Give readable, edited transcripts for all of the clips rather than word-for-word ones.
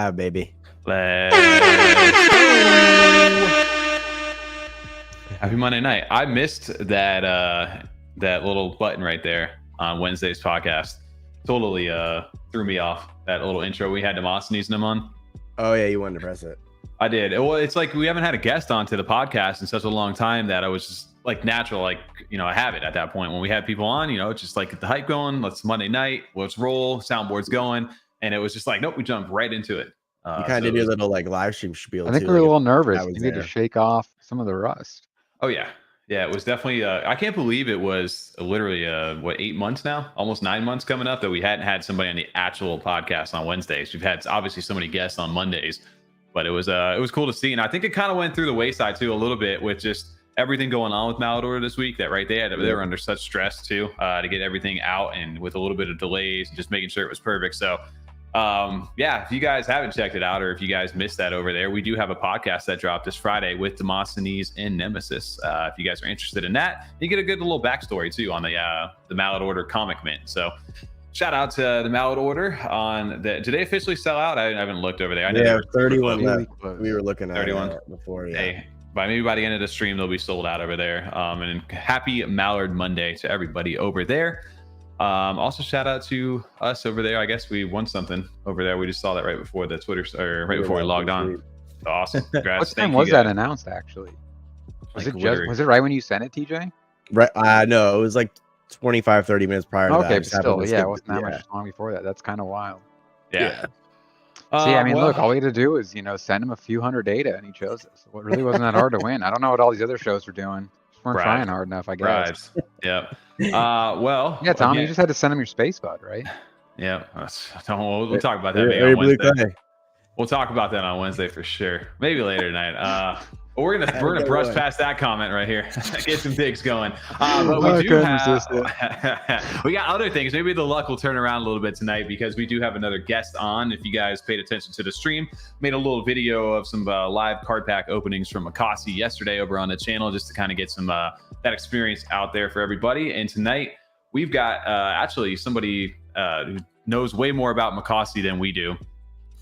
5, baby. Happy Monday night. I missed that that little button right there on Wednesday's podcast. Totally threw me off. That little intro we had Demosthenes and him on. Oh yeah, you wanted to press it. I did. Well, it's like we haven't had a guest onto the podcast in such a long time that I was just like natural, like, you know, I have it at that point when we had people on, you know, it's just like get the hype going. Let's Monday night, let's roll, soundboard's going. And it was just like, nope, we jumped right into it. You kind of did your little like live stream spiel. I think we were a little nervous. You need to shake off some of the rust. Oh yeah. Yeah, it was definitely, I can't believe it was literally, 8 months now, almost 9 months coming up that we hadn't had somebody on the actual podcast on Wednesdays. We've had obviously so many guests on Mondays, but it was cool to see. And I think it kind of went through the wayside too a little bit with just everything going on with Mallard this week that they were under such stress too to get everything out and with a little bit of delays and just making sure it was perfect. So yeah, if you guys haven't checked it out or if you guys missed that over there, we do have a podcast that dropped this Friday with Demosthenes and Nemesis. If you guys are interested in that, you get a good little backstory too on the Mallard Order comic mint. So shout out to the Mallard Order on did they officially sell out? I haven't looked over there. I know yeah, 31 left. We were looking at 31 before. Yeah. Hey, maybe by the end of the stream they'll be sold out over there. And happy Mallard Monday to everybody over there. Also shout out to us over there. I guess we won something over there. We just saw that right before the Twitter or right before we logged on. Awesome. Congrats. What time was that announced actually? Was it right when you sent it, TJ? Right. No, it was like 25-30 minutes prior to that. Okay, but still, yeah, it wasn't that much long before that. That's kind of wild. Yeah. See, I mean, look, all we had to do is, you know, send him a few hundred data and he chose us. It really wasn't that hard to win. I don't know what all these other shows are doing. Just weren't trying hard enough, I guess. Yeah. Well. Yeah, Tom, you just had to send him your space bud, right? Yeah. We'll talk about that maybe on Wednesday. We'll talk about that on Wednesday for sure. Maybe later tonight. We're gonna brush past that comment right here. Get some digs going. But we do we got other things. Maybe the luck will turn around a little bit tonight because we do have another guest on. If you guys paid attention to the stream, made a little video of some live card pack openings from Mocossi yesterday over on the channel just to kind of get some that experience out there for everybody. And tonight we've got actually somebody who knows way more about Mocossi than we do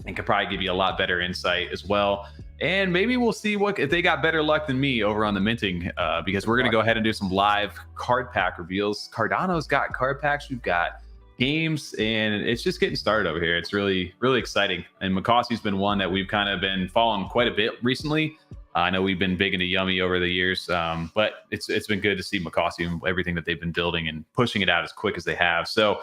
and could probably give you a lot better insight as well. And maybe we'll see if they got better luck than me over on the minting, because we're going to go ahead and do some live card pack reveals. Cardano's got card packs. We've got games, and it's just getting started over here. It's really, really exciting. And Mocossi's been one that we've kind of been following quite a bit recently. I know we've been big into Yummi over the years, but it's been good to see Mocossi and everything that they've been building and pushing it out as quick as they have. So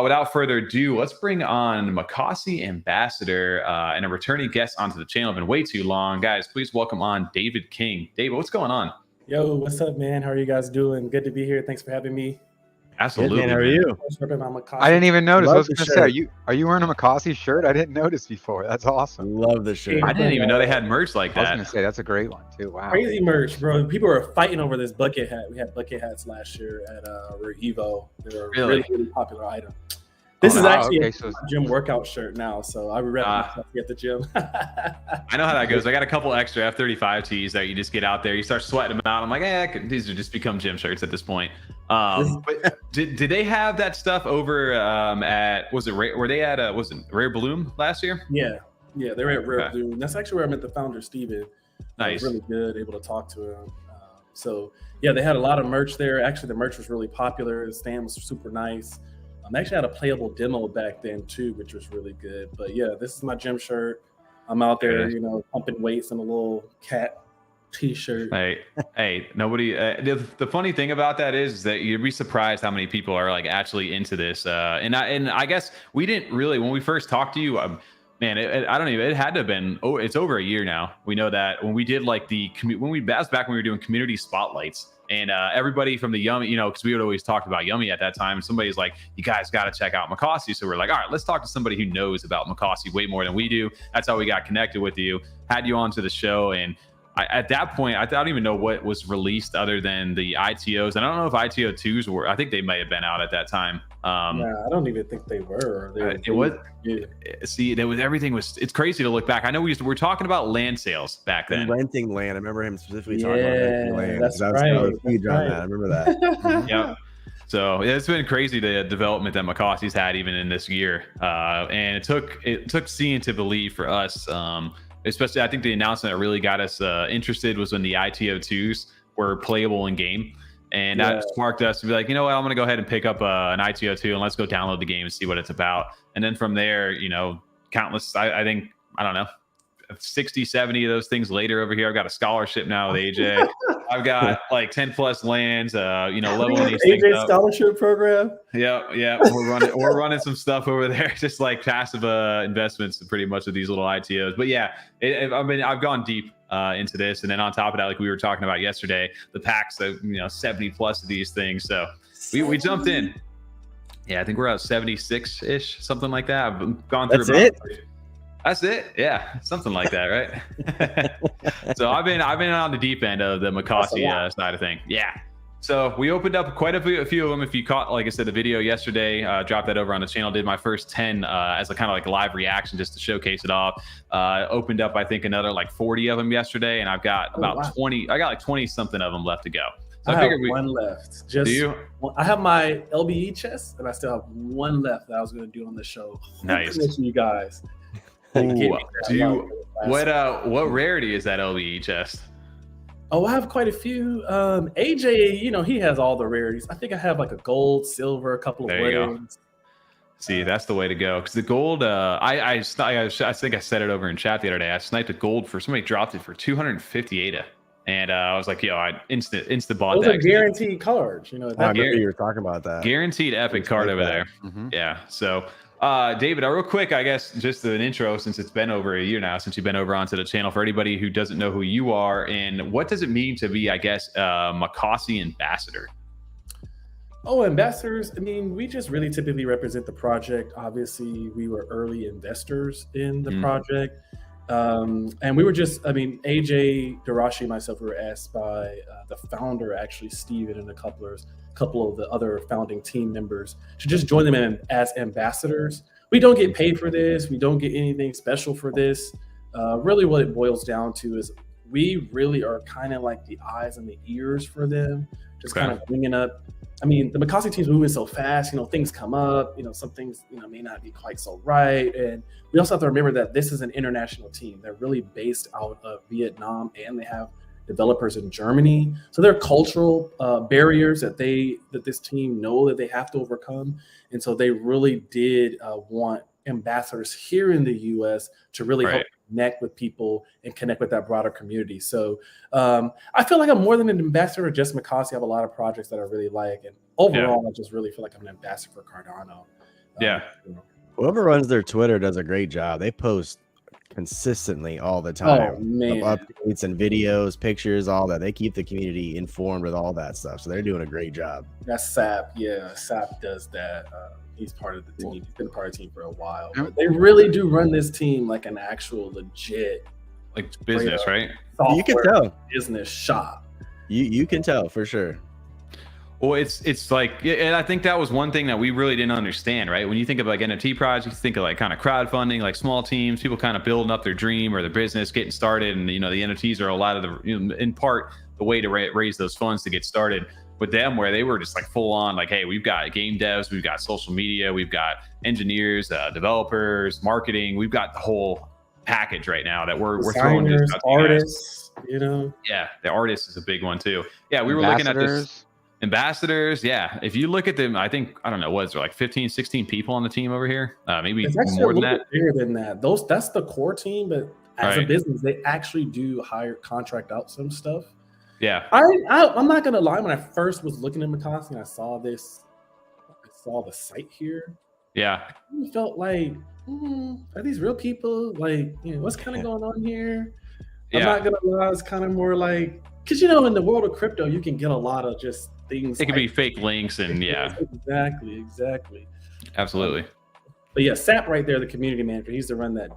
without further ado, let's bring on Mocossi Ambassador and a returning guest onto the channel. Been way too long. Guys, please welcome on David King. David, what's going on? Yo, what's up, man? How are you guys doing? Good to be here. Thanks for having me. Absolutely. Good, man. How are you? I didn't even notice. I was going to say, are you wearing a Mocossi shirt? I didn't notice before. That's awesome. Love the shirt. I didn't even know they had merch like that. I was going to say, that's a great one, too. Wow. Crazy merch, bro. People were fighting over this bucket hat. We had bucket hats last year at Evo. They were a really popular item. This is actually a gym workout shirt now, so I would rather at the gym. I know how that goes. I got a couple extra F35 tees that you just get out there. You start sweating them out. I'm like, these are just become gym shirts at this point. But did they have that stuff over at, was it Rare Bloom last year? Yeah, they were at Rare Bloom. That's actually where I met the founder, Steven. Nice. Really good, able to talk to him. So yeah, they had a lot of merch there. Actually, the merch was really popular. The stand was super nice. I actually had a playable demo back then too, which was really good. But yeah, this is my gym shirt. I'm out there, you know, pumping weights in a little cat t-shirt. Hey, nobody. The funny thing about that is that you'd be surprised how many people are like actually into this. And I guess we didn't really, when we first talked to you, man, I don't even. It had to have been. Oh, it's over a year now. We know that when we did like that was back when we were doing community spotlights. And everybody from the Yummi, you know, because we would always talk about Yummi at that time. And somebody's like, you guys got to check out Mocossi. So we're like, all right, let's talk to somebody who knows about Mocossi way more than we do. That's how we got connected with you, had you onto the show. And at that point, I don't even know what was released other than the ITOs. And I don't know if ITO 2s were, I think they may have been out at that time. Yeah, I don't even think they were. It was. Yeah. See, everything was. It's crazy to look back. I know we were talking about land sales back then. Renting land. I remember him specifically talking about renting land. That's right. I was huge on that. I remember that. Yeah. So it's been crazy the development that Mocossi's had even in this year, and it took seeing to believe for us. Especially, I think the announcement that really got us interested was when the ITO2s were playable in game, and that sparked us to be like, you know what, I'm going to go ahead and pick up an ITO2 and let's go download the game and see what it's about. And then from there, you know, countless, I think, I don't know, 60, 70 of those things later over here. I've got a scholarship now with AJ. I've got like 10 plus lands, you know, leveling these things AJ up. scholarship program. Yeah. We're running some stuff over there, just like passive investments pretty much with these little ITOs. But yeah, I've gone deep into this. And then on top of that, like we were talking about yesterday, the packs, you know, 70 plus of these things. So we jumped in. Yeah, I think we're at 76-ish, something like that. I've gone through That's it. Yeah, something like that, right? So I've been on the deep end of the Mocossi side of thing. Yeah. So we opened up quite a few of them. If you caught, like I said, the video yesterday, dropped that over on the channel. Did my first 10 as a kind of like live reaction just to showcase it off. Opened up, I think, another like 40 of them yesterday, and I've got about 20. I got like 20 something of them left to go. So I figured one left. Do you? I have my LBE chest, and I still have one left that I was going to do on the show. Nice. You guys. What rarity is that LBE chest? Oh, I have quite a few. AJ, you know, he has all the rarities. I think I have like a gold, silver, a couple of weddings. See, that's the way to go. Because the gold, I think I said it over in chat the other day. I sniped a gold for somebody, dropped it for 258, and I was like, yo, I instant bought that. Those are guaranteed cards, you know. I remember you were talking about that. Guaranteed epic card over there. Mm-hmm. Yeah. So, David, real quick, I guess just an intro, since it's been over a year now since you've been over onto the channel, for anybody who doesn't know who you are, and what does it mean to be, I guess, Mocossi ambassador? Oh, ambassadors. I mean, we just really typically represent the project. Obviously, we were early investors in the project. And we were just, I mean, AJ, Darashi, and myself, we were asked by the founder, actually, Steven, and a couple of the other founding team members to just join them as ambassadors. We don't get paid for this. We don't get anything special for this. Really what it boils down to is we really are kind of like the eyes and the ears for them, just kind of bringing up. I mean, the Mocossi team's moving so fast, you know, things come up, you know, some things, you know, may not be quite so right. And we also have to remember that this is an international team. They're really based out of Vietnam, and they have developers in Germany. So there are cultural barriers that this team know that they have to overcome. And so they really did want ambassadors here in the US to really help connect with people and connect with that broader community. So I feel like I'm more than an ambassador of just Mocossi. I have a lot of projects that I really like. And overall, I just really feel like I'm an ambassador for Cardano. You know. Whoever runs their Twitter does a great job. They post consistently all the time. Oh, man. Updates and videos, pictures, all that. They keep the community informed with all that stuff. So they're doing a great job. That's Sap. Yeah, Sap does that. He's part of the team. He's been part of the team for a while. But they really do run this team like an actual legit business, right? You can tell. Business shop. You can tell for sure. Well, it's like, and I think that was one thing that we really didn't understand, right? When you think of like NFT projects, you think of like kind of crowdfunding, like small teams, people kind of building up their dream or their business, getting started, and you know the NFTs are a lot of the, you know, in part the way to raise those funds to get started. With them, where they were just like full on, like, hey, we've got game devs, we've got social media, we've got engineers, developers, marketing, we've got the whole package right now that we're throwing just out to artists, you know. Yeah, the artist is a big one too. Yeah, we were looking at this. Ambassadors, yeah. If you look at them, I think, I don't know, what is there, like 15, 16 people on the team over here? Maybe more than that. Bigger than that. That's the core team, but as a business, they actually do contract out some stuff. Yeah. I'm not gonna lie, when I first was looking at Mocossi and I saw the site here. Yeah. I felt like, are these real people? Like, you know, what's kind of going on here? I'm not gonna lie, it's kind of more like, because you know, in the world of crypto, you can get a lot of just things. It could be fake links and Exactly. Absolutely. But yeah, Sap right there, the community manager. He's the one that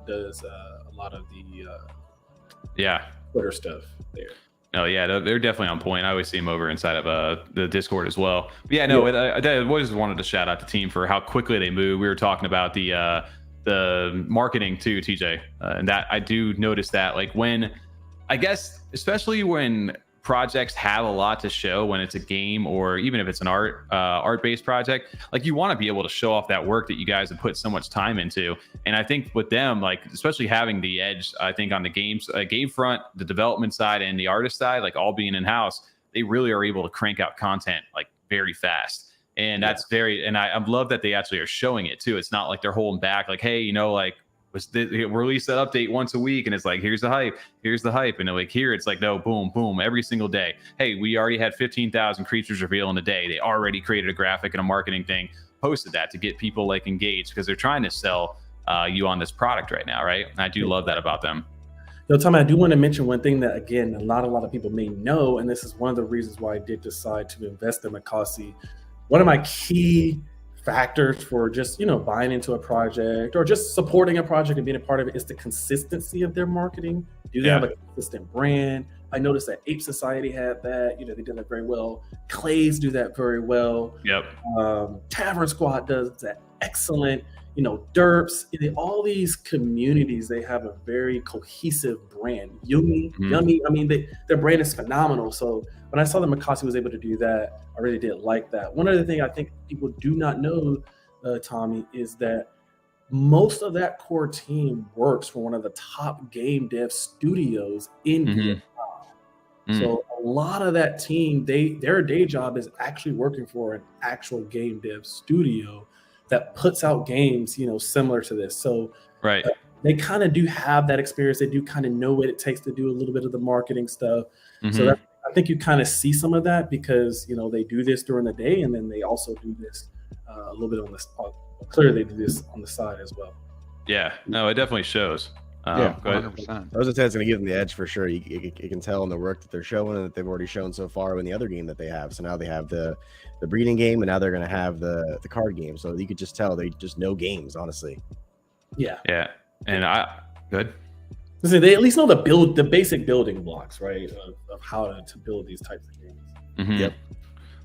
does a lot of the Twitter stuff there. Oh yeah, they're definitely on point. I always see them over inside of the Discord as well. But yeah, no, I just wanted to shout out the team for how quickly they move. We were talking about the marketing too, TJ, and that I do notice that, like, when, I guess, especially when projects have a lot to show when it's a game, or even if it's an art-based project. Like, you want to be able to show off that work that you guys have put so much time into. And I think with them, like, especially having the edge, I think on the game front, the development side, and the artist side, like all being in-house, they really are able to crank out content like very fast. And that's and I love that they actually are showing it too. It's not like they're holding back, like, hey, you know, like, release that update once a week, and it's like, here's the hype, and like here it's like, no, boom, boom, every single day. Hey, we already had 15,000 creatures reveal in a day. They already created a graphic and a marketing thing, posted that to get people like engaged, because they're trying to sell you on this product right now, right? And I do love that about them. Yo, Tommy, I do want to mention one thing that, again, not a lot of people may know, and this is one of the reasons why I did decide to invest in Mocossi. One of my key factors for just, you know, buying into a project or just supporting a project and being a part of it is the consistency of their marketing. Do they have a consistent brand? I noticed that Ape Society had that. You know, they did that very well. Clays do that very well. Yep. Tavern Squad does that excellent. You know, Derps, all these communities, they have a very cohesive brand. Yummi, I mean, their brand is phenomenal. So when I saw that Mocossi was able to do that, I really did like that. One other thing I think people do not know, Tommy, is that most of that core team works for one of the top game dev studios in Vietnam. So a lot of that team, their day job is actually working for an actual game dev studio that puts out games, you know, similar to this. So they kind of do have that experience. They do kind of know what it takes to do a little bit of the marketing stuff. So I think you kind of see some of that because, you know, they do this during the day, and then they also do this a little bit on this. Clearly, they do this on the side as well. Yeah, no, it definitely shows. Yeah, 100%. I was going to say it's going to give them the edge for sure. You can tell in the work that they're showing and that they've already shown so far in the other game that they have. So now they have the breeding game, and now they're going to have the card game. So you could just tell they just know games, honestly. Yeah. Yeah, and good. So they at least know the basic building blocks, right, of how to build these types of games. Yep.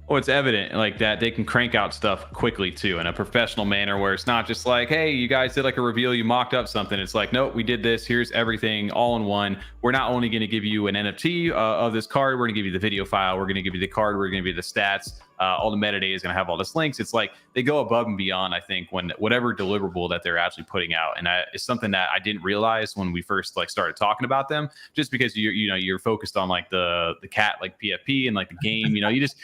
Well, it's evident like that they can crank out stuff quickly too, in a professional manner, where it's not just like, hey, you guys did like a reveal, you mocked up something. It's like, nope, we did this. Here's everything all in one. We're not only going to give you an NFT of this card, we're going to give you the video file, we're going to give you the card, we're going to give you the stats. All the metadata is going to have all this links. It's like they go above and beyond, I think, when whatever deliverable that they're actually putting out. And it's something that I didn't realize when we first like started talking about them, just because you're focused on like the cat, like PFP and like the game, you know, you just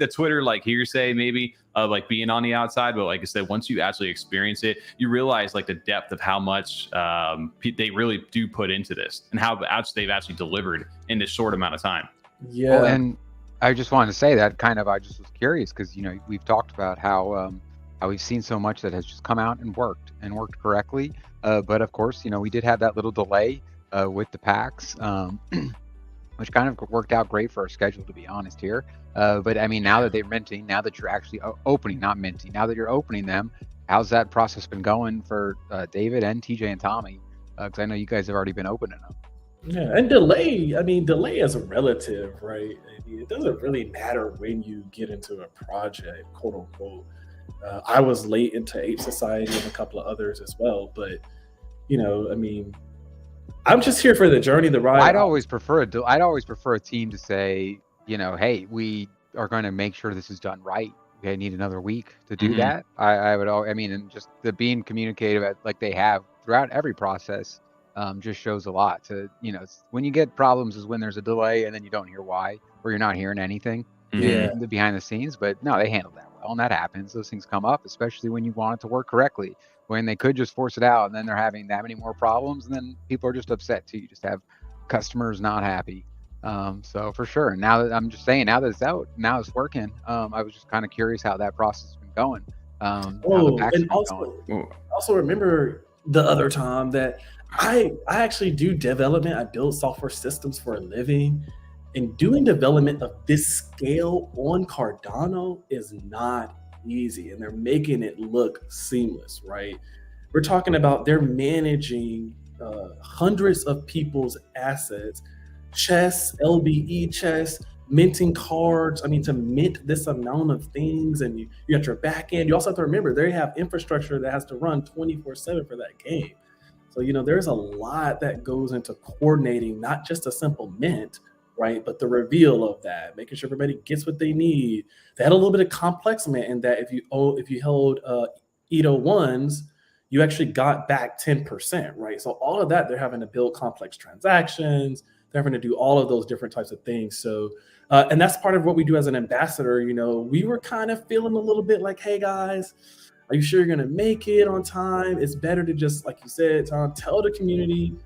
the Twitter like hearsay maybe of like being on the outside. But like I said, once you actually experience it, you realize like the depth of how much they really do put into this and how they've actually delivered in this short amount of time. Yeah. Well, and I just wanted to say that I just was curious because, you know, we've talked about how we've seen so much that has just come out and worked correctly. But of course, you know, we did have that little delay with the packs, which kind of worked out great for our schedule, to be honest here. But I mean, now that they're minting, now that you're actually opening, not minting, now that you're opening them, how's that process been going for David and TJ and Tommy? Because I know you guys have already been opening them. Yeah, and delay is a relative, right? I mean, it doesn't really matter when you get into a project, quote unquote. I was late into Ape Society and a couple of others as well, but you know, I mean, I'm just here for the journey, the ride. I'd always prefer a team to say, you know, hey, we are going to make sure this is done right. I need another week to do that. I mean, and just the being communicative like they have throughout every process. Just shows a lot to, you know, when you get problems is when there's a delay and then you don't hear why, or you're not hearing anything behind the scenes. But no, they handled that well, and that happens. Those things come up, especially when you want it to work correctly, when they could just force it out and then they're having that many more problems and then people are just upset too. You just have customers not happy. So for sure. Now that I'm just saying, now that it's out, now it's working. I was just kind of curious how that process has been going. And also remember the other time that I actually do development. I build software systems for a living, and doing development of this scale on Cardano is not easy, and they're making it look seamless, right? We're talking about they're managing hundreds of people's assets, chests, LBE chests, minting cards. I mean, to mint this amount of things, and you got your back end. You also have to remember they have infrastructure that has to run 24/7 for that game. So, you know, there's a lot that goes into coordinating not just a simple mint, right? But the reveal of that, making sure everybody gets what they need. They had a little bit of complexment in that if you held ITO ones, you actually got back 10%, right? So all of that, they're having to build complex transactions. They're having to do all of those different types of things. So, and that's part of what we do as an ambassador. You know, we were kind of feeling a little bit like, hey guys, are you sure you're gonna make it on time? It's better to just, like you said, Tom, tell the community,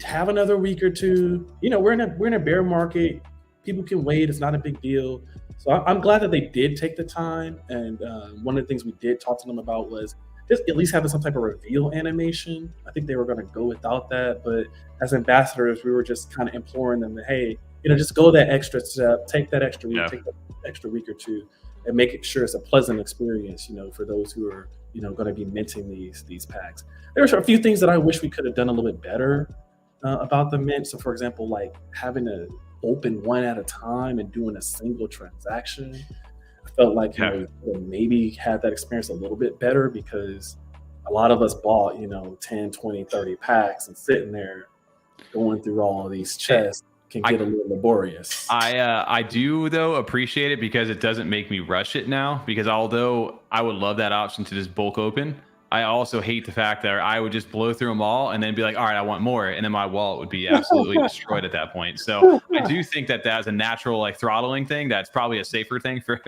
have another week or two. You know, we're in a bear market. People can wait. It's not a big deal. So I'm glad that they did take the time. And one of the things we did talk to them about was just at least having some type of reveal animation. I think they were going to go without that, but as ambassadors, we were just kind of imploring them that, hey, you know, just go that extra step, take that extra week, take that extra week or two, and make sure it's a pleasant experience, you know, for those who are, you know, going to be minting these packs. There are a few things that I wish we could have done a little bit better about the mint. So, for example, like having to open one at a time and doing a single transaction. I felt like, you know, maybe had that experience a little bit better, because a lot of us bought, you know, 10, 20, 30 packs, and sitting there going through all of these chests can get a little laborious. I do, though, appreciate it, because it doesn't make me rush it now, because although I would love that option to just bulk open, I also hate the fact that I would just blow through them all and then be like, all right, I want more. And then my wallet would be absolutely destroyed at that point. So I do think that that's a natural, like, throttling thing. That's probably a safer thing for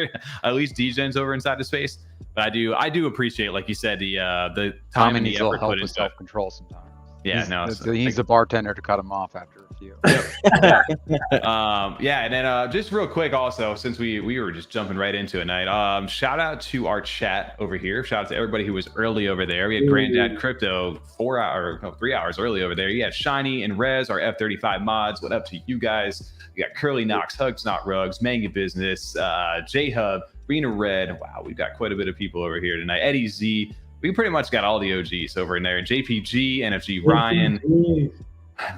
at least DJs over inside the space. But I do appreciate, like you said, the time and the effort help put with self-control sometimes. Yeah, he's the bartender to cut him off after a few. And then just real quick, also, since we were just jumping right into it tonight, shout out to our chat over here. Shout out to everybody who was early over there. We had Granddad Crypto 3 hours early over there. You had Shiny and Rez, our F35 mods. What up to you guys? We got Curly Knox, Hugs Not Rugs, Manga Business, J Hub, Rena Red. Wow, we've got quite a bit of people over here tonight. Eddie Z. We pretty much got all the OGs over in there. JPG, NFG Ryan,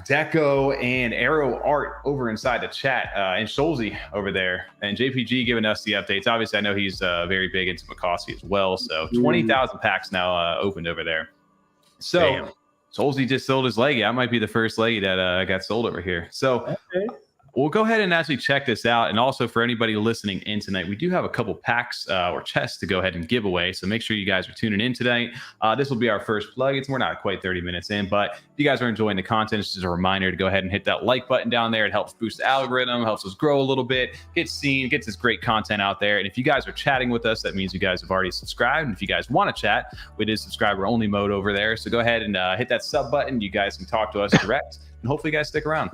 Deco, and Arrow Art over inside the chat, and Scholzy over there. And JPG giving us the updates. Obviously, I know he's very big into Mocossi as well. So 20,000 packs now opened over there. So Scholzy just sold his leggy. That might be the first leggy that got sold over here. So we'll go ahead and actually check this out. And also, for anybody listening in tonight, we do have a couple packs or chests to go ahead and give away. So make sure you guys are tuning in tonight. This will be our first plug. We're not quite 30 minutes in, but if you guys are enjoying the content, it's just a reminder to go ahead and hit that like button down there. It helps boost the algorithm, helps us grow a little bit, gets seen, gets this great content out there. And if you guys are chatting with us, that means you guys have already subscribed. And if you guys want to chat, we did subscriber only mode over there. So go ahead and hit that sub button. You guys can talk to us direct, and hopefully you guys stick around.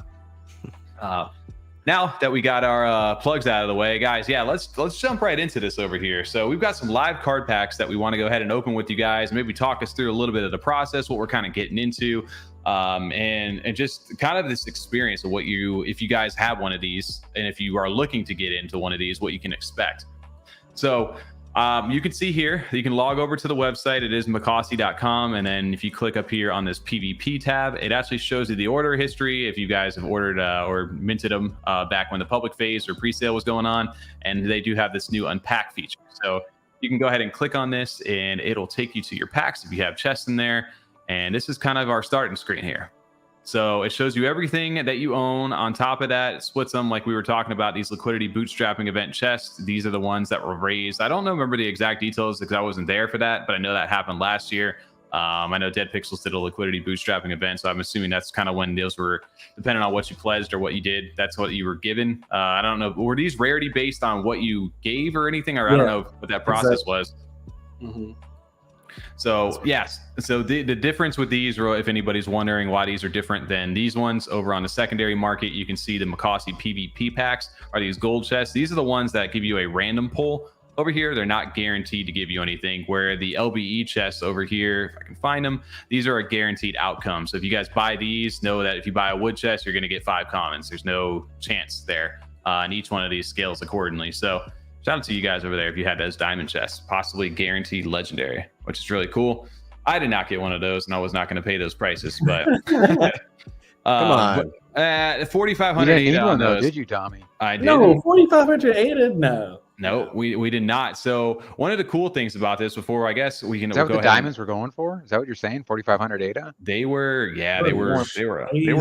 Now that we got our plugs out of the way, guys, let's jump right into this over here. So we've got some live card packs that we want to go ahead and open with you guys. Maybe talk us through a little bit of the process, what we're kind of getting into, and just kind of this experience of if you guys have one of these, and if you are looking to get into one of these, what you can expect. So you can see here, you can log over to the website. It is Mocossi.com. And then if you click up here on this PvP tab, it actually shows you the order history. If you guys have ordered or minted them back when the public phase or pre-sale was going on. And they do have this new unpack feature. So you can go ahead and click on this and it'll take you to your packs if you have chests in there. And this is kind of our starting screen here. So it shows you everything that you own. On top of that, it splits them like we were talking about, these liquidity bootstrapping event chests. These are the ones that were raised. I don't remember the exact details because I wasn't there for that, but I know that happened last year. I know Dead Pixels did a liquidity bootstrapping event, so I'm assuming that's kind of when those were, depending on what you pledged or what you did, that's what you were given. I don't know. Were these rarity based on what you gave or anything? Or I don't know what that process was. Mm-hmm. So yes, so the difference with these, or if anybody's wondering why these are different than these ones over on the secondary market, you can see the Mocossi PvP packs are these gold chests. These are the ones that give you a random pull. Over here, they're not guaranteed to give you anything, where the LBE chests over here, if I can find them, these are a guaranteed outcome. So if you guys buy these, know that if you buy a wood chest, you're going to get 5 commons. There's no chance there, and each one of these scales accordingly. So shout out to you guys over there if you had those diamond chests, possibly guaranteed legendary, which is really cool. I did not get one of those, and I was not going to pay those prices, but come on. 4,500 on those. Did you, Tommy? I did. No, 4,500 aided. No. No, we did not. So one of the cool things about this, before I guess we can. Is that what the diamonds were going for? Is that what you're saying? 4,500 ADA? They were, they were up there. They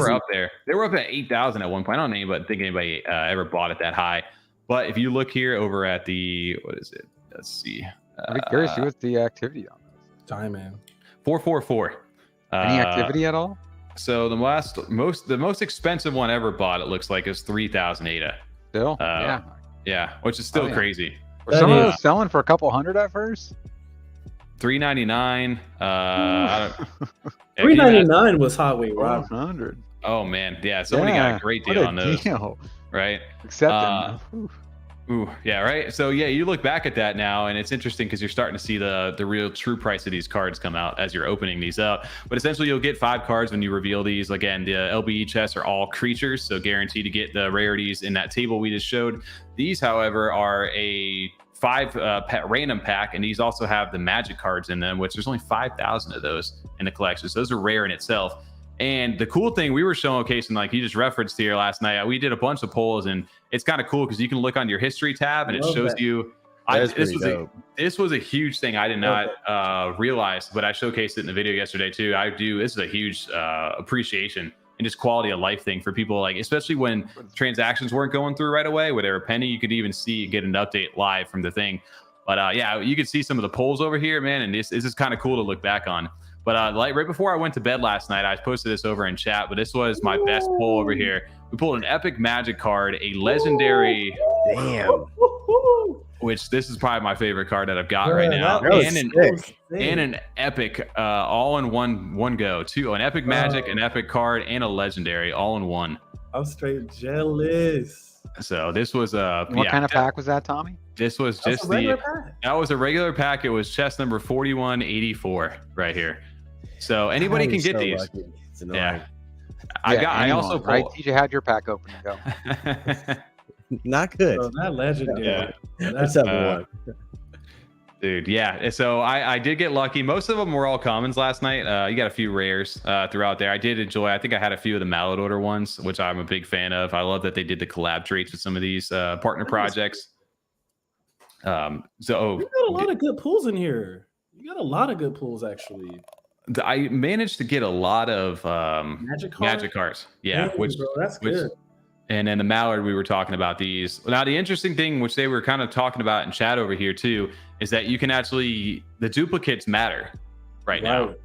were up at 8,000 at one point. I don't think anybody ever bought it that high. But if you look here over at the, what is it? Let's see. I'm curious to see what's the activity on this. Diamond 444. Any activity at all? So the most expensive one ever bought, it looks like, is 3,000 ADA. Still, yeah, which is still crazy. Were some of those selling for a couple hundred at first? $399. $399 was hot weight, Rob. 100. Oh man, yeah. Somebody got a great deal on those, right? Except ooh, yeah, right. So yeah, you look back at that now, and it's interesting because you're starting to see the real true price of these cards come out as you're opening these up. But essentially, you'll get 5 cards when you reveal these. Again, the LBE chests are all creatures, so guaranteed to get the rarities in that table we just showed. These, however, are a 5 random pack, and these also have the magic cards in them, which there's only 5,000 of those in the collection. So those are rare in itself. And the cool thing we were showcasing, like you just referenced here last night, we did a bunch of polls, and it's kind of cool because you can look on your history tab and it shows you. This was a huge thing I did not realize, but I showcased it in the video yesterday too. This is a huge appreciation and just quality of life thing for people, like especially when transactions weren't going through right away, where they were penny, you could even get an update live from the thing. But yeah, you could see some of the polls over here, man, and this is kind of cool to look back on. But like right before I went to bed last night, I posted this over in chat, but this was my best poll over here. We pulled an epic magic card, a legendary, which this is probably my favorite card that I've got right now, and an epic all in one go, an epic magic, an epic card, and a legendary all in one. I'm straight jealous. So this was what kind of pack was that, Tommy? This was just that was a regular pack. It was chest number 4184 right here. So anybody can get these. Yeah. I also right. TJ had your pack open to go. Not good. So that legendary. Yeah. That's dude. Yeah. So I did get lucky. Most of them were all commons last night. You got a few rares throughout there. I did enjoy. I think I had a few of the Mallard order ones, which I'm a big fan of. I love that they did the collab traits with some of these partner projects. So you got a lot of good pulls in here. You got a lot of good pulls actually. I managed to get a lot of magic cards. Yeah, bro, that's good. And then the Mallard, we were talking about these. Now, the interesting thing, which they were kind of talking about in chat over here too, is that you can actually, the duplicates matter right now.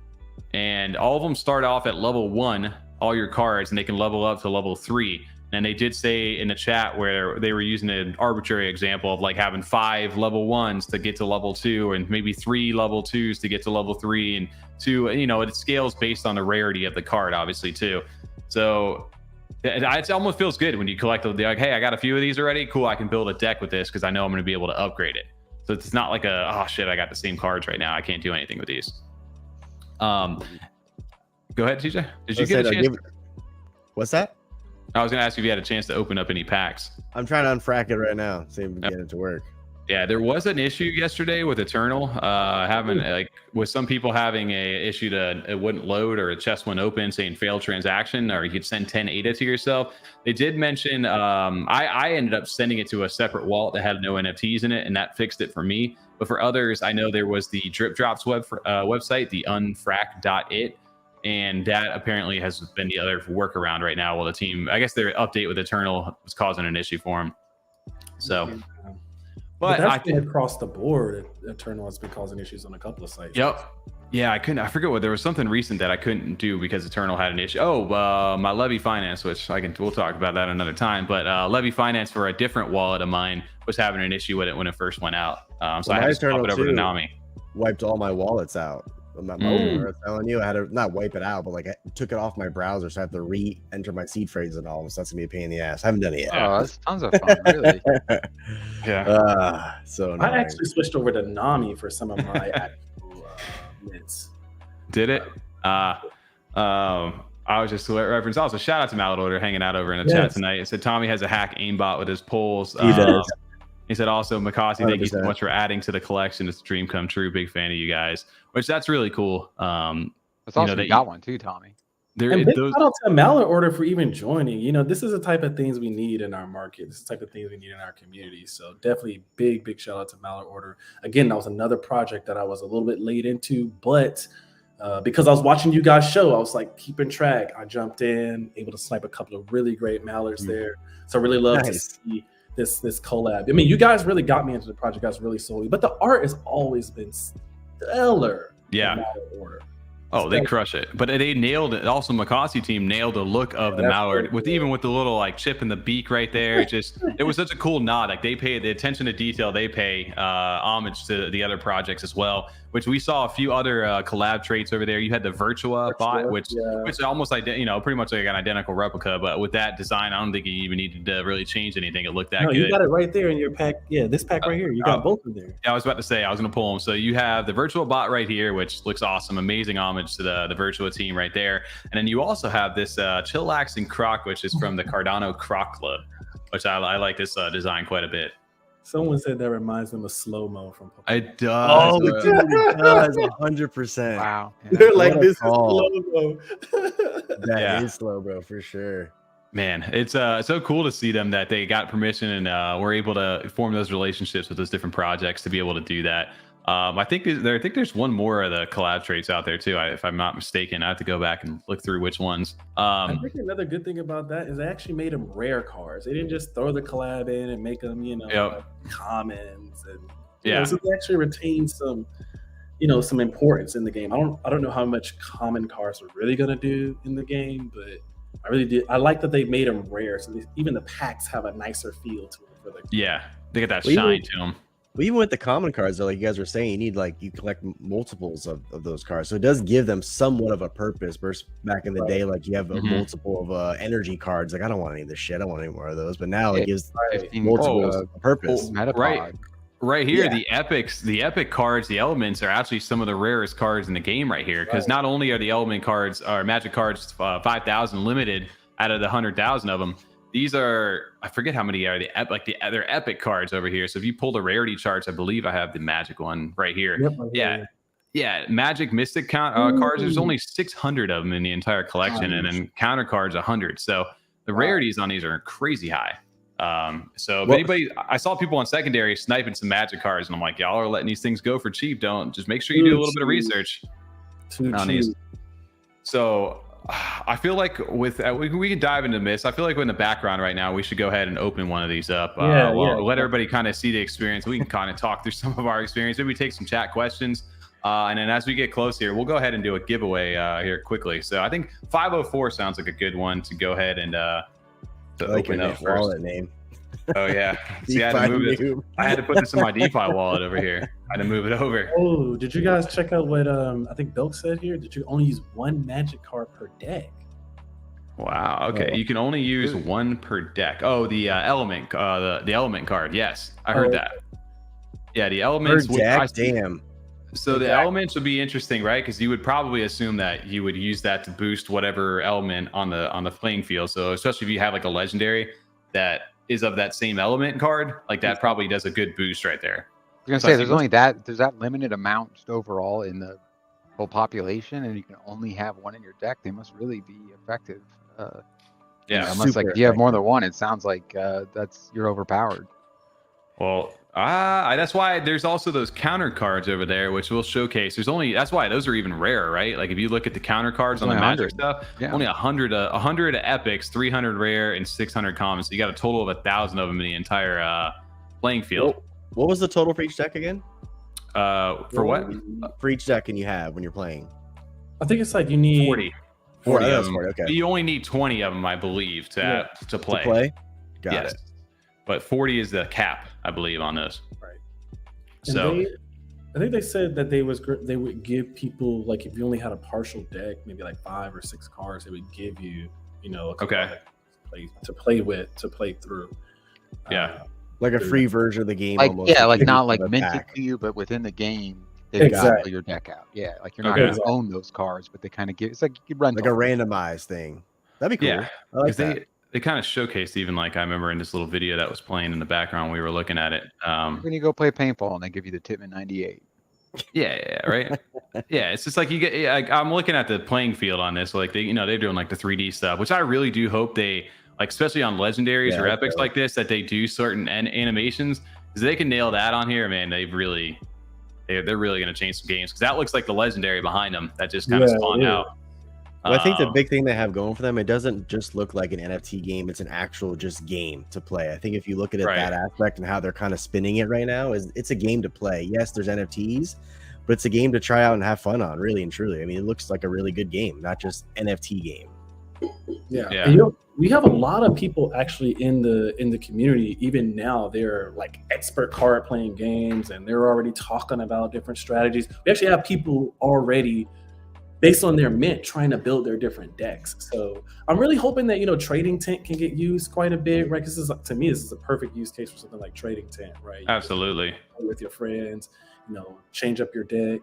And all of them start off at level 1, all your cards, and they can level up to level 3. And they did say in the chat where they were using an arbitrary example of like having 5 level 1s to get to level 2, and maybe 3 level 2s to get to level 3, and 2, it scales based on the rarity of the card, obviously too. So it almost feels good when you collect like, hey, I got a few of these already. Cool, I can build a deck with this because I know I'm going to be able to upgrade it. So it's not like oh shit, I got the same cards right now, I can't do anything with these. Go ahead, TJ. Did you get a chance? What's that? I was going to ask you if you had a chance to open up any packs. I'm trying to unfrack it right now, see if we can get it to work. Yeah, there was an issue yesterday with Eternal, with some people having a issue it wouldn't load, or a chest wouldn't open saying failed transaction, or you could send 10 ADA to yourself. They did mention, I ended up sending it to a separate wallet that had no NFTs in it, and that fixed it for me. But for others, I know there was the Drip Drops website, the unfrack.it. And that apparently has been the other workaround right now. Well, the team, I guess their update with Eternal was causing an issue for them. So, but that's been across the board. Eternal has been causing issues on a couple of sites. Yep. Yeah, I forget there was something recent that I couldn't do because Eternal had an issue. My Levy Finance, which we'll talk about that another time. But Levy Finance for a different wallet of mine was having an issue with it when it first went out. So I had to swap it over to Nami. Wiped all my wallets out. I'm telling you, I had to not wipe it out, but like I took it off my browser, so I have to re-enter my seed phrase and all. So that's gonna be a pain in the ass. I haven't done it yet. Oh, that's tons of fun, really. Yeah. So I actually switched over to Nami for some of my actual mints. Did it? I was just to reference. Also, shout out to Mallard Order hanging out over in the chat tonight. It said Tommy has a hack aimbot with his polls. He does. He said also, Mocossi, thank you so much for adding to the collection. It's a dream come true. Big fan of you guys, which that's really cool. That's awesome. You got one too, Tommy. And big shout out to Mallard Order for even joining. You know, this is the type of things we need in our market. This is the type of things we need in our community. So definitely big shout out to Mallard Order. Again, that was another project that I was a little bit late into, but because I was watching you guys show, I was like keeping track. I jumped in, able to snipe a couple of really great Mallards there. So I really love to see this collab. I mean, you guys really got me into the project. You guys really sold me, but the art has always been stellar. Yeah. Mallard Order. Oh, they crush it. But they nailed it. Also, Mocossi team nailed the look of the Mallard with even with the little like chip in the beak right there. It was such a cool nod. Like they pay the attention to detail. They pay homage to the other projects as well, which we saw a few other collab traits over there. You had the Virtua bot, which almost pretty much like an identical replica. But with that design, I don't think you even needed to really change anything. It looked that good. You got it right there in your pack. Yeah, this pack right here. You got both of them. Yeah, I was about to say I was going to pull them. So you have the Virtua bot right here, which looks awesome. Amazing homage to the Virtua team right there. And then you also have this Chillaxing Croc, which is from the Cardano Croc Club, which I like this design quite a bit. Someone said that reminds them of Slow Mo from Pokemon. It does. Oh, dude, it does 100%. Wow. Yeah. They're like, this is Slow Mo. That is Slow Mo for sure. Man, it's so cool to see them that they got permission and were able to form those relationships with those different projects to be able to do that. I think there's one more of the collab traits out there too. If I'm not mistaken, I have to go back and look through which ones. I think another good thing about that is they actually made them rare cards. They didn't just throw the collab in and make them, like commons and so they actually retain some, some importance in the game. I don't know how much common cards are really gonna do in the game, but I really did. I like that they made them rare, so even the packs have a nicer feel to it. They get that shine to them. Well, even with the common cards, though, like you guys were saying, you collect multiples of those cards, so it does give them somewhat of a purpose. Versus back in the day, like you have a multiple of energy cards. Like I don't want any of this shit. I don't want any more of those. But now it gives multiple of purpose. Right here, the epic cards, the elements are actually some of the rarest cards in the game right here. Because not only are the element cards or magic cards 5,000 limited out of the 100,000 of them. These are, I forget how many are they're epic cards over here. So if you pull the rarity charts, I believe I have the magic one right here. Yeah, magic mystic cards. There's only 600 of them in the entire collection, and then counter cards 100. So the rarities on these are crazy high. So if anybody, I saw people on secondary sniping some magic cards, and I'm like, y'all are letting these things go for cheap. Don't just make sure you do a little bit of research on these. So I feel like we can dive into this. I feel like we're in the background right now. We should go ahead and open one of these up. Let everybody kind of see the experience. We can kind of talk through some of our experience. Maybe take some chat questions. And then as we get close here, we'll go ahead and do a giveaway here quickly. So I think 504 sounds like a good one to go ahead and to open up first. Wallet name. Oh yeah. See, I had to put this in my DeFi wallet over here. I had to move it over. Oh, did you guys check out what I think Belk said here? Did you only use one magic card per deck? Wow. Okay, you can only use one per deck. Oh, the element, the element card. Yes, I heard that. Yeah, the elements. Per deck. Damn. So the elements would be interesting, right? Because you would probably assume that you would use that to boost whatever element on the playing field. So especially if you have like a legendary that is of that same element card, like that probably does a good boost right there. I was gonna say there's that limited amount just overall in the whole population, and you can only have one in your deck. They must really be effective. Unless like if you have more than one, it sounds like you're overpowered. Well, that's why there's also those counter cards over there, which we'll showcase. That's why those are even rare, right? Like if you look at the counter cards on the magic stuff, only 100 epics, 300 rare, and 600 commons. So you got a total of 1,000 of them in the entire playing field. What was the total for each deck again? For what? For each deck can you have when you're playing? I think it's like you need 40 of them. Okay. You only need 20 of them, I believe, to play. Got it. But 40 is the cap, I believe, on this. Right. So I think they said that they would give people, like if you only had a partial deck, maybe like 5 or 6 cards, they would give you, a card to play with, to play through. Like a free version of the game. Like almost. not like minted to you, but within the game, they got your deck out. Yeah, like you're not going to own those cards, but they kind of give. It's like you run like a randomized thing. That'd be cool. Yeah, I like that. They kind of showcased, even like I remember in this little video that was playing in the background, we were looking at it. When you go play paintball and they give you the Titman 98. Yeah, right. Yeah, it's just like you get. Like, I'm looking at the playing field on this. Like they're doing like the 3D stuff, which I really do hope they like, especially on legendaries or epics like this, that they do certain animations because they can nail that on here. Man, they're really going to change some games because that looks like the legendary behind them that just kind of spawned out. Well, I think the big thing they have going for them, it doesn't just look like an NFT game. It's an actual just game to play. I think if you look at it that aspect and how they're kind of spinning it right now, it's a game to play. Yes, there's NFTs, but it's a game to try out and have fun on, really and truly. I mean, it looks like a really good game, not just NFT game. Yeah. And, you know, we have a lot of people actually in the community. Even now, they're like expert card playing games, and they're already talking about different strategies. We actually have people already, based on their mint, trying to build their different decks. So I'm really hoping that, you know, trading tent can get used quite a bit, right? Because to me, this is a perfect use case for something like trading tent, right? Absolutely. With your friends, you know, change up your deck.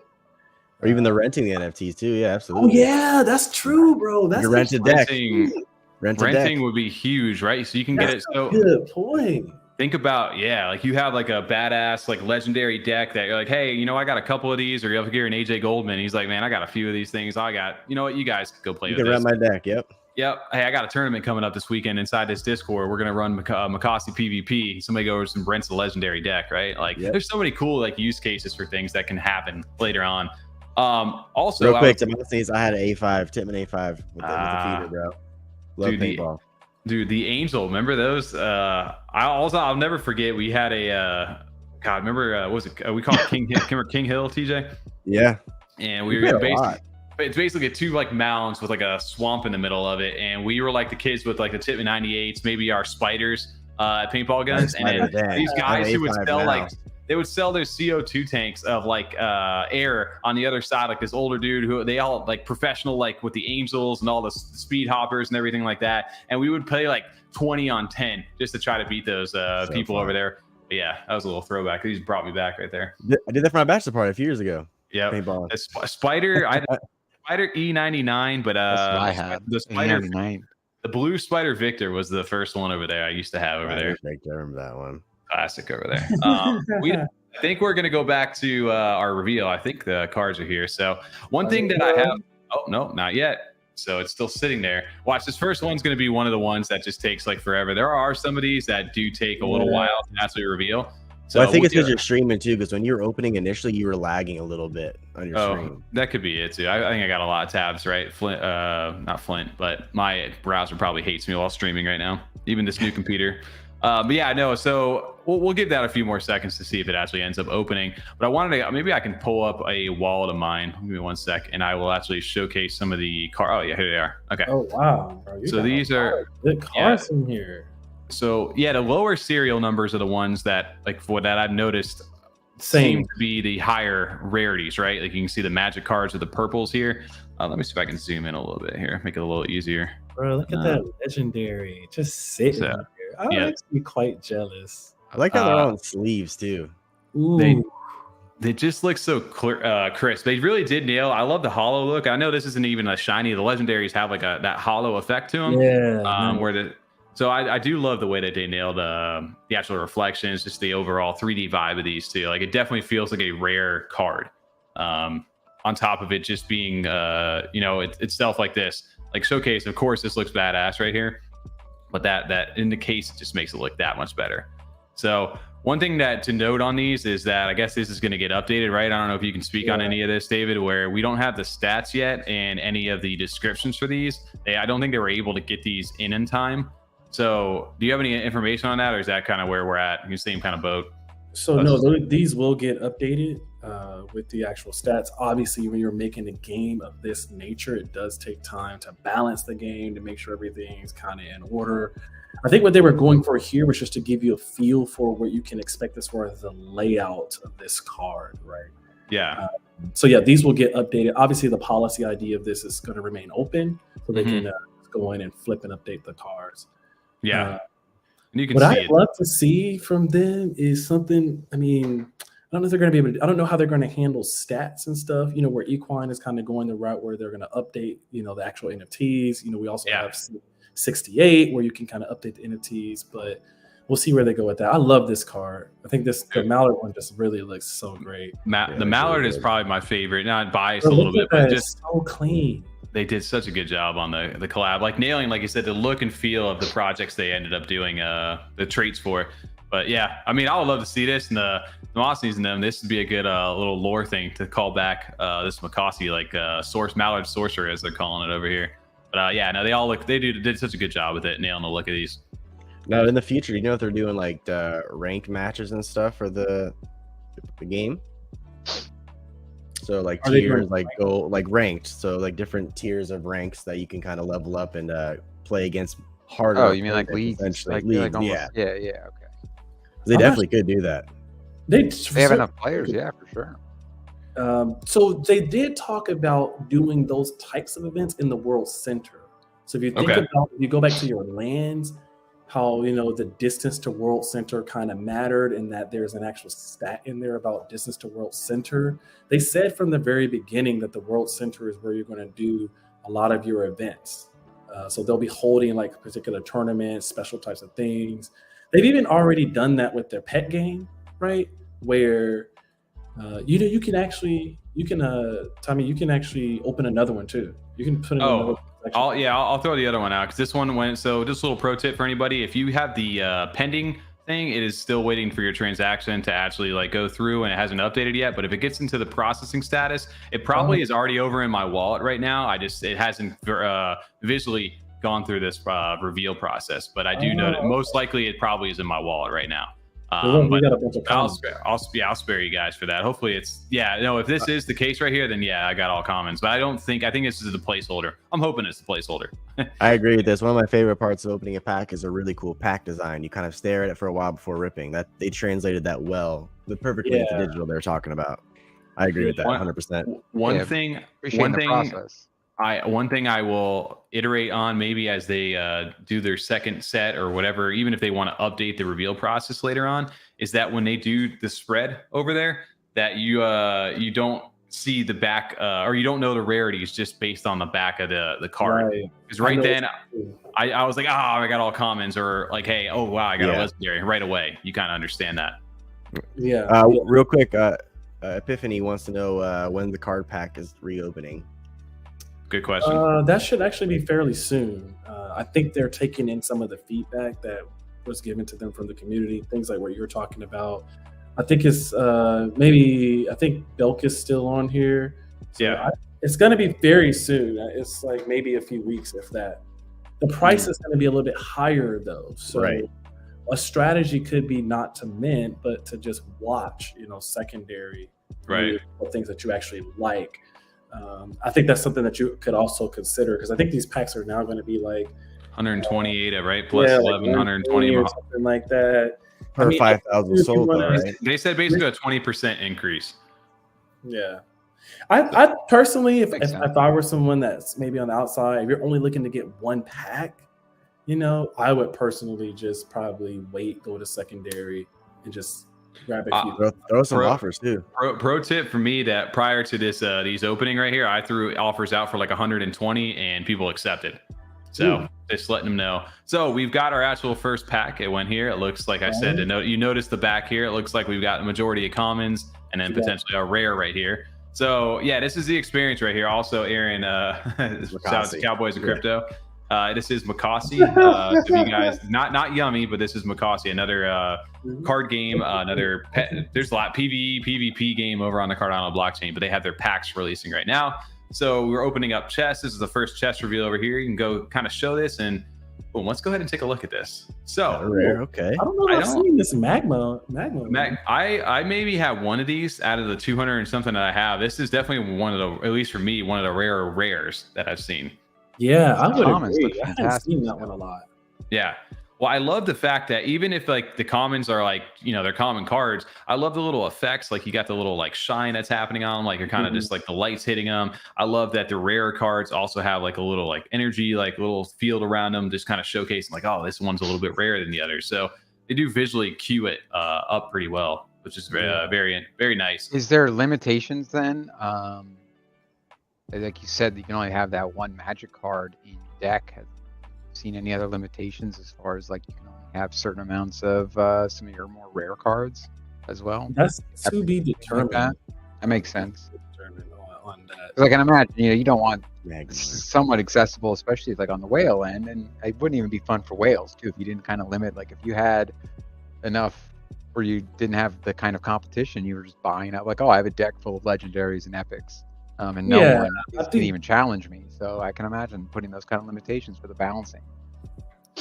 Or even the renting the NFTs too. Yeah, absolutely. Oh yeah, that's true, bro. That's your rented deck. Renting would be huge, right? So you can get it. So good point. Think about, like you have like a badass like legendary deck that you're like, hey, you know, I got a couple of these, or you have here an AJ Goldman. He's like, man, I got a few of these things. You know what, you guys go play with this. You can rent my deck. Yep. Hey, I got a tournament coming up this weekend inside this Discord. We're gonna run Mocossi PvP. Somebody goes and rents a legendary deck, right? Like, there's so many cool like use cases for things that can happen later on. Also, real quick, I had an A5, Titman A5 with the feeder, bro. Love paintball. Dude, the Angel, remember those? I'll never forget. We had a what was it? We called it King Hill, TJ. Yeah. And we were it's basically two like mounds with like a swamp in the middle of it, and we were like the kids with like the Titman 98s, maybe our spiders, paintball guns, and these guys who would sell they would sell their CO2 tanks of like air on the other side, like this older dude who they all like professional, like with the Angels and all the speed hoppers and everything like that. And we would play like 20 on 10 just to try to beat those people over there. But yeah, that was a little throwback. These brought me back right there. I did that for my bachelor party a few years ago. Yeah. Paintball. Spider, Spider E99, but the Spider E99. The blue Spider Victor was the first one over there I used to have over there. I remember that one. Classic over there. I think we're going to go back to our reveal. I think the cards are here. So one thing that I have, no, not yet. So it's still sitting there. Watch, this first one's going to be one of the ones that just takes like forever. There are some of these that do take a little while to actually reveal. So I think it's because you're streaming too, because when you were opening initially, you were lagging a little bit on your stream. That could be it too. I think I got a lot of tabs, right? Flint, not Flint, but my browser probably hates me while streaming right now. Even this new computer. But yeah, no. So we'll give that a few more seconds to see if it actually ends up opening. But I wanted to, maybe I can pull up a wallet of mine. Give me 1 sec, and I will actually showcase some of the cards. Oh yeah, here they are. Okay. Oh wow, bro. So these are good cards in here. So yeah, the lower serial numbers are the ones that, like, for that I've noticed seem to be the higher rarities, right? Like you can see the magic cards with the purples here. Let me see if I can zoom in a little bit here, make it a little easier. Bro, look at that legendary just sitting here. I'm actually quite jealous. I like how they're on sleeves too. Ooh. They just look so clear, crisp. They really did nail. I love the hollow look. I know this isn't even a shiny. The legendaries have like that hollow effect to them. Yeah. So I do love the way that they nailed the actual reflections, just the overall 3D vibe of these two. Like it definitely feels like a rare card. On top of it just being, itself like this, like showcase. Of course, this looks badass right here, but that in the case, it just makes it look that much better. So one thing that to note on these is that I guess this is going to get updated, right? I don't know if you can speak on any of this, David, where we don't have the stats yet and any of the descriptions for these. I don't think they were able to get these in time. So do you have any information on that, or is that kind of where we're at in the same kind of boat? So no, these will get updated with the actual stats. Obviously, when you're making a game of this nature, it does take time to balance the game, to make sure everything's kind of in order. I think what they were going for here was just to give you a feel for what you can expect as far as the layout of this card, right? Yeah. So yeah, these will get updated. Obviously, the policy ID of this is going to remain open, so they can go in and flip and update the cards. Yeah. And you can what see I'd love to see from them is something. I mean, I don't know if they're going to be able to. I don't know how they're going to handle stats and stuff. You know, where Equine is kind of going the route where they're going to update, the actual NFTs. We also have 68 where you can kind of update the NFTs. But we'll see where they go with that. I love this card. I think the Mallard one just really looks so great. The Mallard is probably my favorite. Not biased Bro, a little bit, but just so clean. They did such a good job on the collab, like nailing, like you said, the look and feel of the projects they ended up doing the traits for. But yeah, I mean, I would love to see this and the Mocossies and them. This would be a good little lore thing to call back this Mocossi, like Mallard Sorcerer, as they're calling it over here. But yeah, no, they did such a good job with it, nailing the look of these. Now, in the future, you know if they're doing like ranked matches and stuff for the game? So like tiers, like ranked. So like different tiers of ranks that you can kind of level up and play against harder. Oh, you mean like leagues? Like leagues, almost, yeah. Yeah, okay. They definitely could do that. They have enough players, yeah, for sure. So they did talk about doing those types of events in the World Center. So if you think about, if you go back to your lands, how, you know, the distance to World Center kind of mattered, and that there's an actual stat in there about distance to World Center. They said from the very beginning that the World Center is where you're going to do a lot of your events. So they'll be holding like particular tournaments, special types of things. They've even already done that with their pet game, right? Where you can actually open another one too. You can put in another. I'll throw the other one out because this one went. So just a little pro tip for anybody: if you have the pending thing, it is still waiting for your transaction to actually like go through, and it hasn't updated yet. But if it gets into the processing status, it probably is already over in my wallet right now. It hasn't visually gone through this reveal process, but I do know that most likely it probably is in my wallet right now. But I'll spare you guys for that. Hopefully if this is the case right here, then yeah, I got all commons, but I think this is the placeholder. I'm hoping it's the placeholder. I agree with this. One of my favorite parts of opening a pack is a really cool pack design. You kind of stare at it for a while before ripping. That they translated that well, the perfectly into digital they're talking about. I agree with that 100%. One thing I will iterate on, maybe as they do their second set or whatever, even if they want to update the reveal process later on, is that when they do the spread over there, that you don't see the back or you don't know the rarities just based on the back of the card. Because then I was like, I got all commons, or like, hey, oh wow, I got a legendary right away. You kind of understand that. Yeah. Real quick, Epiphany wants to know when the card pack is reopening. Good question. That should actually be fairly soon. I think they're taking in some of the feedback that was given to them from the community, things like what you're talking about. I think it's I think Belk is still on here. So it's going to be very soon. It's like maybe a few weeks, if that. The price is going to be a little bit higher though. So a strategy could be not to mint, but to just watch, secondary things that you actually like. I think that's something that you could also consider, because I think these packs are now going to be like 128, right? Plus 120 or something like that. Per 5,000 sold, right? They said basically a 20% increase. Yeah. I personally, if I were someone that's maybe on the outside, if you're only looking to get one pack, I would personally just probably go to secondary and just grab a few. Throw some offers too. Pro tip for me, that prior to this these opening right here, I threw offers out for like 120 and people accepted. So just letting them know. So we've got our actual first pack. It went here. It looks like I said, you notice the back here. It looks like we've got the majority of commons and then potentially a rare right here. So yeah, this is the experience right here. Also, Aaron, shout out to Cowboys and Crypto. This is Mocossi. So you guys, not Yummi, but this is Mocossi, another card game, another there's a lot PvE, PvP game over on the Cardano blockchain, but they have their packs releasing right now. So we're opening up chests. This is the first chest reveal over here. You can go kind of show this, and boom, let's go ahead and take a look at this. So rare, okay. I don't know if I've seen this magma. I maybe have one of these out of the 200 and something that I have. This is definitely one of the, at least for me, one of the rarer rares that I've seen. Yeah, I would agree. I haven't seen that one a lot. Yeah. Well, I love the fact that even if like the commons are like, they're common cards, I love the little effects. Like you got the little like shine that's happening on them. Like you're kind of just like the lights hitting them. I love that the rare cards also have like a little like energy, like little field around them, just kind of showcasing like, oh, this one's a little bit rarer than the others. So they do visually cue it up pretty well, which is very, very nice. Is there limitations then? Like you said, you can only have that one magic card in your deck. Have you seen any other limitations as far as like you can only have certain amounts of some of your more rare cards as well. That's to be determined. Like that makes sense. On that. Because I can imagine, you don't want somewhat accessible, especially like on the whale end, and it wouldn't even be fun for whales too if you didn't kind of limit. Like if you had enough where you didn't have the kind of competition, you were just buying up like, oh, I have a deck full of legendaries and epics, and no one can even challenge me. So I can imagine putting those kind of limitations for the balancing.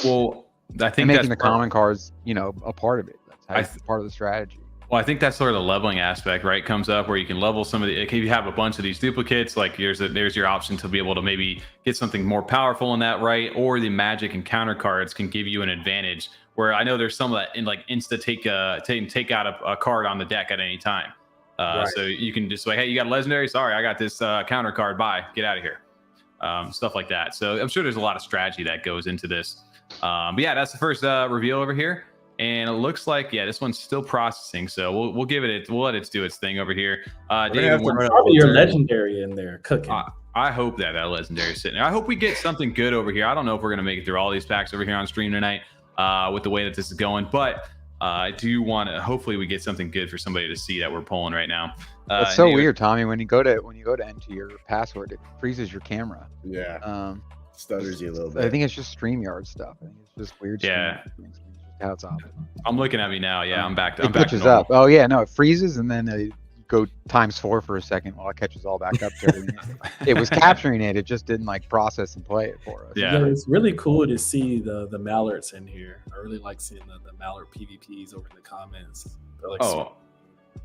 Well, I think and making the common cards, a part of it. That's part of the strategy. Well, I think that's sort of the leveling aspect, right? Comes up where you can level some of the. If you have a bunch of these duplicates, like there's your option to be able to maybe get something more powerful in that, right? Or the magic and counter cards can give you an advantage. Where I know there's some of that in like insta take out a card on the deck at any time. So you can just like, hey, you got a legendary? Sorry, I got this counter card. Bye, get out of here. Stuff like that. So I'm sure there's a lot of strategy that goes into this. But yeah, that's the first reveal over here. And it looks like, this one's still processing. So we'll give it, we'll let it do its thing over here. David, probably your legendary in there cooking. I hope that legendary is sitting there. I hope we get something good over here. I don't know if we're going to make it through all these packs over here on stream tonight with the way that this is going. But I do want to, hopefully we get something good for somebody to see that we're pulling right now. It's so weird, Tommy, when you go to enter your password, it freezes your camera. Yeah. Stutters you a little bit. I think it's just StreamYard stuff. I think it's just weird. Yeah. How it's off. I'm looking at me now. Yeah, I'm back. It catches up. Oh yeah, no, it freezes and then it go ×4 for a second while it catches all back up to everything. It was capturing it. It just didn't like process and play it for us. Yeah, it's really cool to see the Mallards in here. I really like seeing the Mallard PvPs over in the comments. They're like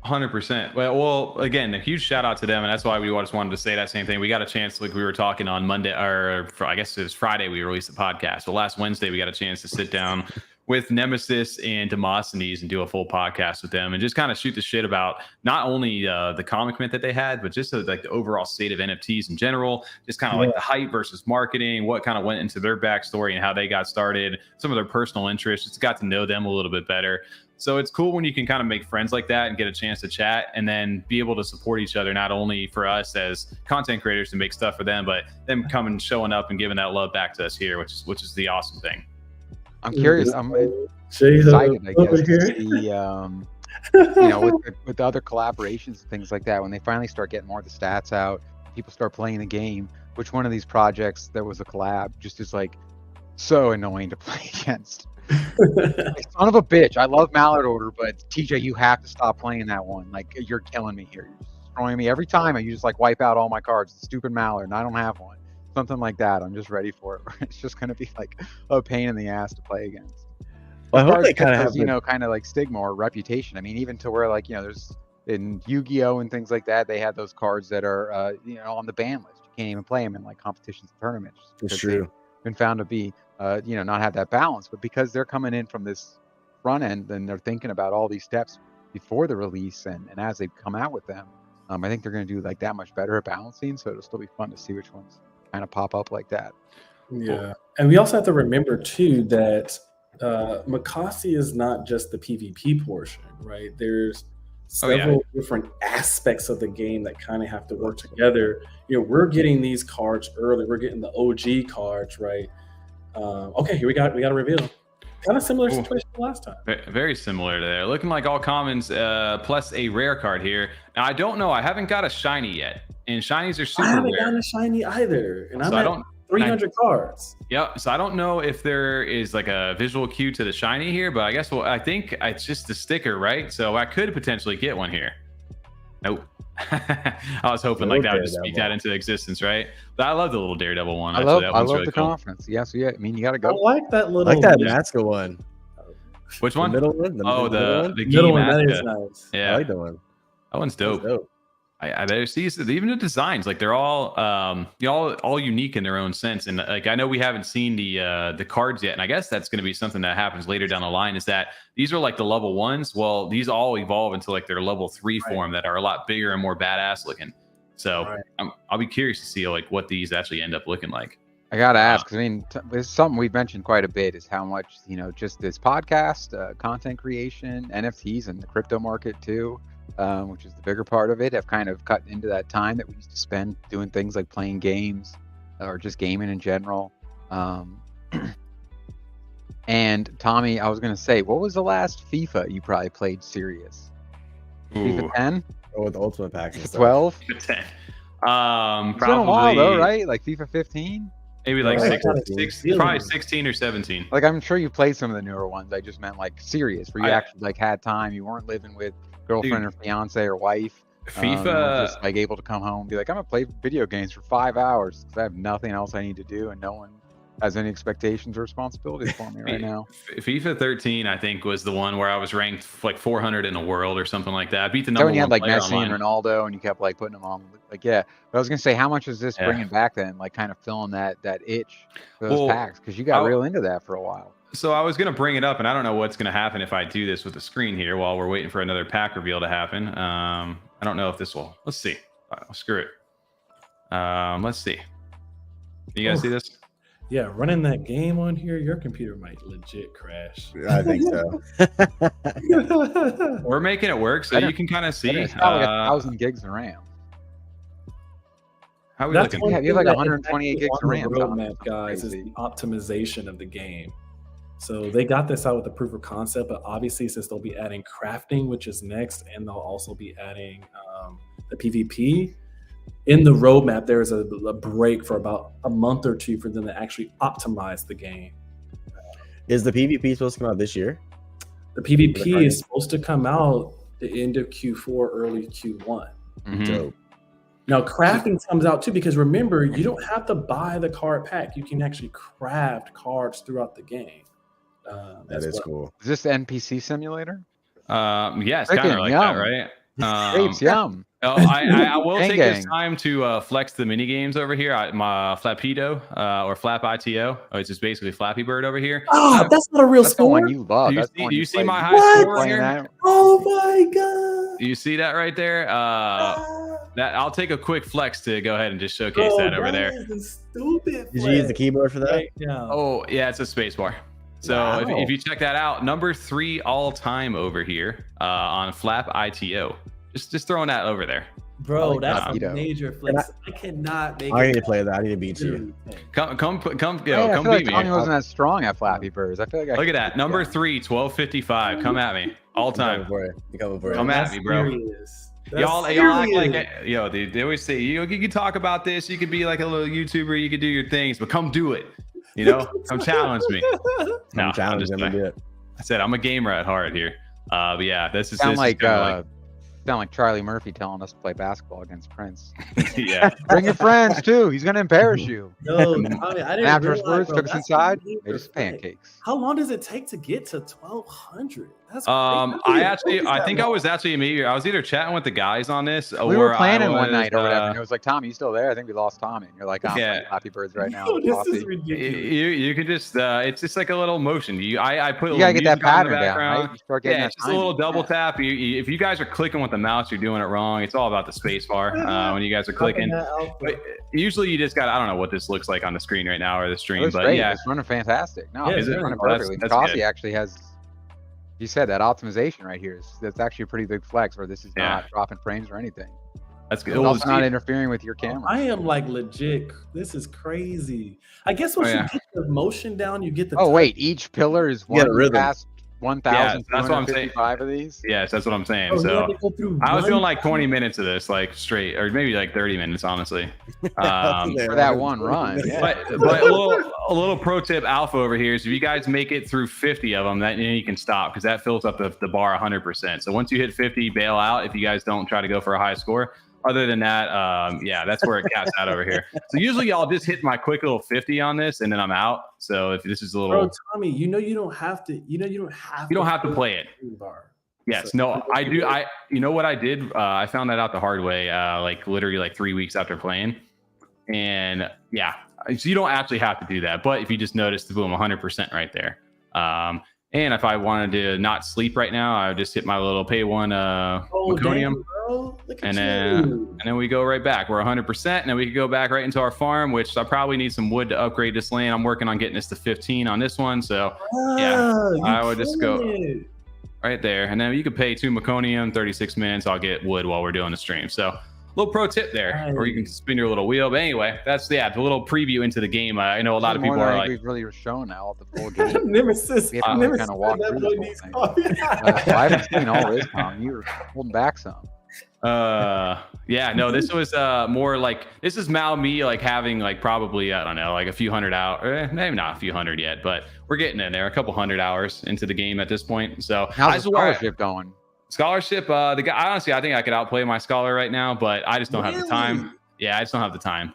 100%. Well, again, a huge shout out to them, and that's why we just wanted to say that same thing. We got a chance, like we were talking on Monday, or I guess it was Friday, we released the podcast. Well, last Wednesday we got a chance to sit down with Nemesis and Demosthenes and do a full podcast with them and just kind of shoot the shit about not only the comic mint that they had, but just like the overall state of NFTs in general, just kind of like the hype versus marketing, what kind of went into their backstory and how they got started, some of their personal interests, just got to know them a little bit better. So it's cool when you can kind of make friends like that and get a chance to chat and then be able to support each other, not only for us as content creators to make stuff for them, but them coming, showing up and giving that love back to us here, which is the awesome thing. I'm curious. I'm excited, I guess, to see, with other collaborations and things like that, when they finally start getting more of the stats out, people start playing the game, which one of these projects that was a collab just is like so annoying to play against. Like, son of a bitch. I love Mallard Order, but TJ, you have to stop playing that one. Like, you're killing me here. You're destroying me every time. You just like wipe out all my cards. The stupid Mallard, and I don't have one. Something like that. I'm just ready for it. It's just going to be like a pain in the ass to play against. Well, I hope they kind of have, kind of like stigma or reputation. I mean, even to where like, there's in Yu-Gi-Oh and things like that, they had those cards that are, on the ban list. You can't even play them in like competitions and tournaments. It's true. Been found to be, not have that balance, but because they're coming in from this front end and they're thinking about all these steps before the release and as they come out with them, I think they're going to do like that much better at balancing. So it'll still be fun to see which ones kind of pop up like that. Yeah, and we also have to remember too that Mocossi is not just the PvP portion, right? There's several different aspects of the game that kind of have to work together. We're getting these cards early. We're getting the OG cards, right? Okay, here we got a reveal. Kind of similar situation to last time. Very similar to there. Looking like all commons plus a rare card here. Now I don't know. I haven't got a shiny yet, and shinies are super rare. I haven't gotten a shiny either, and I'm at 300 cards. Yeah, so I don't know if there is like a visual cue to the shiny here, but I guess I think it's just the sticker, right? So I could potentially get one here. Nope. I was hoping like that would just speak that into existence, right? But I love the little Daredevil one. I love really the conference. Yeah, so I mean, you got to go. I like that little. I like that Maska one. Which one? The middle one. The middle one. That is nice. Yeah, I like that one. That one's dope. I see even the designs, like they're all all unique in their own sense. And like I know we haven't seen the cards yet, and I guess that's going to be something that happens later down the line. Is that these are like the level 1s? Well, these all evolve into like their level 3 form that are a lot bigger and more badass looking. So I'll be curious to see like what these actually end up looking like. I gotta ask. I mean, it's something we've mentioned quite a bit. Is how much just this podcast, content creation, NFTs, and the crypto market too. Which is the bigger part of it, have kind of cut into that time that we used to spend doing things like playing games or just gaming in general. And And Tommy, I was gonna say, what was the last FIFA you probably played serious? FIFA 10? Oh, with the ultimate packs. And 12? FIFA 10. It's Probably been a while though, right? Like FIFA 15? Maybe like Yeah, probably 16 or 17. Like I'm sure you played some of the newer ones. I just meant like serious, where you actually like had time. You weren't living with girlfriend or fiance or wife. FIFA, you were just like able to come home and be like, I'm gonna play video games for 5 hours because I have nothing else I need to do, and no one has any expectations or responsibilities for me right now. FIFA 13, I think, was the one where I was ranked like 400 in the world or something like that. I beat the number when you had one like player Messi online. and Ronaldo, and you kept like putting them on. Like, yeah, but I was gonna say, how much is this Yeah. bringing back then? Like, kind of filling that itch for those packs, because you got real into that for a while. So I was going to bring it up, and I don't know what's going to happen if I do this with the screen here while we're waiting for another pack reveal to happen. I don't know if this will. Let's see. Screw it. Let's see. You guys see this? Yeah, running that game on here, your computer might legit crash. I think so. We're making it work, so you can kind of see. It's probably 1,000 gigs of RAM. How are we That's looking? Yeah, you have like 128 gigs of RAM. Roadmap, guys, is the optimization of the game. So they got this out with the proof of concept, but obviously since they'll be adding crafting, which is next, and they'll also be adding the PvP, in the roadmap, there is a break for about a month or two for them to actually optimize the game. Is the PvP supposed to come out this year? The PvP is supposed to come out the end of Q4, early Q1. Dope. Now, crafting comes out too, because remember, you don't have to buy the card pack. You can actually craft cards throughout the game. That is cool. Is this the NPC simulator? Yeah, it's kind of like that, right? Grapes, yum. I will take Gang. this time to flex the mini games over here. My FlapITO or FlapITO, which is basically Flappy Bird over here. Oh, that's not a real That's the one score. you love. Do you That's the see- one do you see play. my high What? score here? That. Oh my god! You see that right there? That I'll take a quick flex to go ahead and just showcase that over there. Is stupid. Did you use the keyboard for that? Right now. Oh yeah, it's a space bar. So Wow. if you check that out, number 3 all time over here on FlapITO. Just throwing that over there. Bro, like that's FlapITO. a major flex. I cannot make I need it. to play that. I need to beat you. Come, Hey, I come feel beat like Tommy me. wasn't that strong at Flappy Birds. I feel like Look at that. Number 3, 1255. Come at me. All time. Come at me, bro. Y'all act like they always say you can talk about this, you could be like a little YouTuber, you could do your things, but come do it. You know, come challenge me. No, I'm just kidding. I said I'm a gamer at heart here. But yeah, this is sound like Charlie Murphy telling us to play basketball against Prince. yeah. Bring your friends too. He's gonna embarrass you. No, I mean, I And didn't after his realize, words, bro, took us that's inside, major made us flex. pancakes. How long does it take to get to 1200? That's I think I was actually maybe I was either chatting with the guys on this or We were planning I one was, night or whatever, and it was like, Tommy, you still there? I think we lost Tommy. And you're like, I'm playing Flappy Birds right now. This Coffee. is ridiculous. You could just it's just like a little motion. I put a You gotta little get that music on in pattern the down, background. right? You start getting Yeah, that it's just a little timing. double tap. If you guys are clicking with the mouse, you're doing it wrong. It's all about the space bar when you guys are clicking. But usually you just got I don't know what this looks like on the screen right now or the stream, It's but great. yeah, It's running fantastic. No, Yeah, it's is it? running Well, that's- perfectly. that's Coffee good. actually has, you said that optimization right here. That's actually a pretty big flex where this is not dropping frames or anything. that's good. It's Well, also not see- interfering with your camera. I am like legit. This is crazy. I guess once Oh, yeah. you get the motion down, you get the. Oh wait, each pillar is You got a one rhythm. past Yeah, that's what I'm saying. 1,255 of these. yes, that's what I'm saying. Oh, you So had to go through I was one doing like 20 minutes of this, like straight, or maybe like 30 minutes, honestly. For that one run. Yeah. But a little pro tip alpha over here is if you guys make it through 50 of them, then you can stop because that fills up the bar 100%. So once you hit 50, bail out if you guys don't try to go for a high score. Other than that, yeah, that's where it caps out over here. So usually I'll just hit my quick little 50 on this and then I'm out. So if this is a little, Bro, Tommy, you don't have to. You don't have to play it. Bar. Yes, So- no, I do. You know what I did? I found that out the hard way, like literally like 3 weeks after playing. And yeah, so you don't actually have to do that. But if you just notice the boom, 100% right there. And if I wanted to not sleep right now, I would just hit my little pay one Meconium. Bro. Look at And you. then we go right back. We're 100%. And then we can go back right into our farm, which I probably need some wood to upgrade this land. I'm working on getting this to 15 on this one. So yeah, I would just go right there. And then you could pay 2 Meconium, 36 minutes. I'll get wood while we're doing the stream. So Little pro tip there, or you can spin your little wheel. But anyway, that's the little preview into the game. I know a lot of people are like, we've really shown now the full game. Nemesis. We have to kind of walk through the whole thing. I haven't seen all this, Tom. You were holding back some. Yeah, no, this was more like, this is now me like having like probably, I don't know, like a few hundred hours, maybe not a few hundred yet, but we're getting in there, a couple hundred hours into the game at this point. So how's the scholarship going? Scholarship, the guy, honestly, I think I could outplay my scholar right now, but I just don't have the time. Yeah, I just don't have the time.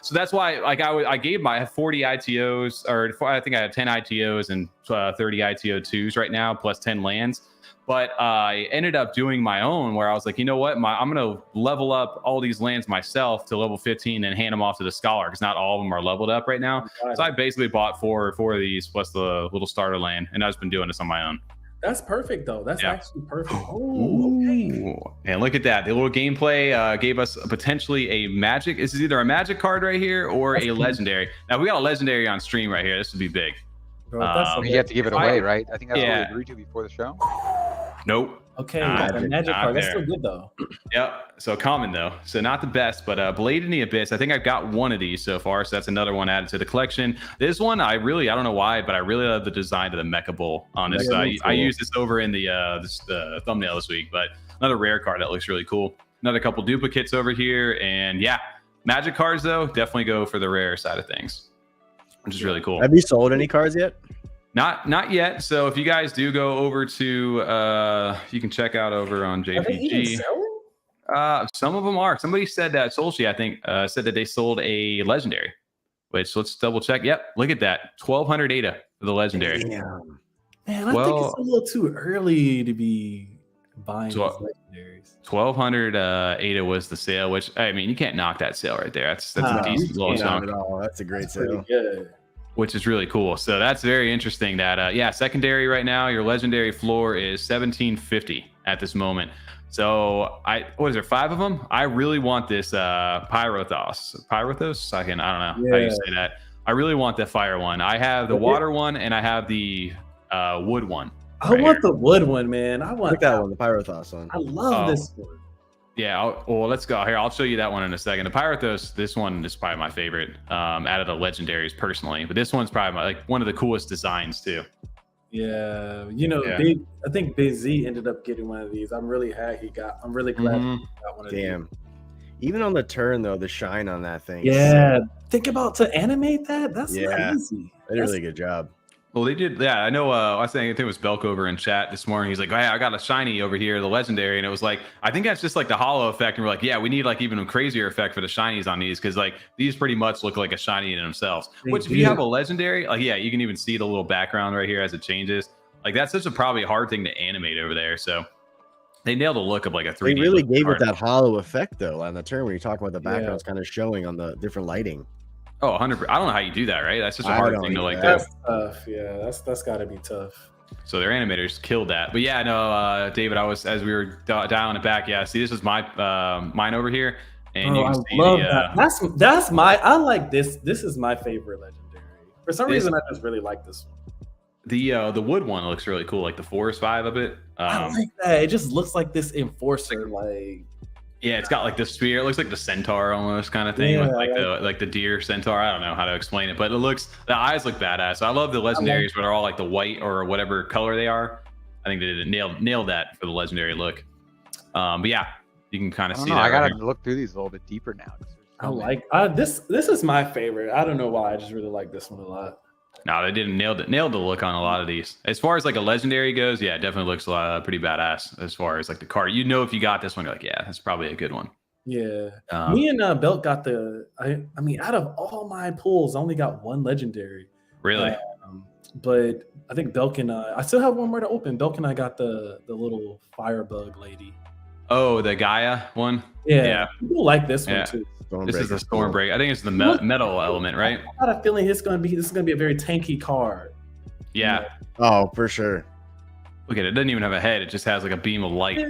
So that's why, like, I gave my 40 ITOs, or I think I have 10 ITOs and 30 ITO 2s right now, plus 10 lands. But I ended up doing my own, where I was like, you know what, I'm going to level up all these lands myself to level 15 and hand them off to the scholar, because not all of them are leveled up right now. So I basically bought four of these plus the little starter land, and I've just been doing this on my own. That's perfect, though. That's actually perfect. Oh, okay. And look at that. The little gameplay gave us potentially a magic. This is either a magic card right here or a legendary. Now, we got a legendary on stream right here. This would be big. Bro, you have to give it away, right? I think that's what we agreed to before the show. Nope. Okay, magic card. That's still good, though. Yep. So common, though. So not the best, but Blade in the Abyss. I think I've got one of these so far. So that's another one added to the collection. This one, I don't know why, but I really love the design of the Mecha Bull on this. I used this over in the thumbnail this week, but another rare card that looks really cool. Another couple duplicates over here. And yeah, magic cards, though, definitely go for the rare side of things, which is really cool. Have you sold any cards yet? Not yet. So if you guys do go over to, you can check out over on JPG. Some of them are. Somebody said that Solshi, I think, said that they sold a legendary. Which, let's double check. Yep, look at that, 1,200 ADA for the legendary. Damn. Man, I think it's a little too early to be buying these legendaries. 1,200 ADA was the sale, which, I mean, you can't knock that sale right there. That's a decent little chunk. That's a great sale. Good. Which is really cool. So that's very interesting that, secondary right now, your legendary floor is 1,750 at this moment. So what is there, 5 of them? I really want this Pyrothos. I don't know how you say that. I really want the fire one. I have the water one, and I have the wood one. I want the wood one, man. I want that one, the Pyrothos one. I love this one. Yeah, well, let's go here. I'll show you that one in a second. The Pyrothos, this one is probably my favorite out of the legendaries personally. But this one's probably one of the coolest designs too. Yeah, I think Big Z ended up getting one of these. I'm really glad he got one of these. Damn. Even on the turn though, the shine on that thing. Yeah, think about to animate that. That's crazy. They did a really good job. Well, they did. Yeah, I know. I think it was Belk over in chat this morning. He's like, "Hey, I got a shiny over here, the legendary," and it was like, I think that's just like the hollow effect. And we're like, yeah, we need like even a crazier effect for the shinies on these, because like these pretty much look like a shiny in themselves. Which, if you have a legendary, like, yeah, you can even see the little background right here as it changes. Like, that's such a probably hard thing to animate over there. So they nailed the look of like a 3D. They really gave it that hollow effect though on the turn when you talk about the backgrounds kind of showing on the different lighting. Oh, 100%. I don't know how you do that, right? That's just a hard thing to like do. That's tough. Yeah, that's got to be tough. So their animators killed that. But yeah, no, David, as we were dialing it back, yeah, see, this is my mine over here. And you can see that. That's my, I like this. This is my favorite legendary. For some reason, I just really like this one. The wood one looks really cool, like the Forest 5 of it. I like that. It just looks like this enforcer, like. Yeah, it's got like the spear. It looks like the centaur almost kind of thing, with like the deer centaur. I don't know how to explain it, but the eyes look badass. So I love the legendaries, but are all like the white or whatever color they are. I think they did nailed that for the legendary look. But yeah, you can kind of see that. I gotta look through these a little bit deeper now. I like this. This is my favorite. I don't know why. I just really like this one a lot. No, they didn't nailed the look on a lot of these. As far as like a legendary goes, yeah, it definitely looks pretty badass as far as like the card. If you got this one, you're like, yeah, that's probably a good one. Yeah. Me and Belk got I mean, out of all my pulls, I only got one legendary. Really? But I think Belk and I still have one more to open. Belk and I got the little firebug lady. Oh, the Gaia one? Yeah. People like this one too. This is the Stormbreak. I think it's the metal element, right? I got a feeling this is gonna be a very tanky card. Yeah. Oh, for sure. Look at it. It doesn't even have a head. It just has like a beam of light. Yeah.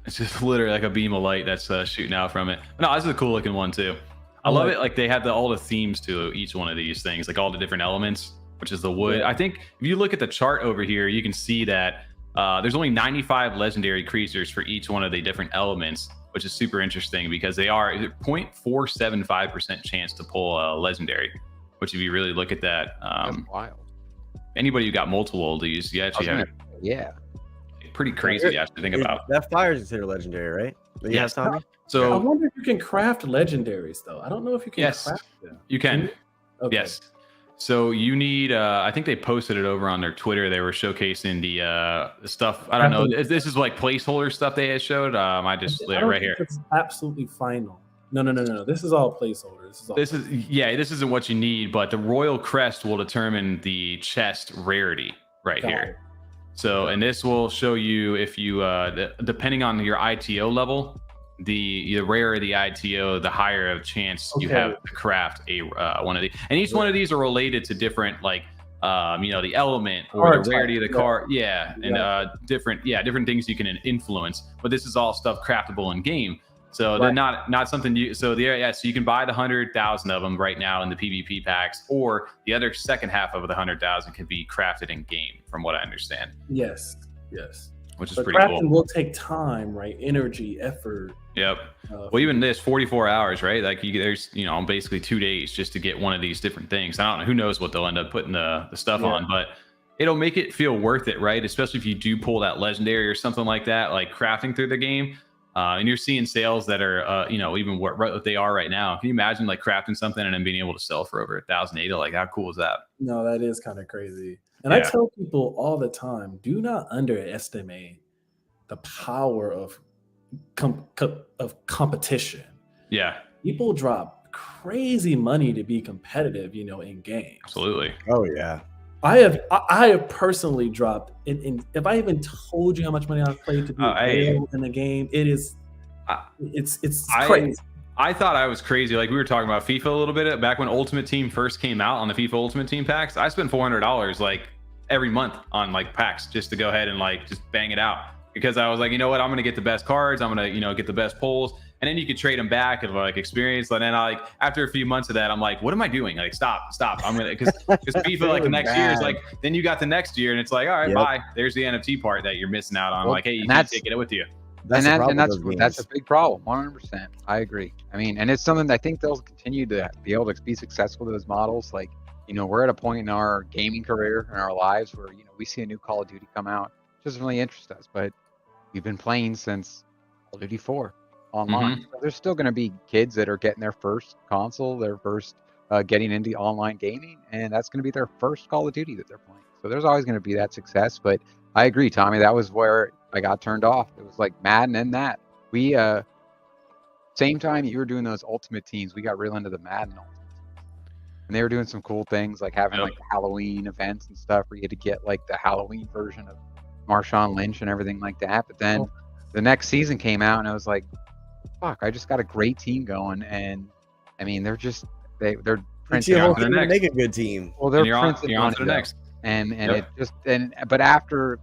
It's just literally like a beam of light that's shooting out from it. No, this is a cool looking one too. I love it. Like they have all the themes to each one of these things, like all the different elements, which is the wood. Yeah. I think if you look at the chart over here, you can see that there's only 95 legendary creatures for each one of the different elements. which is super interesting because they are 0.475% chance to pull a legendary, which if you really look at that, That's wild. Anybody who got multiple oldies, you actually have pretty crazy to actually think about. That fire is considered legendary, right? Yes, Tommy. So I wonder if you can craft legendaries though. I don't know if you can craft them. You can. Okay. Yes. So you need, I think they posted it over on their Twitter. They were showcasing the stuff. I don't know. This is like placeholder stuff they had showed. I just right here. It's absolutely final. No. This is all placeholder. This isn't what you need, but the royal crest will determine the chest rarity right here. So, and this will show you if you, depending on your ITO level, the rarer the ITO, the higher of chance you have to craft a one of these. And each one of these are related to different, like, the element or the rarity of the card. And different things you can influence. But this is all stuff craftable in game. So they're not something you. So so you can buy the 100,000 of them right now in the PvP packs, or the other second half of the 100,000 can be crafted in game, from what I understand. Yes. Which is but pretty cool. Crafting will take time, right? Energy, effort. Yep. Well, even this 44 hours, right? Like there's basically 2 days just to get one of these different things. I don't know. Who knows what they'll end up putting the stuff on, but it'll make it feel worth it, right? Especially if you do pull that legendary or something like that, like crafting through the game. And you're seeing sales that are, even what they are right now. Can you imagine like crafting something and then being able to sell for over 1,000 ADA? Like, how cool is that? No, that is kind of crazy. And I tell people all the time, do not underestimate the power of competition. Yeah. People drop crazy money to be competitive, in games. Absolutely. Oh yeah. I have personally dropped in if I even told you how much money I've played to be in the game, it's crazy. I thought I was crazy. Like we were talking about FIFA a little bit back when Ultimate Team first came out on the FIFA Ultimate Team packs. I spent $400 like every month on like packs just to go ahead and like just bang it out, because I was like, you know what, I'm gonna get the best cards, I'm gonna get the best pulls, and then you could trade them back and like experience. And then after a few months of that, I'm like, what am I doing? Like stop. I'm gonna because FIFA like the next year is like, then you got the next year and it's like, all right, bye. There's the NFT part that you're missing out on. Like, hey, you can't take it with you. That's a big problem. 100%. I agree. I mean, and it's something that I think they'll continue to be able to be successful with those models. Like, we're at a point in our gaming career and our lives where, we see a new Call of Duty come out. It doesn't really interest us, but we've been playing since Call of Duty 4 online. So there's still going to be kids that are getting their first console, their first getting into online gaming, and that's going to be their first Call of Duty that they're playing. So there's always going to be that success. But I agree, Tommy, that was where I got turned off. It was like Madden and that. We, same time you were doing those Ultimate Teams, we got real into the Madden Ultimate Team. And they were doing some cool things like having like Halloween events and stuff where you had to get like the Halloween version of Marshawn Lynch and everything like that. But then the next season came out and I was like, fuck, I just got a great team going. And I mean, they're printing on to make a good team. Well, they're printing on to the next. But after,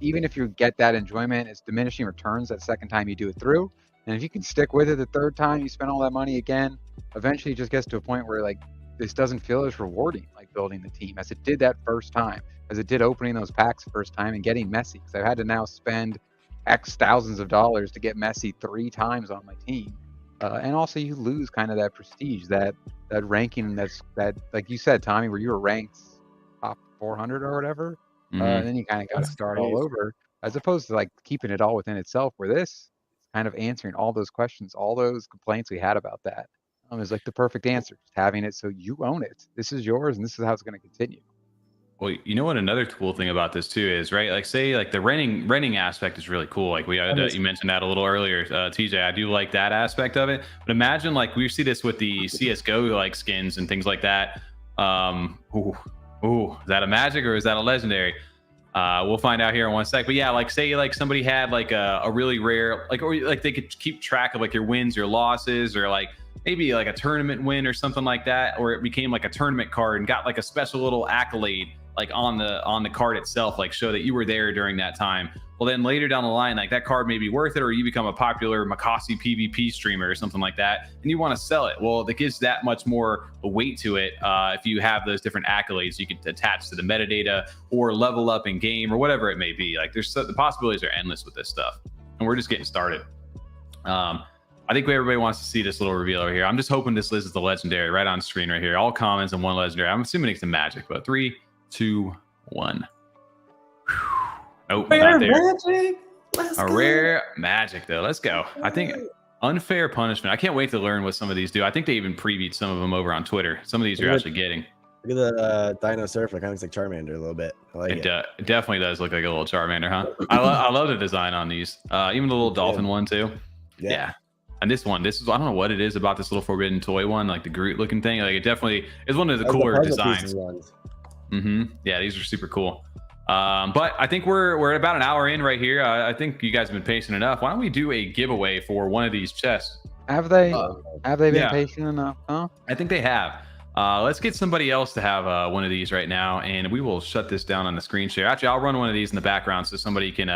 even if you get that enjoyment, it's diminishing returns that second time you do it through. And if you can stick with it the third time, you spend all that money again, eventually it just gets to a point where like this doesn't feel as rewarding, like building the team as it did that first time, as it did opening those packs the first time and getting Messi. Because I've had to now spend X thousands of dollars to get Messi 3 times on my team. And also you lose kind of that prestige, that ranking, that like you said, Tommy, where you were ranked top 400 or whatever. And then you kind of got to start all over, as opposed to like keeping it all within itself, where this is kind of answering all those questions, all those complaints we had about that. Is like the perfect answer, just having it so you own it. This is yours and this is how it's going to continue. Well, you know what another cool thing about this too is, right? Like say like the renting aspect is really cool. Like you mentioned that a little earlier, TJ. I do like that aspect of it. But imagine like we see this with the CSGO like skins and things like that. Is that a magic or is that a legendary? We'll find out here in one sec. But yeah, like say like somebody had like a really rare, like, or like they could keep track of like your wins, your losses, or like maybe like a tournament win or something like that, or it became like a tournament card and got like a special little accolade like on the card itself, like show that you were there during that time. Well, then later down the line, like that card may be worth it, or you become a popular Mocossi PvP streamer or something like that, and you want to sell it. Well, that gives that much more weight to it if you have those different accolades you can attach to the metadata or level up in game or whatever it may be. Like the possibilities are endless with this stuff, and we're just getting started. I think everybody wants to see this little reveal over here. I'm just hoping this is the legendary right on screen right here. All commons and one legendary. I'm assuming it's the magic, but 3, 2, 1. Nope, not there. Magic. A rare magic though. Let's go. I think unfair punishment. I can't wait to learn what some of these do. I think they even previewed some of them over on Twitter. Some of these you're actually getting. Look at the Dino Surfer. Kind of looks like Charmander a little bit. I like it. It definitely does look like a little Charmander, huh? I love the design on these. Even the little dolphin one too. Yeah. And this is I don't know what it is about this little forbidden toy one, like the Groot looking thing. Like it definitely is one of the cooler designs. Yeah, these are super cool. But I think we're about an hour in right here. I think you guys have been patient enough. Why don't we do a giveaway for one of these chests? Have they been patient enough? Huh? I think they have. Let's get somebody else to have one of these right now, and we will shut this down on the screen share. Actually, I'll run one of these in the background so somebody can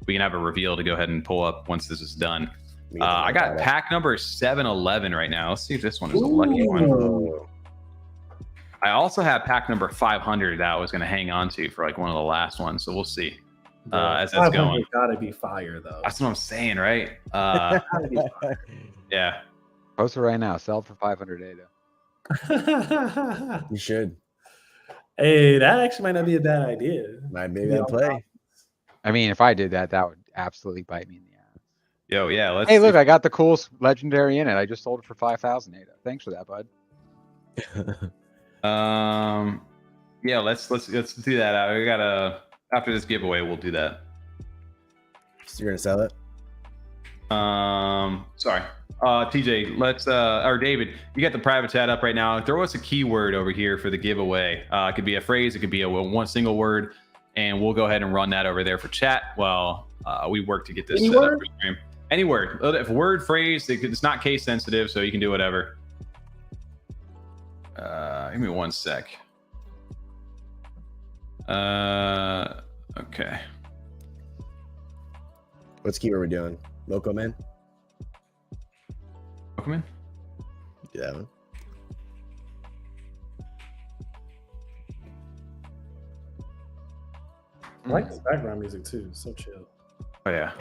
we can have a reveal to go ahead and pull up once this is done. I got pack number 711 right now. Let's see if this one is a lucky one. I also have pack number 500 that I was going to hang on to for like one of the last ones, so we'll see as that's going. Gotta be fire though. That's what I'm saying, right? Yeah. Post it right now. Sell it for 500 ADA. You should. Hey, that actually might not be a bad idea. Might maybe I'd play. I mean, if I did that, that would absolutely bite me in the ass. Yo, yeah. Hey, look, I got the coolest legendary in it. I just sold it for 5,000 ADA. Thanks for that, bud. Yeah, let's do that. We gotta after this giveaway, we'll do that. So you're gonna sell it? Sorry. TJ, let's or David, you got the private chat up right now. Throw us a keyword over here for the giveaway. It could be a phrase, it could be a one single word, and we'll go ahead and run that over there for chat while we work to get this set up for stream. Any word. If word, phrase, it's not case sensitive, so you can do whatever. Give me one sec. Okay. What's keyword we're doing? Loco Man? Loco Man? Do that one. I like this background music too. So chill. Oh yeah.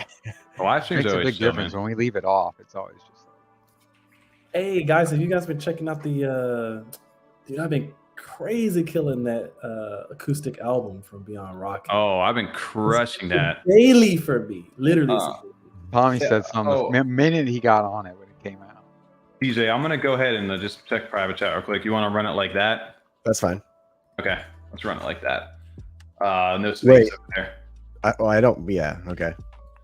Well, I think makes a big difference when we leave it off. It's always just like... Hey guys, have you guys been checking out the dude, I've been crazy killing that acoustic album from Beyond Rock. Oh, I've been crushing that daily for me, literally. Tommy said something the minute he got on it when it came out. DJ, I'm gonna go ahead and just check private chat real quick. You want to run it like that? That's fine. Okay, let's run it like that. No space up there. I don't. Yeah. Okay.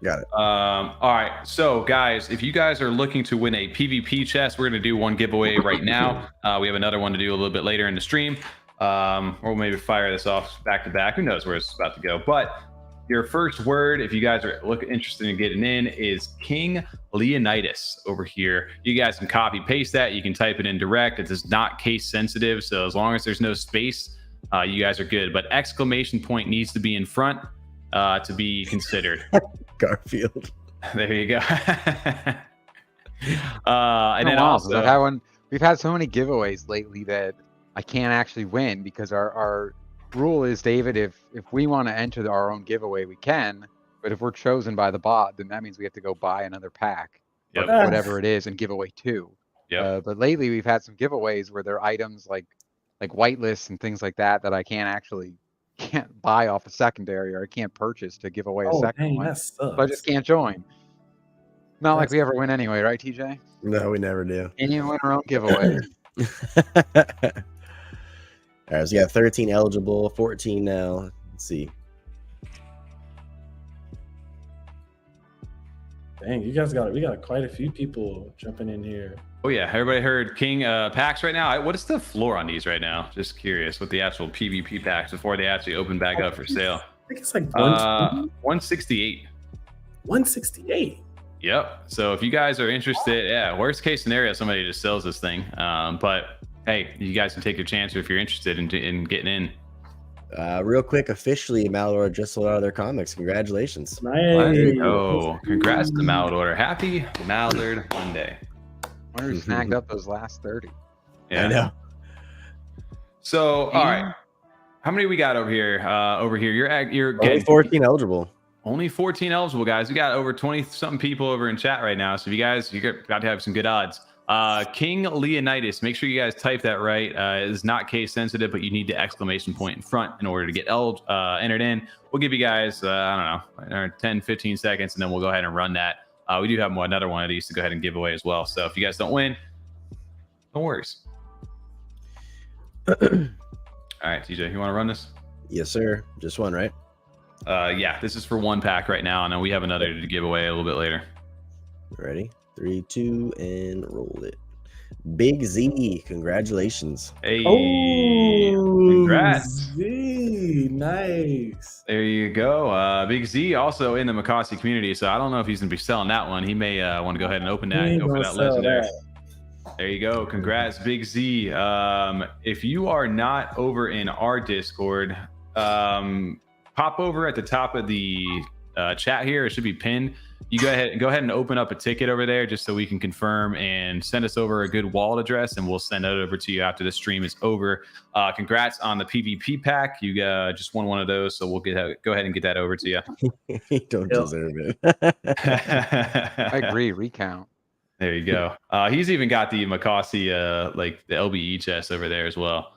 Got it. All right. So, guys, if you guys are looking to win a PvP chest, we're going to do one giveaway right now. We have another one to do a little bit later in the stream. Or we'll maybe fire this off back to back. Who knows where it's about to go. But your first word, if you guys are interested in getting in, is King Leonidas over here. You guys can copy paste that. You can type it in direct. It is not case sensitive. So as long as there's no space, you guys are good. But exclamation point needs to be in front to be considered. Garfield. There you go. And then also, we've had so many giveaways lately that I can't actually win because our rule is, David, if we want to enter our own giveaway, we can. But if we're chosen by the bot, then that means we have to go buy another pack, whatever it is, and give away 2. Yeah. But lately we've had some giveaways where there are items like whitelists and things like that that I can't buy off a secondary, or I can't purchase to give away a second one. So I just can't join. Not like we ever win anyway, right, TJ? No, we never do. And you win our own giveaway. All right, so we got 13 eligible, 14 now. Let's see. Dang, we got quite a few people jumping in here. Oh yeah, everybody heard King packs right now. What is the floor on these right now? Just curious with the actual PvP packs before they actually open back up for sale. I think it's like 168. 168. Yep. So if you guys are interested, worst case scenario, somebody just sells this thing. But hey, you guys can take your chance if you're interested in getting in. Real quick, officially, Mallard just sold out of their comics. Congratulations. Nice. Oh, congrats to Mallard. Happy Mallard Monday. I wonder who snagged up those last 30. Yeah. I know. So, all right. How many we got over here? You're getting 14 eligible. Only 14 eligible, guys. We got over 20-something people over in chat right now. So if you guys, got to have some good odds. King Leonidas, make sure you guys type that right. It is not case sensitive, but you need the exclamation point in front in order to get entered in. We'll give you guys, I don't know, 10, 15 seconds, and then we'll go ahead and run that. We do have another one of these to go ahead and give away as well. So if you guys don't win, no worries. All right, TJ, you want to run this? Yes, sir. Just one, right? Yeah, this is for one pack right now, and then we have another to give away a little bit later. Ready? 3, 2, and roll it. Big Z, congratulations. Hey, Oh, congrats. Z, nice. There you go. Big Z also in the Mocossi community, so I don't know if he's going to be selling that one. He may want to go ahead and open that. Go for that legendary. There you go. Congrats, Big Z. If you are not over in our Discord, pop over at the top of the chat here. It should be pinned. You go ahead and open up a ticket over there just so we can confirm and send us over a good wallet address, and we'll send that over to you after the stream is over. Congrats on the PvP pack. You just won one of those, so we'll go ahead and get that over to you. You don't deserve it. I agree. Recount. There you go. He's even got the Mocossi, like the LBE chest over there as well.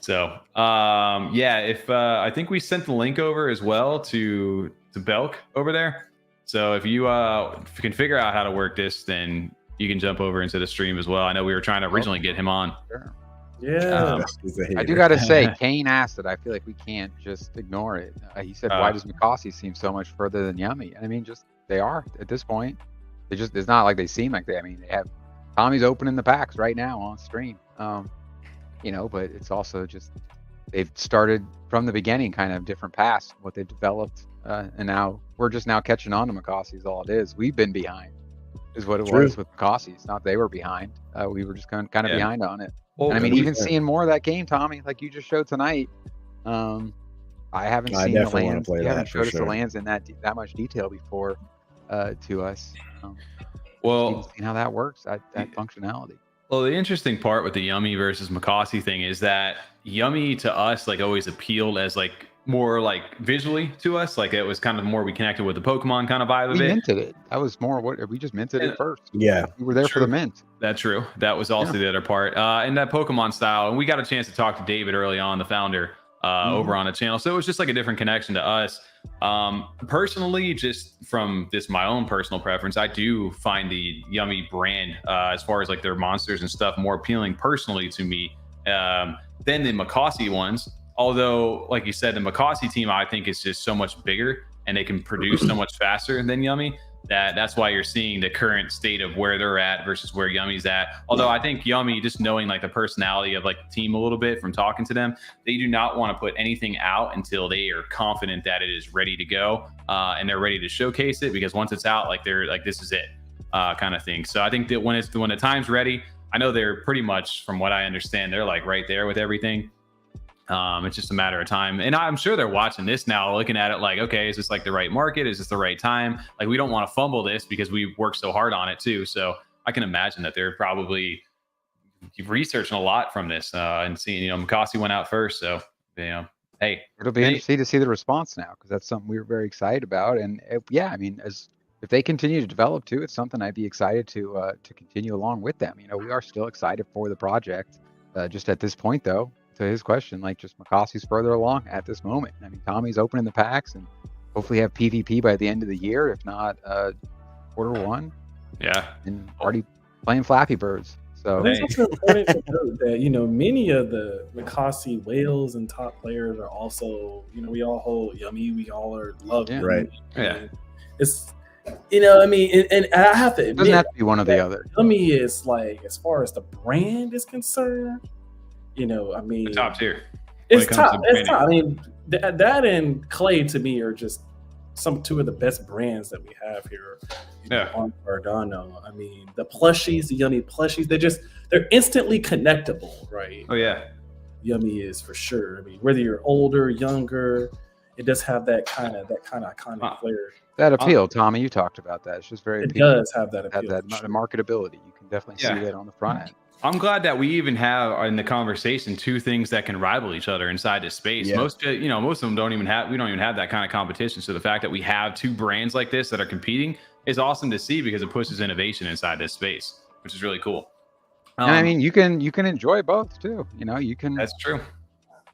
So yeah, if I think we sent the link over as well to Belk over there. So if you can figure out how to work this, then you can jump over into the stream as well. I know we were trying to originally get him on. Sure. Yeah. I do got to say, Kane asked it. I feel like we can't just ignore it. He said, why does Mocossi seem so much further than Yummi? I mean, just they are at this point. It's not like they seem like they. I mean, they have Tommy's opening the packs right now on stream. You know, but it's also just they've started from the beginning, kind of different paths, what they've developed, and now we're just now catching on to Mocossi is all it is. We've been behind, is what it was with Mocossi. It's not they were behind. We were just kind of behind on it. Well, and I mean, even seeing more of that game, Tommy, like you just showed tonight. I haven't seen the lands. You haven't showed us the lands in that much detail before to us. Well, seeing how that works, that functionality. Well, the interesting part with the Yummi versus Mocossi thing is that Yummi to us like always appealed as like more like visually to us, like it was kind of more we connected with the Pokemon kind of vibe of it. We minted it. That was more what we just minted it first. Yeah, we were there for the mint. That's true. That was also the other part, and that Pokemon style. And we got a chance to talk to David early on, the founder, over on the channel. So it was just like a different connection to us. Personally, just from my own personal preference, I do find the Yummi brand, as far as like their monsters and stuff, more appealing personally to me than the Mocossi ones. Although, like you said, the Mocossi team, I think, is just so much bigger and they can produce so much faster than Yummi. That's why you're seeing the current state of where they're at versus where Yummi's at. Although I think Yummi, just knowing like the personality of like the team a little bit from talking to them, they do not want to put anything out until they are confident that it is ready to go, and they're ready to showcase it, because once it's out, like they're like, this is it, kind of thing. So I think that when the time's ready, I know they're pretty much, from what I understand, they're like right there with everything. It's just a matter of time, and I'm sure they're watching this now, looking at it like, okay, is this like the right market? Is this the right time? Like, we don't want to fumble this because we worked so hard on it too. So I can imagine that they're probably researching a lot from this, and seeing, Mocossi went out first, so hey, it'll be interesting to see the response now, because that's something we were very excited about. And yeah, I mean, if they continue to develop too, it's something I'd be excited to continue along with them. We are still excited for the project. Just at this point, though, to his question, like, just Mocossi's further along at this moment. I mean, Tommy's opening the packs and hopefully have PvP by the end of the year, if not Q1. Yeah, and already playing Flappy Birds. So it's also important to note that many of the Mocossi whales and top players are also, we all hold Yummi, we all are loved, right? Yeah, it's I mean, and I have to admit, it doesn't have to be one or the other. Yummi is like, as far as the brand is concerned, I mean, the top tier. It's top. It's top. I mean, that and Clay to me are just two of the best brands that we have here on Cardano. I mean, the plushies, the Yummi plushies, they're instantly connectable, right? Oh yeah, Yummi is for sure. I mean, whether you're older, younger, it does have that kind of iconic flair. That appeal, Tommy, you talked about that. It's just very. It does have that appeal. Have that marketability. You can definitely see that on the front end. I'm glad that we even have in the conversation 2 things that can rival each other inside this space. Yeah. Most of them don't even have that kind of competition. So the fact that we have 2 brands like this that are competing is awesome to see because it pushes innovation inside this space, which is really cool. And I mean, you can enjoy both too. You can. That's true.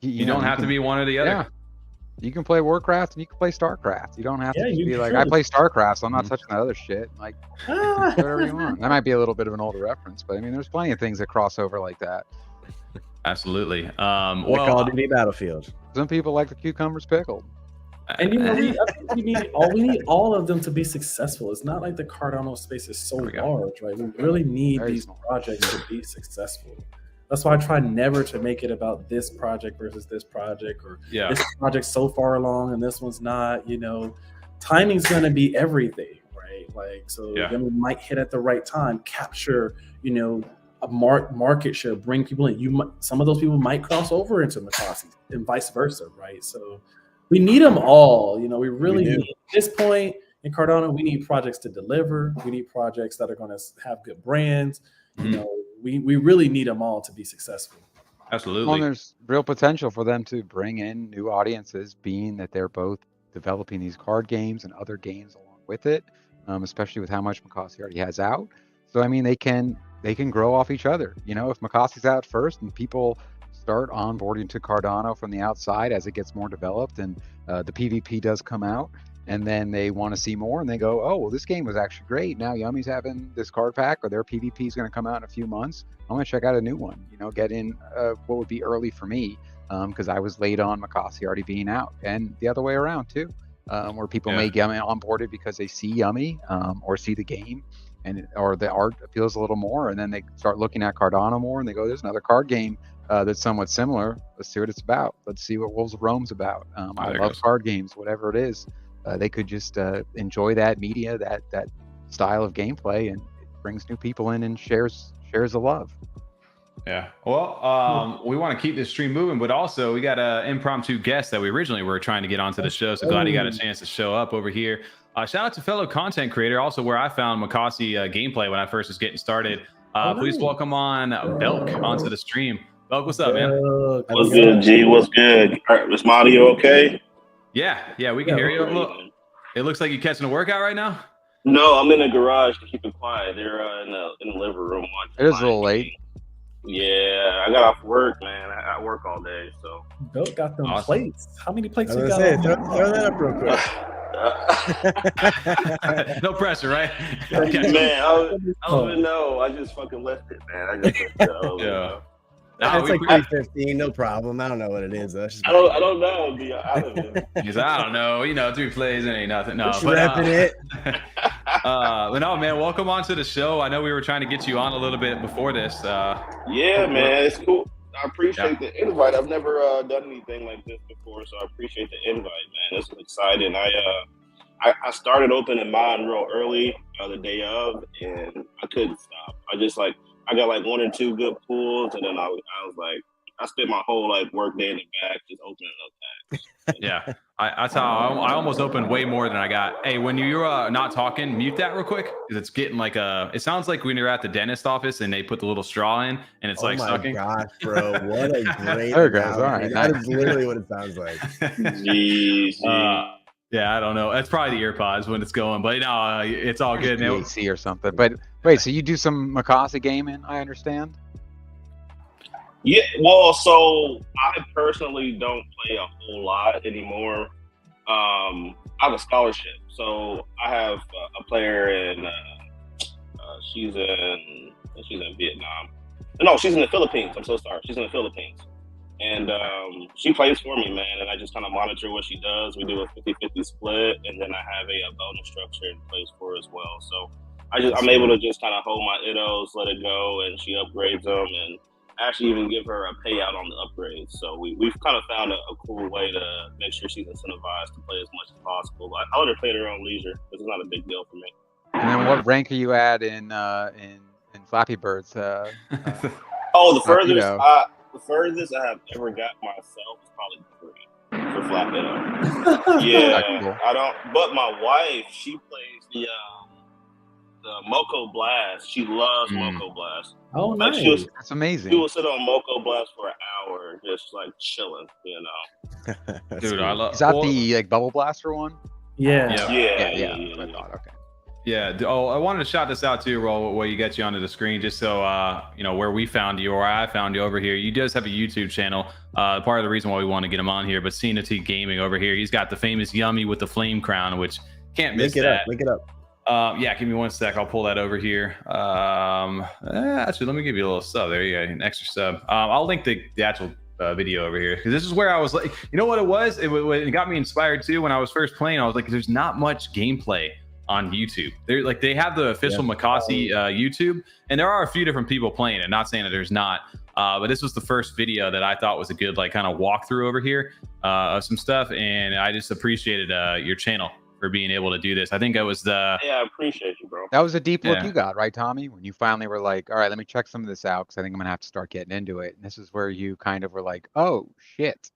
You don't have to be one or the other. Yeah. You can play Warcraft and you can play StarCraft. You don't have to just be like, should. I play StarCraft, so I'm not touching that other shit. Like, whatever you want. That might be a little bit of an older reference, but I mean, there's plenty of things that cross over like that. Absolutely. Well, Call of Duty Battlefield. Some people like the cucumbers pickled. And I think we need all of them to be successful. It's not like the Cardano space is so large, right? We really need these projects to be successful. That's why I try never to make it about this project versus this project, or this project's so far along and this one's not. Timing's going to be everything, right? Like, so Yummi might hit at the right time, capture, a market share, bring people in. Some of those people might cross over into Mocossi and vice versa, right? So we need them all. We really need, at this point in Cardano, we need projects to deliver. We need projects that are going to have good brands. We really need them all to be successful. Absolutely. Well, there's real potential for them to bring in new audiences, being that they're both developing these card games and other games along with it, especially with how much Mocossi already has out. So, I mean, they can grow off each other. If Mocossi's out first and people start onboarding to Cardano from the outside as it gets more developed and the PvP does come out, and then they want to see more and they go, oh, well, this game was actually great. Now Yummi's having this card pack, or their PvP is going to come out in a few months. I'm going to check out a new one, get in what would be early for me, because I was late on Mocossi already being out, and the other way around too, where people may get onboarded because they see Yummi or see the game or the art appeals a little more, and then they start looking at Cardano more and they go, there's another card game that's somewhat similar. Let's see what it's about. Let's see what Wolves of Rome's about. I love card games, whatever it is. They could just enjoy that media, that style of gameplay, and it brings new people in and shares the love. Yeah. Well, we want to keep this stream moving, but also we got an impromptu guest that we originally were trying to get onto the show. So glad he got a chance to show up over here. Shout out to fellow content creator, also where I found Mocossi gameplay when I first was getting started. Please welcome on Belk onto the stream. Belk, what's up, man? What's good, G? What's good? Is my audio okay? Yeah, we can hear you. Look, it looks like you're catching a workout right now. No, I'm in the garage to keep it quiet. They're in the living room watching. It is a little late. Yeah, I got off work, man. I work all day, so. Belk got them plates. How many plates you got? Throw that up real quick. No pressure, right? Okay. Man, I don't even know. I just fucking left it, man. I just left it. Yeah. It's like 3:15, no problem. I don't know what it is. Though. I don't know. He's I don't know. 3 plays and ain't nothing. No, but it. But no, man. Welcome onto the show. I know we were trying to get you on a little bit before this. Yeah, man. It's cool. I appreciate the invite. I've never done anything like this before, so I appreciate the invite, man. It's exciting. I started opening mine real early the day of, and I couldn't stop. I got like 1 or 2 good pulls, and then I was like, I spent my whole work day in the back just opening up packs. Yeah, that's how I almost opened way more than I got. Hey, when you're not talking, mute that real quick, because it's getting it sounds like when you're at the dentist office and they put the little straw in and it's sucking. Oh my gosh, bro, what a great there it goes. All right, that is literally what it sounds like. Jeez. Yeah, I don't know. That's probably the earpods when it's going, but no, it's all good. AC or something. But wait, so you do some Mocossi gaming? I understand. Yeah, well, so I personally don't play a whole lot anymore. I have a scholarship, so I have a player in. She's in Vietnam. No, she's in the Philippines. I'm so sorry. She's in the Philippines. And she plays for me, man, and I just kind of monitor what she does. We do a 50-50 split, and then I have a bonus structure in place for her as well. So I'm able to just kind of hold my ITOs, let it go, and she upgrades them, and actually even give her a payout on the upgrades. So we've kind of found a cool way to make sure she's incentivized to play as much as possible. But I let her play at her own leisure. This is not a big deal for me. And then what rank are you at in Flappy Birds? The furthest I have ever got myself is probably 3 for FlapITO. Yeah, cool. I don't. But my wife, she plays Moco Blast. She loves Moco Blast. Oh, Like nice. That's amazing. She will sit on Moco Blast for an hour, just like chilling, you know. Dude, cool. I love. Is that the like bubble blaster one? Yeah. Yeah. Yeah. That's what I thought. Okay. Yeah. Oh, I wanted to shout this out too, Roll, while you get you onto the screen, just so you know where we found you or I found you over here. You does have a YouTube channel. Part of the reason why we want to get him on here, but CNFT Gaming over here, he's got the famous Yummi with the flame crown, which can't miss that. Link it up. Yeah, give me 1 sec. I'll pull that over here. Actually, let me give you a little sub. There you go, an extra sub. I'll link the actual video over here because this is where I was like, you know what it was? It got me inspired too when I was first playing. I was like, there's not much gameplay on YouTube. They're like, they have the official Mocossi YouTube, and there are a few different people playing it. Not saying that there's not, but this was the first video that I thought was a good like kind of walkthrough over here of some stuff, and I just appreciated your channel for being able to do this. I think it was the I appreciate you, bro. That was a deep look you got, right, Tommy? When you finally were like, all right, let me check some of this out because I think I'm gonna have to start getting into it. And this is where you kind of were like, oh shit.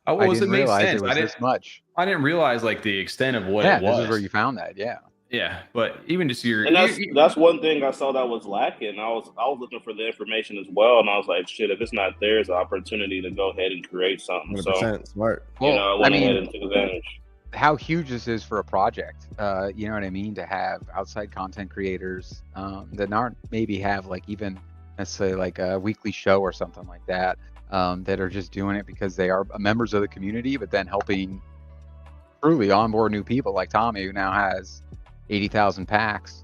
Oh, I well, didn't it made realize sense. it was this much. I didn't realize like the extent of what Yeah, it was. this is where you found that. Yeah. Yeah, but even just your And that's one thing I saw that was lacking. I was looking for the information as well, and I was like, shit, if it's not there, it's an opportunity to go ahead and create something. 100% So smart. you know, I went ahead and took advantage. How huge this is for a project, you know what I mean? To have outside content creators that aren't maybe have like even necessarily like a weekly show or something like that, that are just doing it because they are members of the community, but then helping truly onboard new people like Tommy, who now has 80,000 packs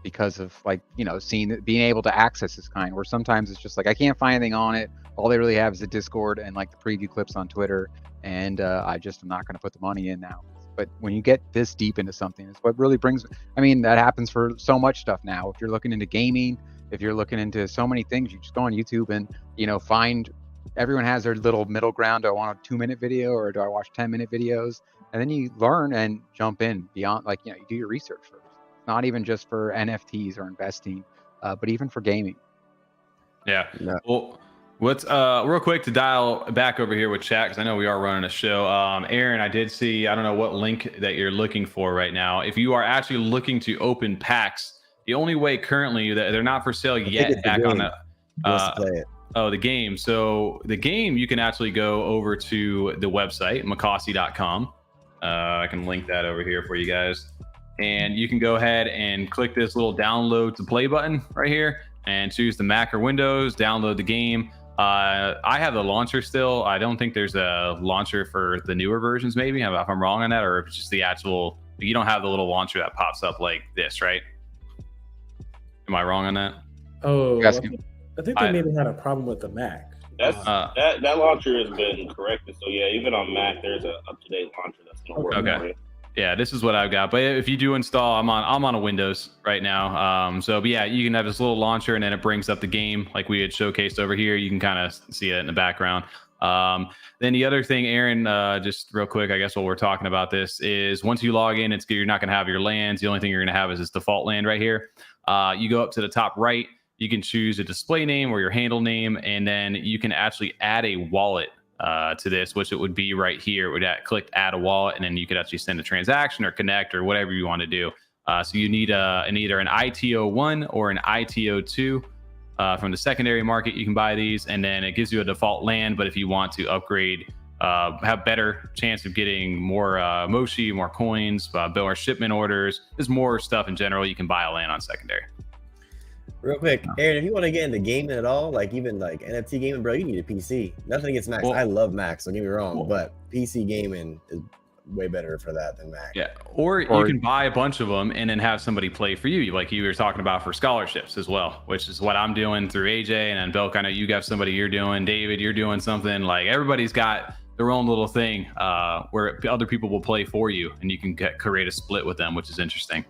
because of like, you know, being able to access this kind, where sometimes it's just like I can't find anything on it. All they really have is a Discord and like the preview clips on Twitter. And I just am not going to put the money in now. But when you get this deep into something, it's what really brings. I mean, that happens for so much stuff now. If you're looking into gaming, if you're looking into so many things, you just go on YouTube and, you know, find. Everyone has their little middle ground. Do I want a 2-minute video or do I watch 10-minute videos? And then you learn and jump in beyond. Like, you know, you do your research first. Not even just for NFTs or investing, but even for gaming. Yeah. Well. What's real quick to dial back over here with chat, because I know we are running a show. Aaron, I did see, I don't know what link that you're looking for right now. If you are actually looking to open packs, the only way currently that they're not for sale yet back on the game. So the game, you can actually go over to the website, Mocossi.com. I can link that over here for you guys. And you can go ahead and click this little download to play button right here and choose the Mac or Windows, download the game. I have the launcher still. I don't think there's a launcher for the newer versions, maybe, if I'm wrong on that, or if it's just the actual, you don't have the little launcher that pops up like this, right? Am I wrong on that? Oh, I think they maybe had a problem with the Mac. That's that launcher has been corrected. So yeah, even on Mac, there's an up-to-date launcher that's gonna work. Okay. Yeah, this is what I've got. But if you do install, I'm on a Windows right now. So, but yeah, you can have this little launcher, and then it brings up the game like we had showcased over here. You can kind of see it in the background. Then the other thing, Aaron, just real quick, I guess while we're talking about this, is once you log in, you're not going to have your lands. The only thing you're going to have is this default land right here. You go up to the top right. You can choose a display name or your handle name, and then you can actually add a wallet to this, which it would be right here. It would click add a wallet, and then you could actually send a transaction or connect or whatever you want to do. So you need either an ITO1 or an ITO2 from the secondary market. You can buy these, and then it gives you a default land. But if you want to upgrade, have better chance of getting more Moshi, more coins, more shipment orders, there's more stuff in general, you can buy a land on secondary. Real quick, Aaron, if you want to get into gaming at all, like even like NFT gaming, bro, you need a PC. Nothing against Macs. I love Macs, don't get me wrong, but PC gaming is way better for that than Mac. Yeah, or you can buy a bunch of them and then have somebody play for you, like you were talking about for scholarships as well, which is what I'm doing through AJ. And then Belk, I know you got somebody you're doing. David, you're doing something. Like everybody's got their own little thing where other people will play for you, and you can create a split with them, which is interesting.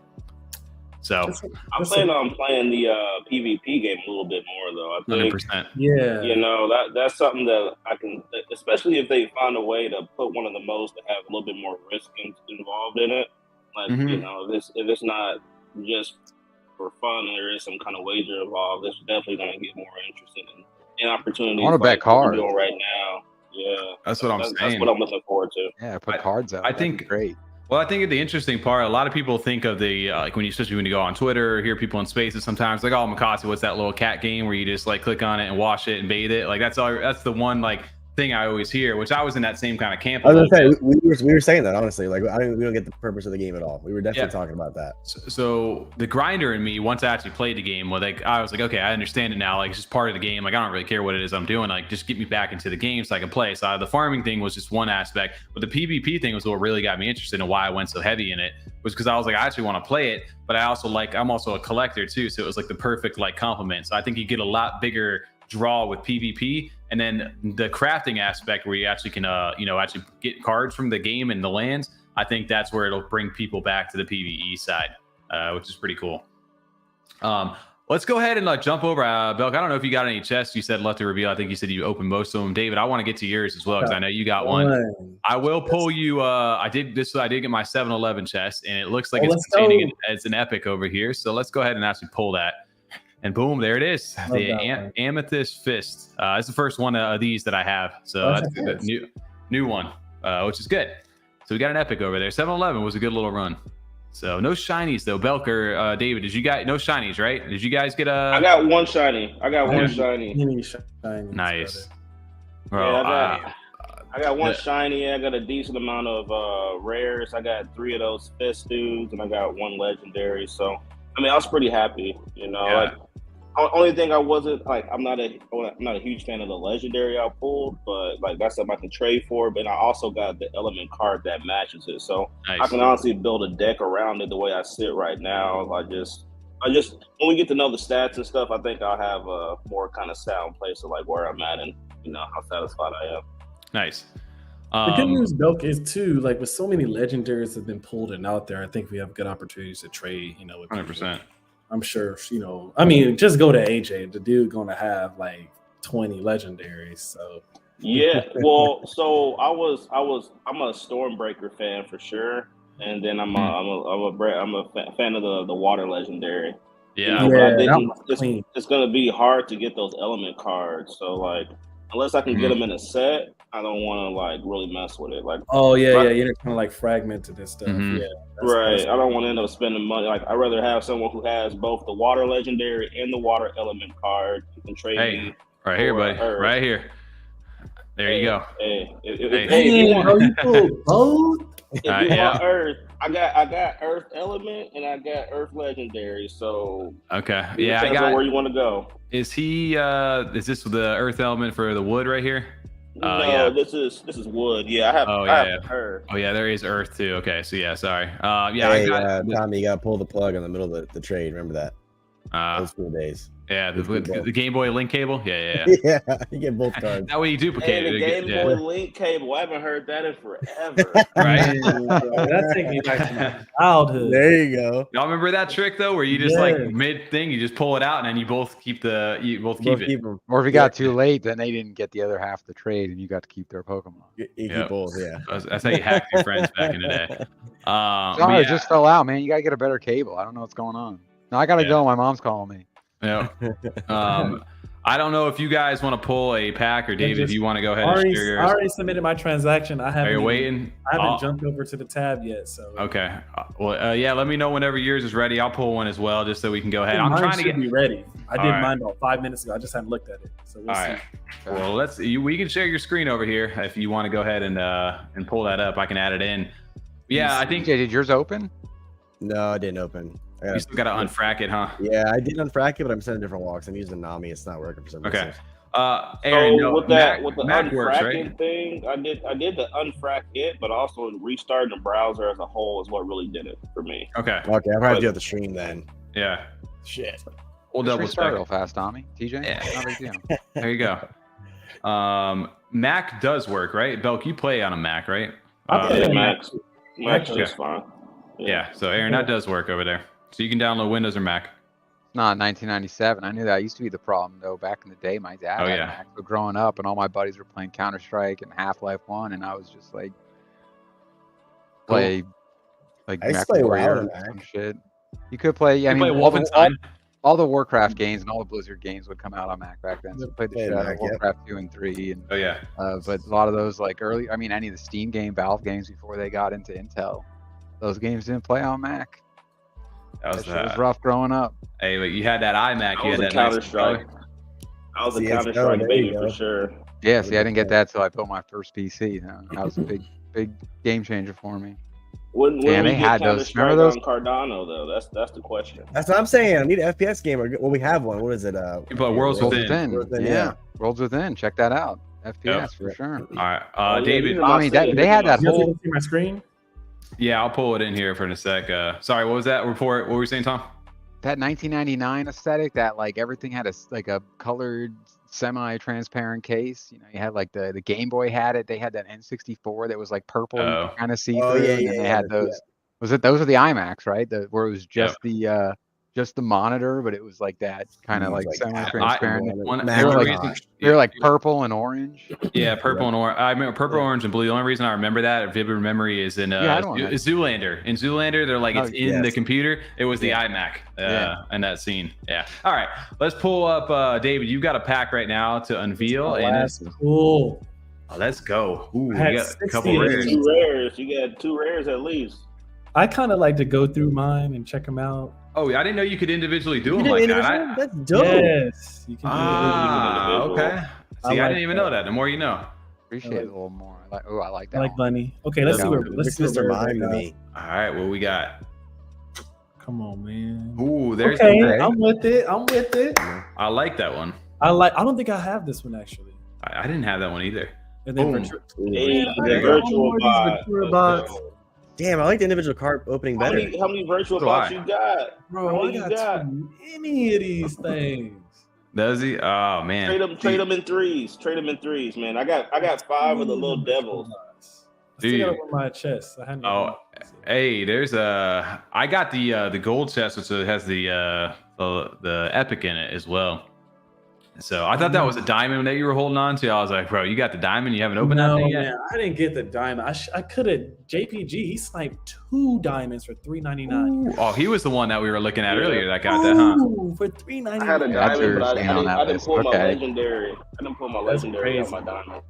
So I'm planning on playing the PvP game a little bit more, though. I think, 100%. Yeah, you know, that's something that I can, especially if they find a way to put one of the modes that have a little bit more risk involved in it. Like, you know, if it's not just for fun, there is some kind of wager involved. It's definitely going to get more interested in opportunities. I want to bet cards. Doing right now. Yeah, that's what I'm saying. That's what I'm looking forward to. Yeah, put cards out. I think great. Well, I think the interesting part, a lot of people think of the like especially when you go on Twitter or hear people in spaces sometimes like, oh, Mocossi, what's that little cat game where you just like click on it and wash it and bathe it? Like that's the one like thing I always hear, which I was in that same kind of camp. I was gonna say we were saying that honestly, like we don't get the purpose of the game at all. We were definitely talking about that. So the grinder in me, once I actually played the game, well, like I was like, okay, I understand it now. Like it's just part of the game. Like I don't really care what it is I'm doing. Like just get me back into the game so I can play. So the farming thing was just one aspect, but the PvP thing was what really got me interested in why I went so heavy in it. Was because I was like, I actually want to play it, but I also I'm also a collector too. So it was like the perfect like complement. So I think you get a lot bigger draw with PvP, and then the crafting aspect where you actually can actually get cards from the game and the lands. I think that's where it'll bring people back to the PvE side, which is pretty cool. Let's go ahead and jump over Belk. I don't know if you got any chests you said left to reveal. I think you said you opened most of them. David, I want to get to yours as well because I know you got one. I will pull you. I did get my 7-Eleven chest, and it looks like it's an epic over here. So let's go ahead and actually pull that. And boom, there it is. The Amethyst Fist. It's the first one of these that I have. So that's the new one, which is good. So we got an epic over there. 7-Eleven was a good little run. So no shinies though. Belk or David, did you guys no shinies, right? Did you guys get a? I got one shiny. I got one shiny. Nice. Yeah, I got one shiny. I got a decent amount of rares. I got 3 of those fist dudes, and I got 1 legendary. So I mean, I was pretty happy. Like only thing I wasn't like, I'm not a huge fan of the legendary I pulled, but like that's something I can trade for. But I also got the element card that matches it, so I can honestly build a deck around it the way I sit right now. I just when we get to know the stats and stuff, I think I'll have a more kind of sound place of like where I'm at and how satisfied I am. Nice. The good news, Belk, is too, like with so many legendaries that have been pulled and out there, I think we have good opportunities to trade, with 100%. I'm sure, I mean, just go to AJ, the dude going to have like 20 legendaries. So yeah, well, so I'm a Stormbreaker fan for sure, and then I'm a fan of the water legendary. Yeah, it's gonna be hard to get those element cards. So like, unless I can get them in a set, I don't want to like really mess with it. Like, you're kind of like fragmented and stuff. Yeah, right. I don't want to end up spending money. Like, I'd rather have someone who has both the water legendary and the water element card. You can trade me right here, buddy. Right here. There you go. You pulled both. If you want Earth, I got Earth Element and I got Earth Legendary. So okay, I got where you want to go. Is he? Is this the Earth Element for the wood right here? No, this is wood. Yeah, I have Earth. Oh yeah, there is Earth too. Okay, so yeah, sorry. Tommy, you gotta pull the plug in the middle of the trade. Remember that? Those school days. Yeah, the Game Boy Link cable. Yeah. Yeah, you get both cards. That way you duplicate it. The Game Boy Link cable. I haven't heard that in forever. Right? That takes me back to my childhood. There you go. Y'all remember that trick though, where you just like mid thing, you just pull it out and then you both keep keep it. Or if you got too late, then they didn't get the other half of the trade, and you got to keep their Pokemon. You keep both, yeah. That's how you hacked your friends back in the day. Sorry, it just fell out, man. You gotta get a better cable. I don't know what's going on. No, I gotta go. My mom's calling me. Yeah. I don't know if you guys want to pull a pack or David, if you want to go ahead and share yours. I already submitted my transaction. Are you waiting? I haven't jumped over to the tab yet. So okay. Well, let me know whenever yours is ready. I'll pull one as well, just so we can go ahead. I'm trying to be ready. I did mine about 5 minutes ago. I just haven't looked at it. So we'll see. Well, we can share your screen over here if you want to go ahead and pull that up. I can add it in. Yeah, I think. Did yours open? No, it didn't open. You still got to unfrack it, huh? Yeah, I did unfrack it, but I'm sending different walks. I'm using Nami. It's not working for some reason. Okay. Aaron, with the Mac unfracking works, right? thing, I did the unfrack it, but also restarting the browser as a whole is what really did it for me. Okay. I'll probably do the stream then. Yeah. Shit. We'll double check real fast, Tommy. TJ. Yeah. There you go. Mac does work, right? Belk, you play on a Mac, right? Mac is fine. Yeah. So Aaron, that does work over there. So you can download Windows or Mac. Not 1997. I knew that used to be the problem though. Back in the day, my dad had a Mac. But growing up, and all my buddies were playing Counter-Strike and Half-Life 1, and I was just like, play like Mac Warrior and some shit. You could play. Yeah, I mean, all the Warcraft games and all the Blizzard games would come out on Mac back then. So I played the shit out of Warcraft 2 and 3. And, but a lot of those like early. I mean, any of the Steam game, Valve games before they got into Intel. Those games didn't play on Mac. That Shit was rough growing up. Hey, but you had that iMac. You had that Counter nice Strike. I was a CS:GO, Counter Strike there baby you for go. sure. Yeah, see, I didn't get that till I built my first PC. That was a big game changer for me. When Damn, we they get had Counter those. Strike Remember those? on Cardano though? That's the question. That's what I'm saying. I need an FPS game. Well, we have one. What is it? But Worlds Within. Yeah. Worlds Within. Check that out. FPS for sure. All right, Oh, yeah, David. these are I mean, my they had that You guys whole. can see my screen? Yeah, I'll pull it in here for a sec. Sorry, what was that report? What were you saying, Tom? That 1999 aesthetic, that like everything had a colored semi-transparent case. You know, you had like the Game Boy had it. They had that N64 that was like purple, you could kind of see through. yeah, and then they had those. Was it those were the IMAX, right? Where it was just just the monitor, but it was like that kind of like semi-transparent. They were like purple and orange. Yeah, purple and orange. I remember purple, orange, and blue. The only reason I remember that, a vivid memory, is in Zoolander. In Zoolander, they're like, it's in the computer. It was the iMac in that scene. Yeah. All right, let's pull up. David, you've got a pack right now to unveil. That's cool. Oh, let's go. Ooh, we I had got a 60 couple rares. Two rares. You got 2 rares at least. I kind of like to go through mine and check them out. Oh, I didn't know you could individually do them like that. That's dope. Yes, you can do it. Okay. See, I didn't even know that. The more you know. Appreciate it a little more. I like that. I like Bunny. Okay, let's see Mr. Mime to me. All right, what we got? Come on, man. Ooh, there's okay. I'm with it. I like that one. I don't think I have this one actually. I didn't have that one either. And then virtual bots. Damn, I like the individual card opening better. How many virtual bots you got? Bro, I got too many of these things. Does he? Oh man. Trade them in threes. Trade them in threes, man. I got 5 of the little devils. I still got it on my chest. Hey, there's I got the gold chest, which has the epic in it as well. So I thought that was a diamond that you were holding on to. I was like, bro, you got the diamond? You haven't opened that thing yet? Man, I didn't get the diamond. I could have. JPG, he sniped 2 diamonds for $3.99. Oh, he was the one that we were looking at earlier that got that, huh? For $3.99. I had a diamond, but I didn't pull my Okay. legendary. I didn't pull my legendary on my diamond.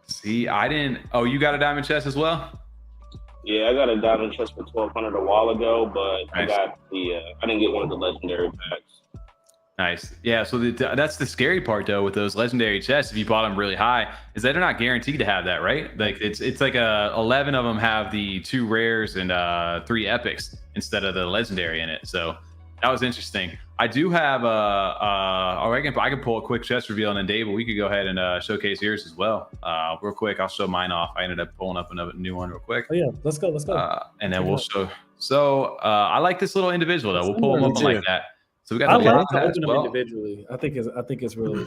See, I didn't. Oh, you got a diamond chest as well? Yeah, I got a diamond chest for $1,200 a while ago, but I got I didn't get one of the legendary packs. Nice. Yeah, so that's the scary part though with those legendary chests. If you bought them really high, is that they're not guaranteed to have that, right? Like it's like 11 of them have the 2 rares and 3 epics instead of the legendary in it. So that was interesting. I do have I can pull a quick chest reveal, and then Dave, we could go ahead and showcase yours as well. Real quick, I'll show mine off. I ended up pulling up another new one real quick. Oh yeah, let's go. And then we'll show. So I like this little individual though. We'll pull them open like that. So we got. I love to open them individually. I think it's really.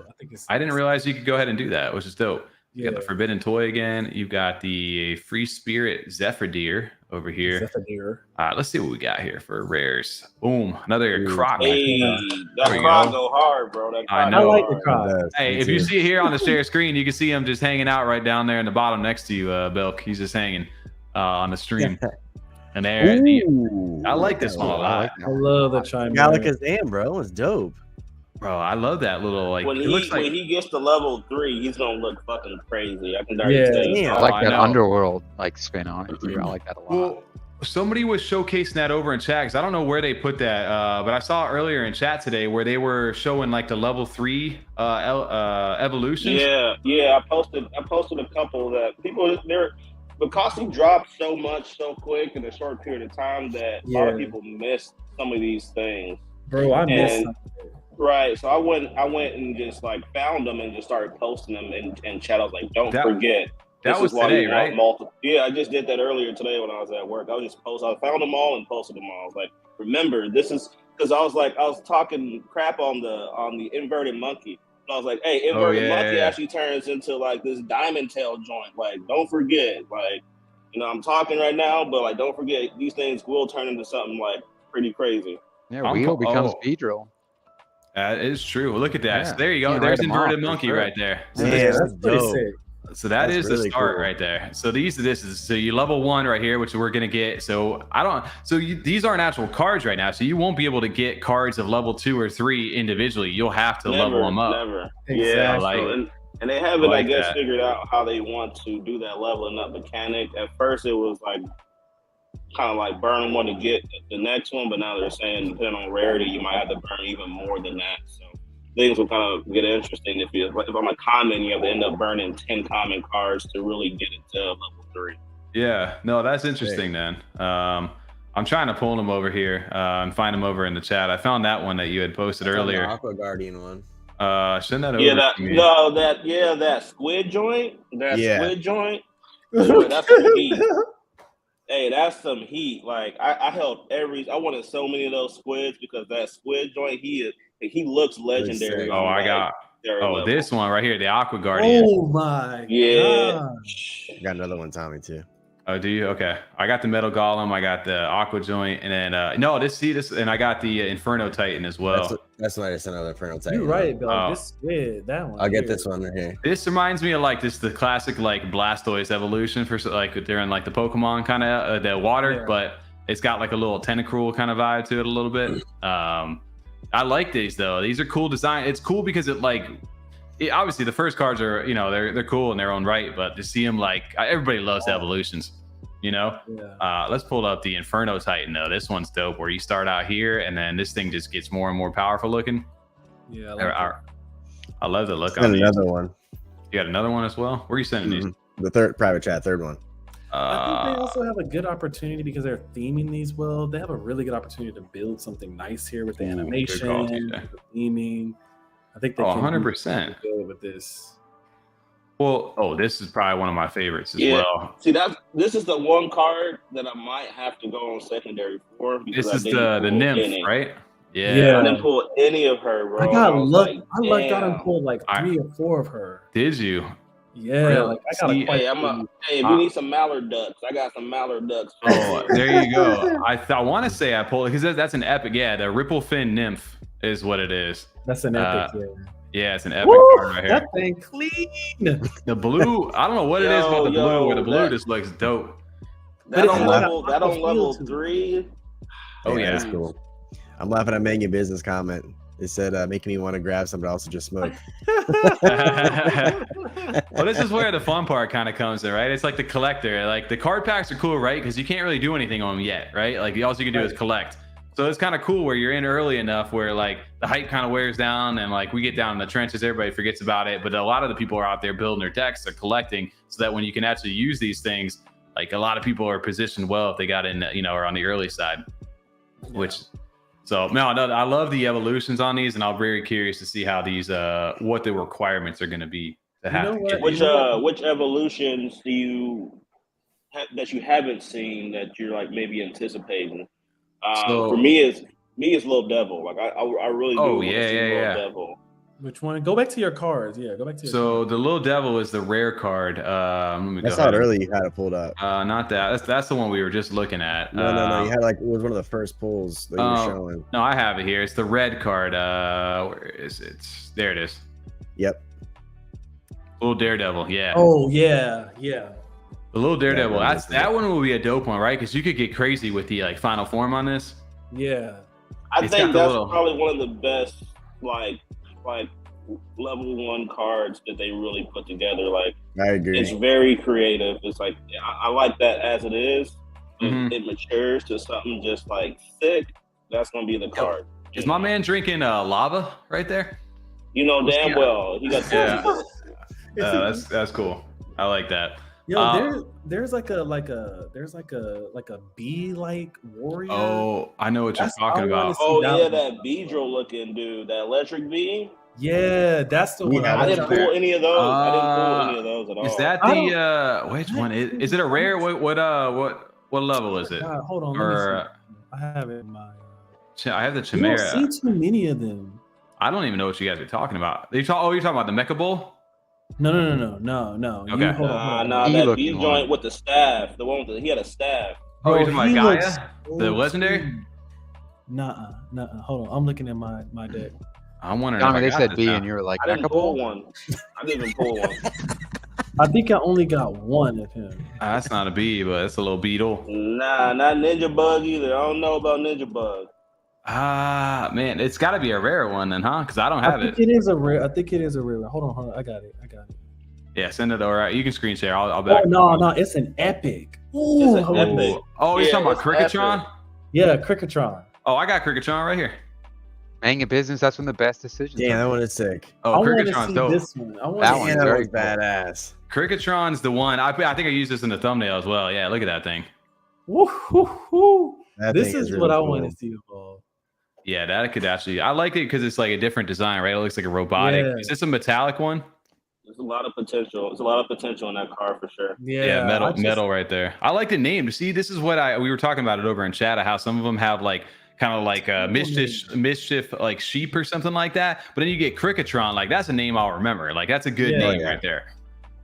I didn't realize you could go ahead and do that, which is dope. You got the Forbidden Toy again. You've got the Free Spirit Zephyr Deer over here. Zephyr Deer. Let's see what we got here for rares. Boom, another croc. Hey, that croc go hard, bro. I know. I like the croc. Hey, if you see it here on the share screen, you can see him just hanging out right down there in the bottom next to you, Belk. He's just hanging on the stream. And there, I like this one a lot. I love the chime. Galakazam, bro, it's dope. Bro, I love that little like. When he gets to level 3, he's gonna look fucking crazy. I can already say. I like that underworld like spin on it too. I like that a lot. Well, somebody was showcasing that over in chat because I don't know where they put that, but I saw earlier in chat today where they were showing like the level 3 evolutions. Yeah. I posted a couple that people Mocossi dropped so much so quick in a short period of time that a lot of people missed some of these things. Bro, I missed. Right, so I went and just like found them and just started posting them in chat. I was like, don't forget. That was today, right? Yeah, I just did that earlier today when I was at work. I found them all and posted them all. I was like, remember, this is because I was talking crap on the inverted monkey. And I was like, hey, inverted monkey actually turns into like this diamond tail joint. Like, don't forget. Like, I'm talking right now, but like, don't forget, these things will turn into something like pretty crazy. Yeah, Wheel becomes Beedrill. That is true. Look at that. Yeah. So there you go. There's inverted monkey right there. So that's dope. So that's is really the start right there. So you level 1 right here, which we're gonna get. So these aren't actual cards right now. So you won't be able to get cards of level 2 or 3 individually. You'll have to level them up. Never. Exactly. And they haven't, I guess, figured out how they want to do that leveling up mechanic. At first, it was like kind of like burn one to get the next one, but now they're saying depending on rarity, you might have to burn even more than that. So things will kind of get interesting if I'm a common, you have to end up burning 10 common cards to really get it to level 3. Yeah, no, that's interesting then. I'm trying to pull them over here and find them over in the chat. I found that one that you had posted earlier. The Aqua Guardian one. Send that over. Yeah, to me. that squid joint. Squid joint. Boy, that's some heat. Hey, that's some heat. Like I held I wanted so many of those squids because that squid joint, he looks legendary. Oh, I got. Oh, this one right here, the Aqua Guardian. Oh my God. I got another one, Tommy, too. Oh, do you? Okay. I got the Metal Golem, I got the Aqua Joint, and then and I got the Inferno Titan as well. That's what I just sent out, the Inferno Titan. You're right, Belk. This squid, that one. I'll get this one right here. This reminds me of like the classic like Blastoise evolution for like they're in like the Pokemon kind of the water, but it's got like a little Tentacruel kind of vibe to it a little bit. I like these though. These are cool design. It's cool because obviously the first cards are, they're cool in their own right, but to see them like everybody loves the evolutions, let's pull up the Inferno Titan though. This one's dope where you start out here and then this thing just gets more and more powerful looking. Yeah, I love the look on another one. You got another one as well? Where are you sending these? The third private chat, third one. I think they also have a good opportunity because they're theming these well. They have a really good opportunity to build something nice here with the animation, the theming. I think they can 100% good with this. Well, this is probably one of my favorites as well. See, this is the one card that I might have to go on secondary for. This is the nymph, right? Yeah. I didn't pull any of her, bro. I got lucky. I lucked out and pulled like 3 or 4 of her. Did you? Yeah, really? If you need some Mallard ducks, I got some Mallard ducks. Oh, there you go. I want to say I pulled because that's an epic. Yeah, the Ripple Fin Nymph is what it is. That's an epic. Yeah, it's an epic card right here. That thing clean. The blue, I don't know what it is about the blue, but the blue just looks dope. That on level 3. Oh yeah, that's cool. I'm laughing at Megan Business comment. It said, making me want to grab some, but also just smoke. Well, this is where the fun part kind of comes in, right? It's like the collector. Like the card packs are cool, right? Because you can't really do anything on them yet, right? Like all you can do is collect. So it's kind of cool where you're in early enough where like the hype kind of wears down and like we get down in the trenches, everybody forgets about it. But a lot of the people are out there building their decks, they're collecting so that when you can actually use these things, like a lot of people are positioned well if they got in, or on the early side, So no, I love the evolutions on these, and I'm very curious to see how these, what the requirements are going to be to have. Which evolutions do you that you haven't seen that you're like maybe anticipating? For me, it's Little Devil. Like I really do. Little Devil. Which one? Go back to your cards. Yeah, go back to. So the Little Devil is the rare card. I saw it early. You had it pulled up. Not that. That's the one we were just looking at. No. You had it was one of the first pulls that you were showing. No, I have it here. It's the red card. Where is it? There it is. Yep. Little Daredevil. Yeah. Oh yeah. The Little Daredevil. That one will be a dope one, right? Because you could get crazy with the like final form on this. Yeah. I think that's probably one of the best like level 1 cards that they really put together. Like I agree. It's very creative. It's like I like that as it is. It matures to something just like sick. That's gonna be the card. Is my man drinking lava right there? You know damn well he got. That's cool. I like that. Yo, there's like a bee like warrior. Oh, I know what you're talking about. That Beedrill looking dude, that electric bee. Yeah, that's the one. I didn't pull any of those. I didn't pull any of those at all. Is that the which one? Is it a rare? What level is it? Hold on. I have it in my. I have the Chimera. You don't see too many of them. I don't even know what you guys are talking about. You're talking about the Mecha Bull? No. Okay. Hold on. That bee joint with the staff. The one he had a staff. Oh, you're talking about Gaia? The legendary? Nah. Hold on. I'm looking at my deck. I'm wondering. They said B, and you were like, I didn't pull one. I didn't even pull one. I think I only got one of him. That's not a bee, but it's a little beetle. Nah, not Ninja Bug either. I don't know about Ninja Bug. Man, it's got to be a rare one then, huh? Because I don't have it. It is a rare. I think it is a rare. Hold on. I got it. Yeah, send it over. You can screen share. I'll Oh back. no, it's an epic. Ooh, It's an epic. Oh, you're Yeah, talking about it's Cricketron? epic. Yeah, Cricketron. Oh, I got Cricketron right here. Man your business, that's when the best decisions Damn, are that made. one is sick. Oh, I want to Cricketron's see dope. this one. I want That to one's see that very one's cool. badass. Cricketron's the one. I think I used this in the thumbnail as well. Yeah, look at that thing. Woo, woo, woo. That This thing is really what I cool. want to see evolve. Yeah, that could actually. I like it because it's like a different design, right? It looks like a robotic. Yeah. Is this a metallic one? There's a lot of potential. There's a lot of potential in that car for sure. Yeah, metal right there. I like the name. See, this is what we were talking about it over in chat. How some of them have like kind of like mischief like sheep or something like that. But then you get Cricketron, like that's a name I'll remember. Like that's a good name right there.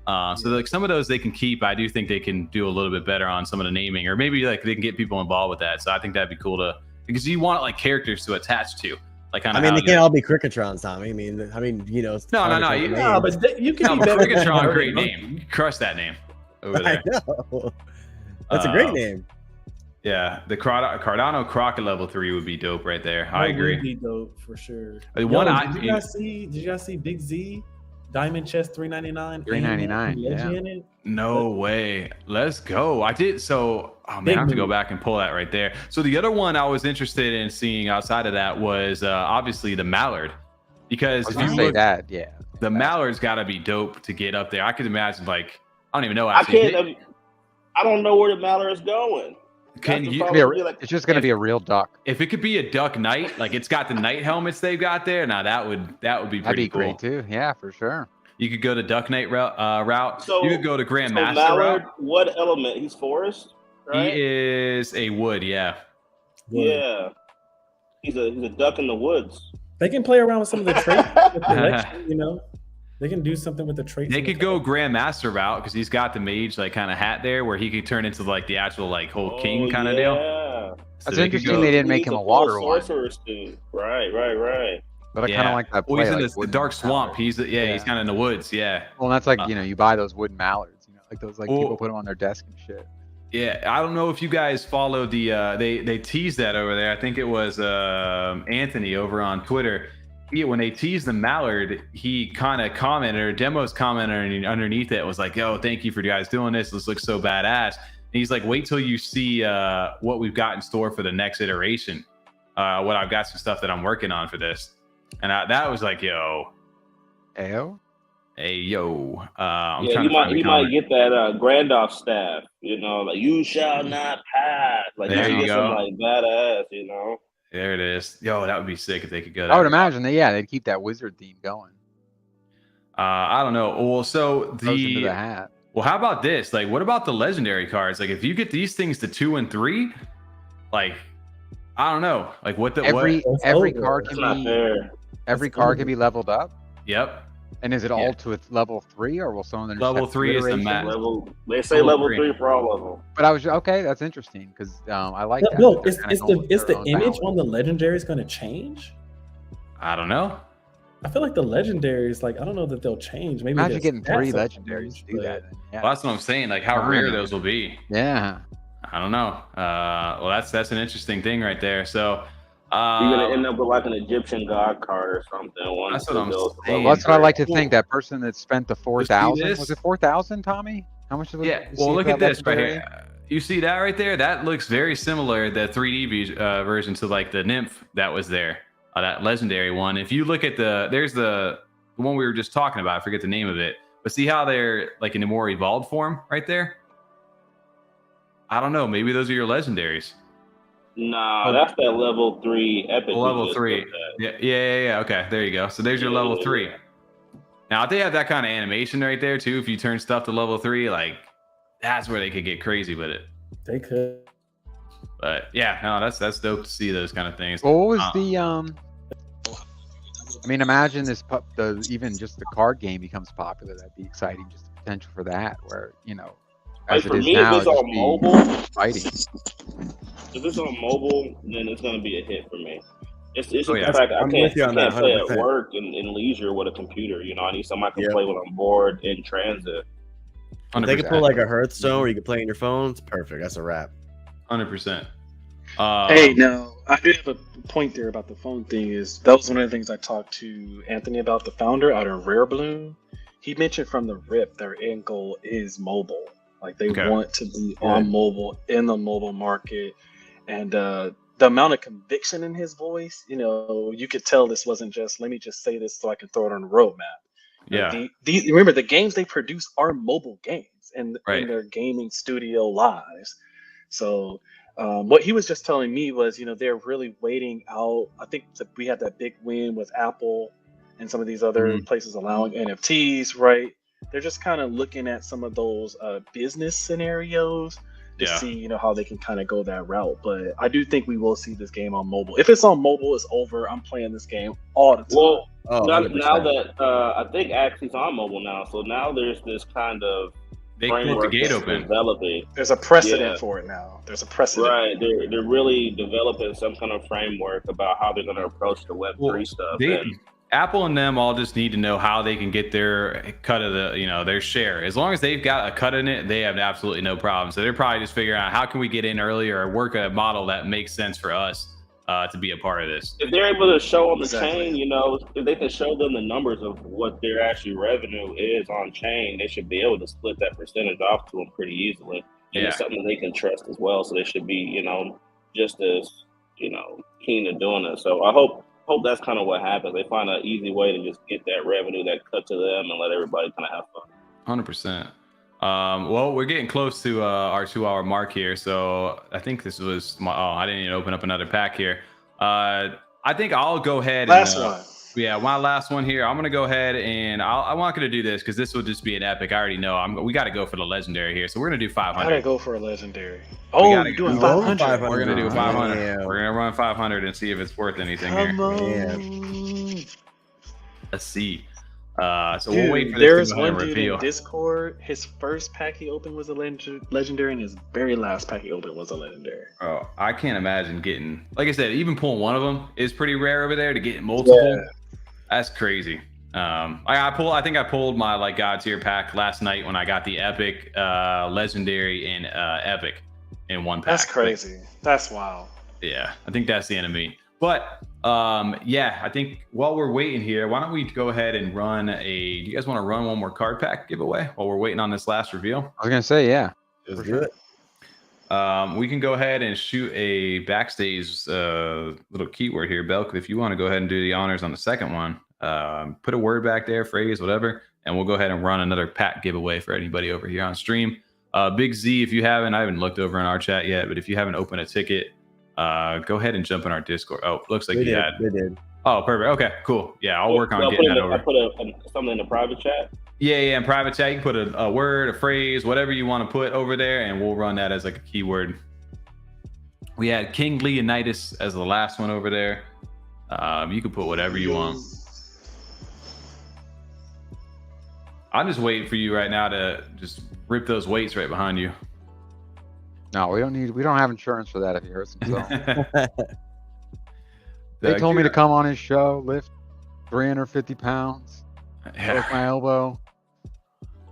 So like some of those they can keep. I do think they can do a little bit better on some of the naming, or maybe like they can get people involved with that. So I think that'd be cool because you want like characters to attach to. Like I mean, they can't all be Cricketrons, Tommy. I mean, you know. No. But you can be better. Cricketron, great name. You crush that name over there. I know. That's a great name. Yeah, the Cardano Crockett level 3 would be dope right there. I agree. Would be dope for sure. Did you guys see Big Z Diamond Chest $399? $399. Yeah. In it? No way. Let's go. I did. So, oh man, I have to go back and pull that right there. So the other one I was interested in seeing outside of that was obviously the Mallard, because I was gonna say that. Yeah, the Mallard's got to be dope to get up there. I could imagine like I don't even know. I don't know where the Mallard is going. It's just gonna be a real duck. If it could be a duck knight, like it's got the knight helmets they've got there. Now that would be pretty That'd be cool. great too. Yeah, for sure. You could go to Duck Knight route. So, you could go to Grandmaster Mallard, route. what element? He's forest, right? He is a wood, yeah. Yeah. He's a duck in the woods. They can play around with some of the traits, with the election, you know. They can do something with the traits. They could go Grandmaster route because he's got the mage like kind of hat there where he could turn into like the actual like whole king kind of deal. So that's interesting. They didn't make him a water one. Right. But I kind of like that play. Well, he's in the dark swamp. He's kind of in the woods. Yeah. Well, that's like you buy those wooden mallards. Like those people put them on their desk and shit. Yeah, I don't know if you guys followed the they teased that over there. I think it was Anthony over on Twitter. When they teased the Mallard, he kind of commented, or Demos commented underneath it, was like, "Yo, thank you for you guys doing this. This looks so badass." And he's like, "Wait till you see what we've got in store for the next iteration. What I've got some stuff that I'm working on for this." And that was like, "Yo, Ayo, hey yo." You might get that Grandoff staff. Like you shall not pass. Like there you go. Like badass. There it is. Yo, that would be sick if they could go there. I would imagine that. Yeah, they'd keep that wizard theme going. I don't know. Well, so into the hat. Well, how about this? Like, what about the legendary cards? Like, if you get these things to 2 and 3, like, I don't know. Like, every card can be leveled up. Yep. And is it all to level 3, or will some of them level 3 is the max? They say level 3 for all of them. But I was okay. That's interesting because I like that. Look, is the image on the legendaries going to change? I don't know. I feel like the legendaries, like I don't know that they'll change. Maybe imagine getting 3 legendaries to do that. Yeah. Well, that's what I'm saying. Like how rare those will be. Yeah. I don't know. Well, that's an interesting thing right there. So. You're gonna end up with like an Egyptian god card or something. That's what I'm saying. Well, that's what I like to think. That person that spent the 4,000 was it 4,000, Tommy? How much was it? Yeah. Well, look at this right here. You see that right there? That looks very similar, the 3D version, to like the nymph that was there, that legendary one. If you look at there's the one we were just talking about. I forget the name of it, but see how they're like in a more evolved form right there. I don't know. Maybe those are your legendaries. Nah, that's that level 3 epic. Level 3. Yeah. Okay, there you go. So there's your level 3. Now, if they have that kind of animation right there too, if you turn stuff to level 3, like that's where they could get crazy with it. They could. But yeah, no, that's dope to see those kind of things. Well, what was the I mean, imagine even just the card game becomes popular. That'd be exciting. Just the potential for that, where as it is now, if it's on mobile, fighting. If it's on mobile, then it's gonna be a hit for me. It's just yeah. the fact I can't play 100%. at work and leisure with a computer. I need something I can play when I'm bored in transit. They can pull like a Hearthstone where you can play on your phone. It's perfect. That's a wrap. 100%. Hey, no, I do have a point there about the phone thing. That was one of the things I talked to Anthony about, the founder out of Rare Bloom. he mentioned from the rip, their end goal is mobile. Like they want to be on mobile in the mobile market, and the amount of conviction in his voice, you know, you could tell this wasn't just let me just say this so I can throw it on the roadmap. Yeah. Remember the games they produce are mobile games and in their gaming studio lives. So what he was just telling me was, you know, they're really waiting out. I think we had that big win with Apple and some of these other places allowing NFTs, right? They're just kind of looking at some of those business scenarios to see, you know, how they can kind of go that route. But I do think we will see this game on mobile. If it's on mobile, it's over. I'm playing this game all the time. Well, now that I think Axie's on mobile now, so now there's this kind of they keep the gate open. Developing. There's a precedent for it now. There's a precedent. Right. They're really developing some kind of framework about how they're going to approach the Web3 stuff. Apple and them all just need to know how they can get their cut of the, you know, their share. As long as they've got a cut in it, they have absolutely no problem. So they're probably just figuring out how can we get in earlier or work a model that makes sense for us to be a part of this. If they're able to show on the chain, you know, if they can show them the numbers of what their actual revenue is on chain, they should be able to split that percentage off to them pretty easily. And it's something they can trust as well. So they should be, you know, just as, you know, keen to doing it. So I hope that's kind of what happens. They find an easy way to just get that revenue, that cut to them, and let everybody kind of have fun. 100%. Well, we're getting close to our 2-hour mark here, so I think this was I didn't even open up another pack here. I think I'll go ahead. Last one. Yeah, my last one here. I'm gonna go ahead and I'm not gonna do this because this will just be an epic. I already know. We got to go for the legendary here, so we're gonna do 500. I gotta go for a legendary. Oh, you're doing 500. We're gonna do 500. Yeah. We're gonna run 500 and see if it's worth anything here. Let's see. So we'll wait for this to go ahead and reveal. In Discord, his first pack he opened was a legendary, and his very last pack he opened was a legendary. Oh, I can't imagine getting, like I said, even pulling one of them is pretty rare over there. To get multiple, that's crazy. I think I pulled my like God tier pack last night when I got the epic, legendary, and epic in one pack. That's crazy. That's wild. Yeah, I think that's the enemy. But yeah, I think while we're waiting here, why don't we go ahead and run do you guys want to run one more card pack giveaway while we're waiting on this last reveal? I was gonna say, yeah. Let's do it. We can go ahead and shoot a backstage little keyword here, Belk. If you want to go ahead and do the honors on the second one, put a word back there, phrase, whatever, and we'll go ahead and run another pack giveaway for anybody over here on stream. Big Z, if you haven't, I haven't looked over in our chat yet, but if you haven't opened a ticket, go ahead and jump in our Discord. Oh, looks like you had. They did. Oh, perfect. Okay, cool. Yeah, I'll work on getting that over. I put something in the private chat. Yeah, in private chat, you can put a word, a phrase, whatever you want to put over there, and we'll run that as like a keyword. We had King Leonidas as the last one over there. You can put whatever you want. I'm just waiting for you right now to just rip those weights right behind you. No, we don't have insurance for that if he hurts himself. They told me to come on his show, lift 350 pounds, break my elbow.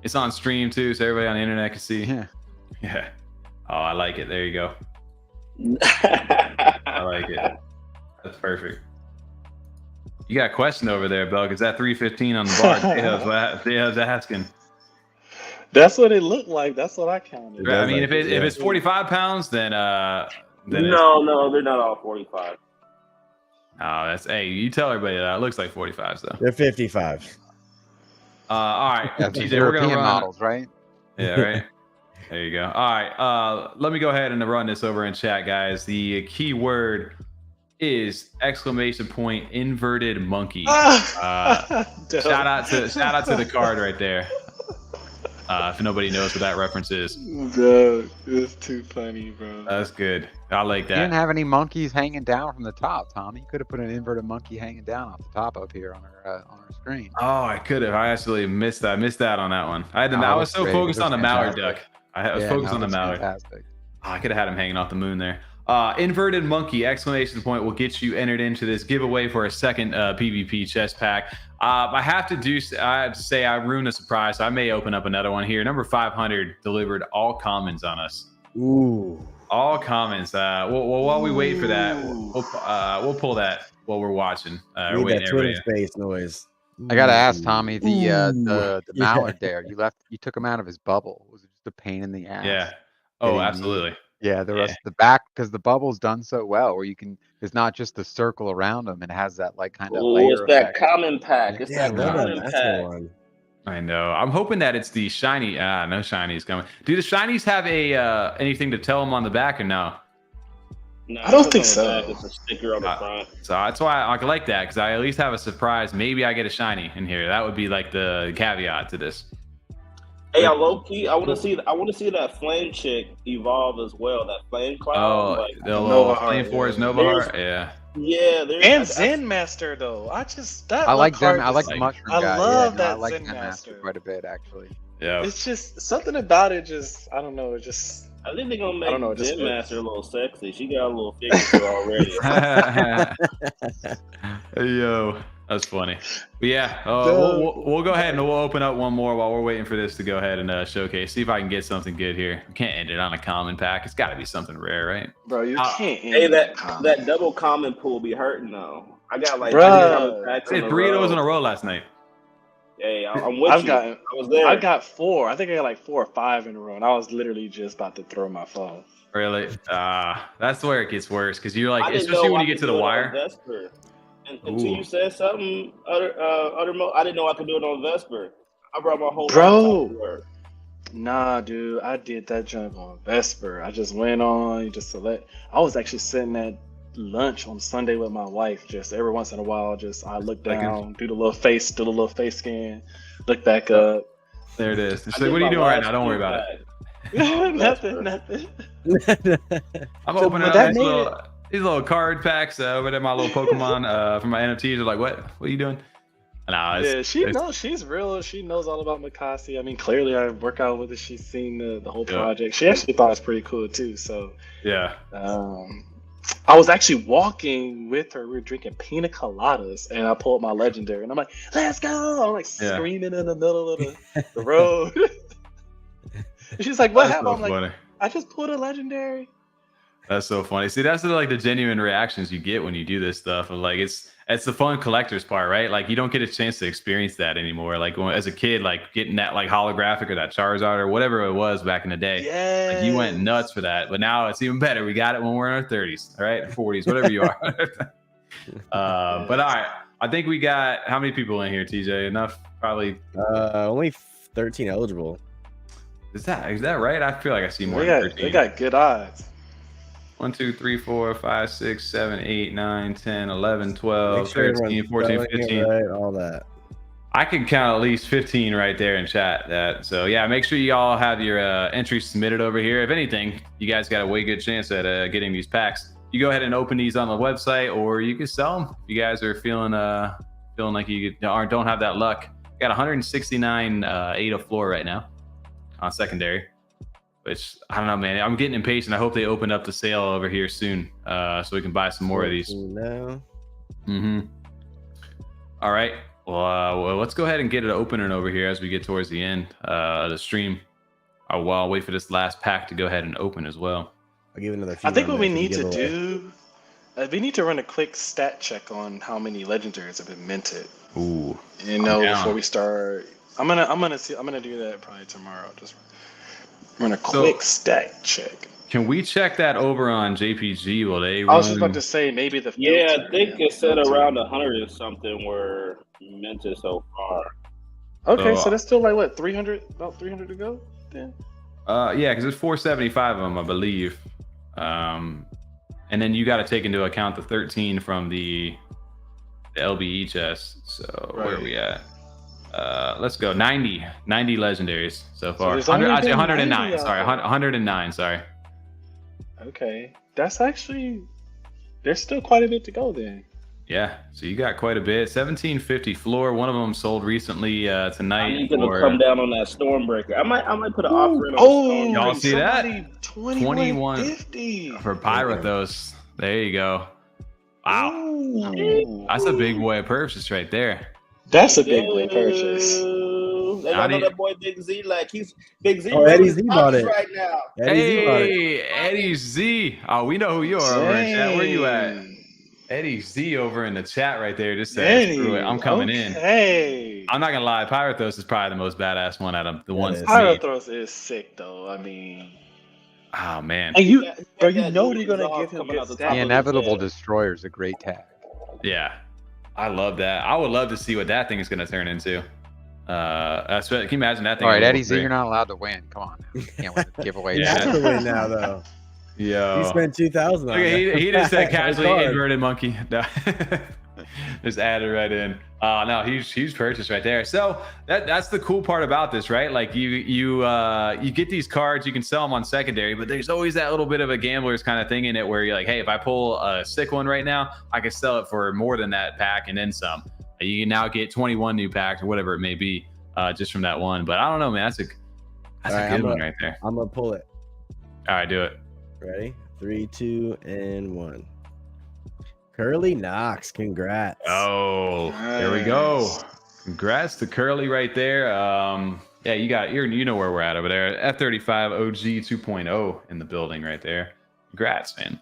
It's on stream too, so everybody on the internet can see. Yeah. Oh, I like it. There you go. I like it. That's perfect. You got a question over there, Belk. Is that 315 on the bar? Theo's asking. That's what it looked like. That's what I counted. I mean, if it's 45 pounds, then no, they're not all 45. Oh, you tell everybody that. It looks like 45, so. They're 55. All right. Yeah, TJ, we're gonna run models, right? Yeah, right. There you go. All right. Let me go ahead and run this over in chat, guys. The key word is !inverted monkey. Shout out to the card right there. If nobody knows what that reference is. Bro, it's too funny, bro. That's good. I like that. You didn't have any monkeys hanging down from the top, Tommy. You could have put an inverted monkey hanging down off the top up here on our screen. Oh, I could have. I actually missed that. Missed that on that one. I was so focused on the Mallard duck. I was focused on the Mallard. Fantastic. Oh, I could have had him hanging off the moon there. Inverted monkey ! Will get you entered into this giveaway for a second PvP chest pack. I have to say I ruined a surprise, so I may open up another one here. Number 500 delivered all commons on us. Ooh. All commons. Well, while we wait for that, we'll pull that while we're watching. Need that Twitter space noise. I gotta ask Tommy the Mallard there. You took him out of his bubble. Was it just a pain in the ass? Yeah. Oh, absolutely. Yeah, the rest of the back, because the bubble's done so well, where you can. It's not just the circle around them, and it has that like kind of layer. It's that common pack. It's that common pack. One. I know. I'm hoping that it's the shiny. No shinies coming. Do the shinies have anything to tell them on the back or no? No, I don't think so. It's a sticker on the front. So that's why I like that, because I at least have a surprise. Maybe I get a shiny in here. That would be like the caveat to this. Hey, I low key, I want to see that flame chick evolve as well. That flame cloud. Oh, like, the little flame forest Nova Heart. Yeah. Yeah, and Zen Master though. I like Zen. I like the mushroom guy. I love that I like Zen Master quite a bit, actually. Yeah. It's just something about it. Just I don't know. It just. I think they're gonna make Zen Master a little sexy. She got a little figure already. Yo, that's funny. But yeah, we'll go ahead and we'll open up one more while we're waiting for this to go ahead and showcase. See if I can get something good here. We can't end it on a common pack. It's got to be something rare, right? Bro, you can't. Hey, that double common pool be hurting though. I got like I did 3 of those in a row last night. Hey, I'm with you. I was there. I got 4. I think I got like 4 or 5 in a row, and I was literally just about to throw my phone. Really? That's where it gets worse, because you're like, especially when you get to the wire. Until you said something, I didn't know I could do it on Vesper. I brought my whole laptop to work. Nah, dude, I did that junk on Vesper. I just went on, just select. I was actually sitting at lunch on Sunday with my wife. Just every once in a while, I look down, do the little face scan, look back up. There it is. So what are you doing right now? Don't worry about it. Nothing. I'm opening up these little card packs over there. My little Pokemon from my NFTs are like, what are you doing? Yeah, she's real. She knows all about Mocossi. I mean, clearly I work out with her. She's seen the whole project. She actually thought it was pretty cool too. So yeah. I was actually walking with her. We were drinking pina coladas, and I pulled my legendary, and I'm like, "Let's go!" I'm like screaming in the middle of the road. She's like, "What happened?" I'm like, funny. "I just pulled a legendary." That's so funny. See, that's like the genuine reactions you get when you do this stuff. And like, it's the fun collector's part, right? Like, you don't get a chance to experience that anymore. Like, as a kid, like getting that like holographic or that Charizard or whatever it was back in the day. Yeah. Like, you went nuts for that. But now it's even better. We got it when we're in our 30s, all right? 40s, whatever you are. But all right. I think we got how many people in here, TJ? Enough? Probably. Only 13 eligible. Is that right? I feel like I see more than 13. They got good odds. 1, 2, 3, 4, 5, 6, 7, 8, 9, 10, 11, 12, 13, 14, 15. Right, all that. I can count at least 15 right there in chat. So yeah, make sure you all have your entries submitted over here. If anything, you guys got a way good chance at getting these packs. You go ahead and open these on the website, or you can sell them. If you guys are feeling like you don't have that luck. Got 169 ADA floor right now on secondary. Which, I don't know, man. I'm getting impatient. I hope they open up the sale over here soon, so we can buy some more of these. No. All right. Well, let's go ahead and get it opening over here as we get towards the end of the stream. I'll wait for this last pack to go ahead and open as well. I'll give another few. I think what we need to do, we need to run a quick stat check on how many legendaries have been minted. Ooh. Before we start. I'm gonna do that probably tomorrow. Just run a quick stat check. Can we check that over on JPG? Will they run? I was just about to say maybe the filter. Yeah, I think it said around 100 or something were minted so far. Okay, so that's still like what, 300? About 300 to go then? Yeah, because it's 475 of them, I believe. And then you got to take into account the 13 from the LBE chest. So where are we at? Let's go 90 legendaries so far. 109. Sorry, 109. Sorry. Okay, that's actually, there's still quite a bit to go then. Yeah, so you got quite a bit. 1750 floor. One of them sold recently tonight. I need to come down on that Stormbreaker. I might put an offer in on y'all see that? 2150 for Pyrothos. There you go. Wow, that's a big boy purchase right there. That's a big boy purchase. I know that boy Big Z, like he's Big Z. Oh, Eddie Z bought it right now. Eddie Z. Oh, we know who you are over in chat. Where you at? Eddie Z over in the chat right there just said, screw it, I'm coming in. I'm not gonna lie, Pyrothos is probably the most badass one out of the ones. Pyrothos is sick though. I mean, oh man, and you know they're gonna give him good stats. The Inevitable Destroyer is a great tag. Yeah, I love that. I would love to see what that thing is gonna turn into. Can you imagine that thing? All right, Eddie Z, you're not allowed to win. Come on, now. You can't win the giveaway. You have to win now, though. Yo, he spent 2,000 on it. He just said casually inverted monkey. No. Just added right in. No, huge purchase right there. So that's the cool part about this, right? Like you get these cards, you can sell them on secondary, but there's always that little bit of a gambler's kind of thing in it where you're like, hey, if I pull a sick one right now, I can sell it for more than that pack and then some. You can now get 21 new packs or whatever it may be, just from that one. But I don't know, man. That's a good one right there. I'm gonna pull it. All right, do it. Ready? 3, 2, and 1. Curly Knox, congrats. Oh, there we go. Congrats to Curly right there. Yeah, you know where we're at over there. F35 OG 2.0 in the building right there. Congrats, man.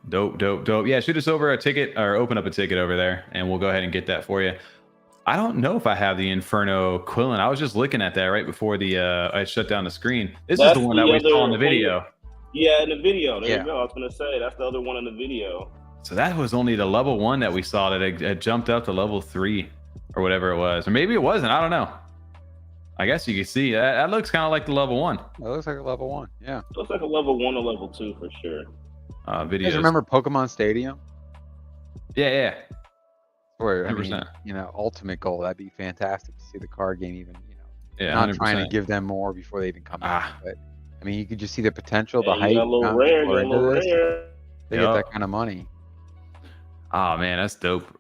Dope. Yeah, shoot us over a ticket or open up a ticket over there and we'll go ahead and get that for you. I don't know if I have the Inferno Quillen. I was just looking at that right before I shut down the screen. This is the one that we saw in the video. Yeah, in the video. There you go. I was going to say, that's the other one in the video. So that was only the level 1 that we saw that it jumped up to level 3 or whatever it was. Or maybe it wasn't. I don't know. I guess you can see that looks kind of like the level 1. It looks like a level 1. Yeah. It looks like a level 1 or level 2 for sure. Videos. You guys remember Pokemon Stadium? Yeah. Or, I mean, ultimate goal. That'd be fantastic to see the card game even, not 100%. Trying to give them more before they even come out. But I mean, you could just see the potential, the hype. A little rare. They get that kind of money. Oh man, that's dope.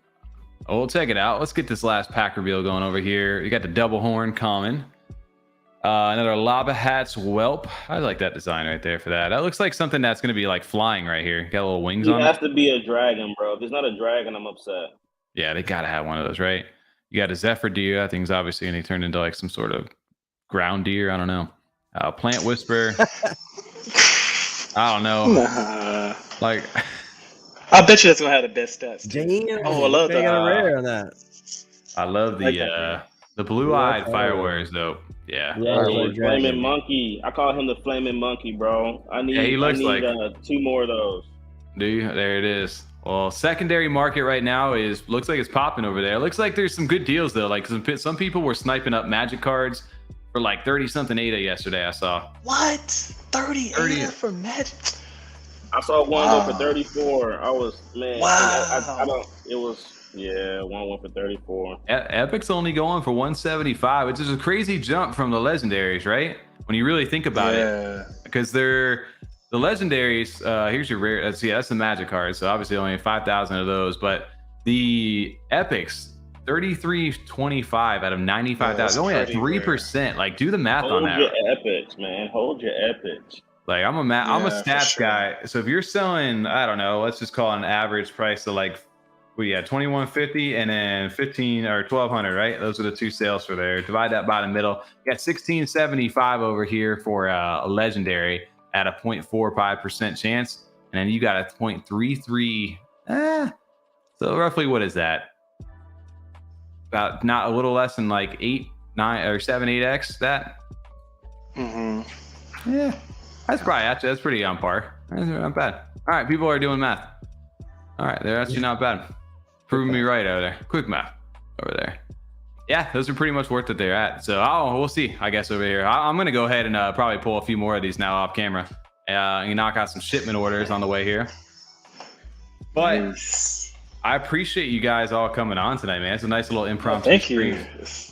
Oh, we'll check it out. Let's get this last pack reveal going over here. You got the double horn common. Another Lava Hats Whelp. I like that design right there for that. That looks like something that's going to be like flying right here. Got little wings on it. It has to be a dragon, bro. If it's not a dragon, I'm upset. Yeah, they got to have one of those, right? You got a Zephyr Deer. That thing's obviously going to turn into like some sort of ground deer. I don't know. Plant Whisper. I don't know. Like, I bet you that's gonna have the best stats. Damn. I love that. Rare on that. I love the blue-eyed Fireware, though. Yeah. Flaming monkey. I call him the flaming monkey, bro. I need 2 more of those. Do you? There it is. Well, secondary market right now looks like it's popping over there. It looks like there's some good deals though. Like some people were sniping up Magic cards for like 30-something ADA yesterday. I saw. What? 30 ADA for Magic? I saw one go for 34. I was I don't. It was one went for 34. Epic's only going for 175, which is a crazy jump from the legendaries, right? When you really think about it, because they're. The legendaries, here's your rare. That's the Magic cards. So obviously only 5,000 of those. But the epics, 3325 out of 95,000. Only at 3%. Like, do the math on that. Hold your epics, man. Hold your epics. Like, I'm a stats guy. So if you're selling, I don't know, let's just call it an average price of like, 2150 and then 15 or 1200, right? Those are the two sales for there. Divide that by the middle. You got 1675 over here for a legendary at a 0.45% chance, and then you got a 0.33. So roughly, what is that? About not a little less than like 8, 9, or 7, 8x. That. Yeah, that's pretty on par. That's not bad. All right, people are doing math. All right, they're actually not bad. Proving me right over there. Quick math over there. Yeah, those are pretty much worth it they're at. So we'll see, I guess, over here. I'm going to go ahead and probably pull a few more of these now off camera. You knock out some shipment orders on the way here. But I appreciate you guys all coming on tonight, man. It's a nice little impromptu Thank stream. you.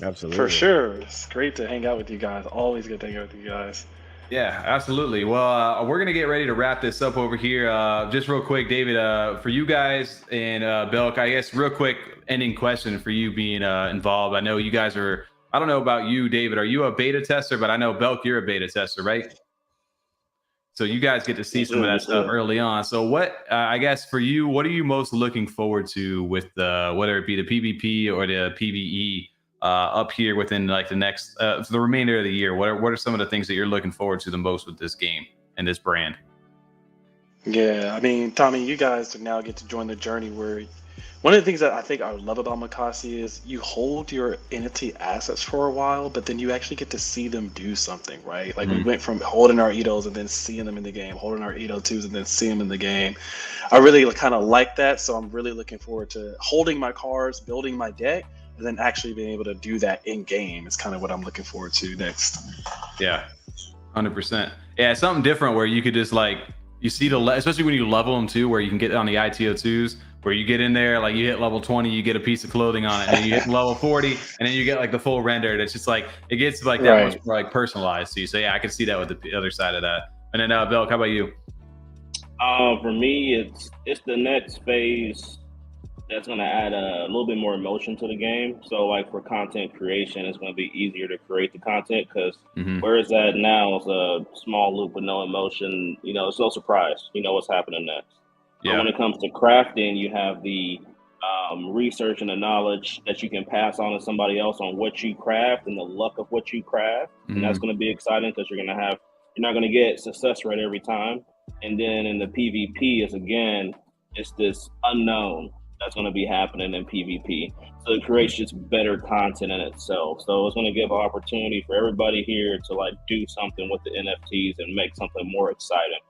Absolutely. For sure. It's great to hang out with you guys. Always good to hang out with you guys. Yeah, absolutely. Well, we're going to get ready to wrap this up over here. Just real quick, David, for you guys and Belk, I guess real quick ending question for you being involved. I know you guys are, I don't know about you, David. Are you a beta tester? But I know, Belk, you're a beta tester, right? So you guys get to see some of that stuff early on. So what, I guess for you, what are you most looking forward to with whether it be the PvP or the PvE up here within like the next, for the remainder of the year? What are some of the things that you're looking forward to the most with this game and this brand? Yeah, I mean, Tommy, you guys now get to join the journey where one of the things that I think I love about Mocossi is you hold your NFT assets for a while, but then you actually get to see them do something, right? Like we went from holding our ETOs and then seeing them in the game, holding our ETO2s and then seeing them in the game. I really kind of like that, so I'm really looking forward to holding my cards, building my deck, and then actually being able to do that in game. Is kind of what I'm looking forward to next. Yeah, 100%. Yeah, it's something different where you could just like you see especially when you level them too, where you can get on the ITO2s. Where you get in there, like you hit level 20, you get a piece of clothing on it, and then you hit level 40, and then you get like the full rendered. It's just like it gets like that much more like personalized to you. So yeah, I can see that with the other side of that. And then Belk, how about you? For me, it's the next phase that's going to add a little bit more emotion to the game. So like for content creation, it's going to be easier to create the content because where it's at now is a small loop with no emotion. You know, it's no surprise. You know what's happening next. Yeah. When it comes to crafting, you have the research and the knowledge that you can pass on to somebody else on what you craft and the luck of what you craft. And that's going to be exciting because you're not going to get success rate every time. And then in the PvP it's this unknown that's going to be happening in PvP. So it creates just better content in itself. So it's going to give an opportunity for everybody here to like do something with the NFTs and make something more exciting.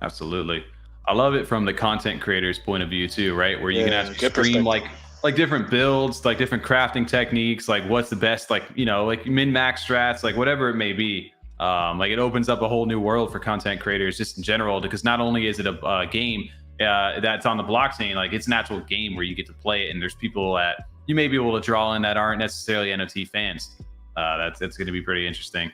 Absolutely. I love it from the content creator's point of view too, right? Where you can actually stream like different builds, like different crafting techniques, like what's the best, like, you know, like min-max strats, like whatever it may be. Like it opens up a whole new world for content creators just in general, because not only is it a game that's on the blockchain, like it's an actual game where you get to play it, and there's people that you may be able to draw in that aren't necessarily NFT fans. That's going to be pretty interesting.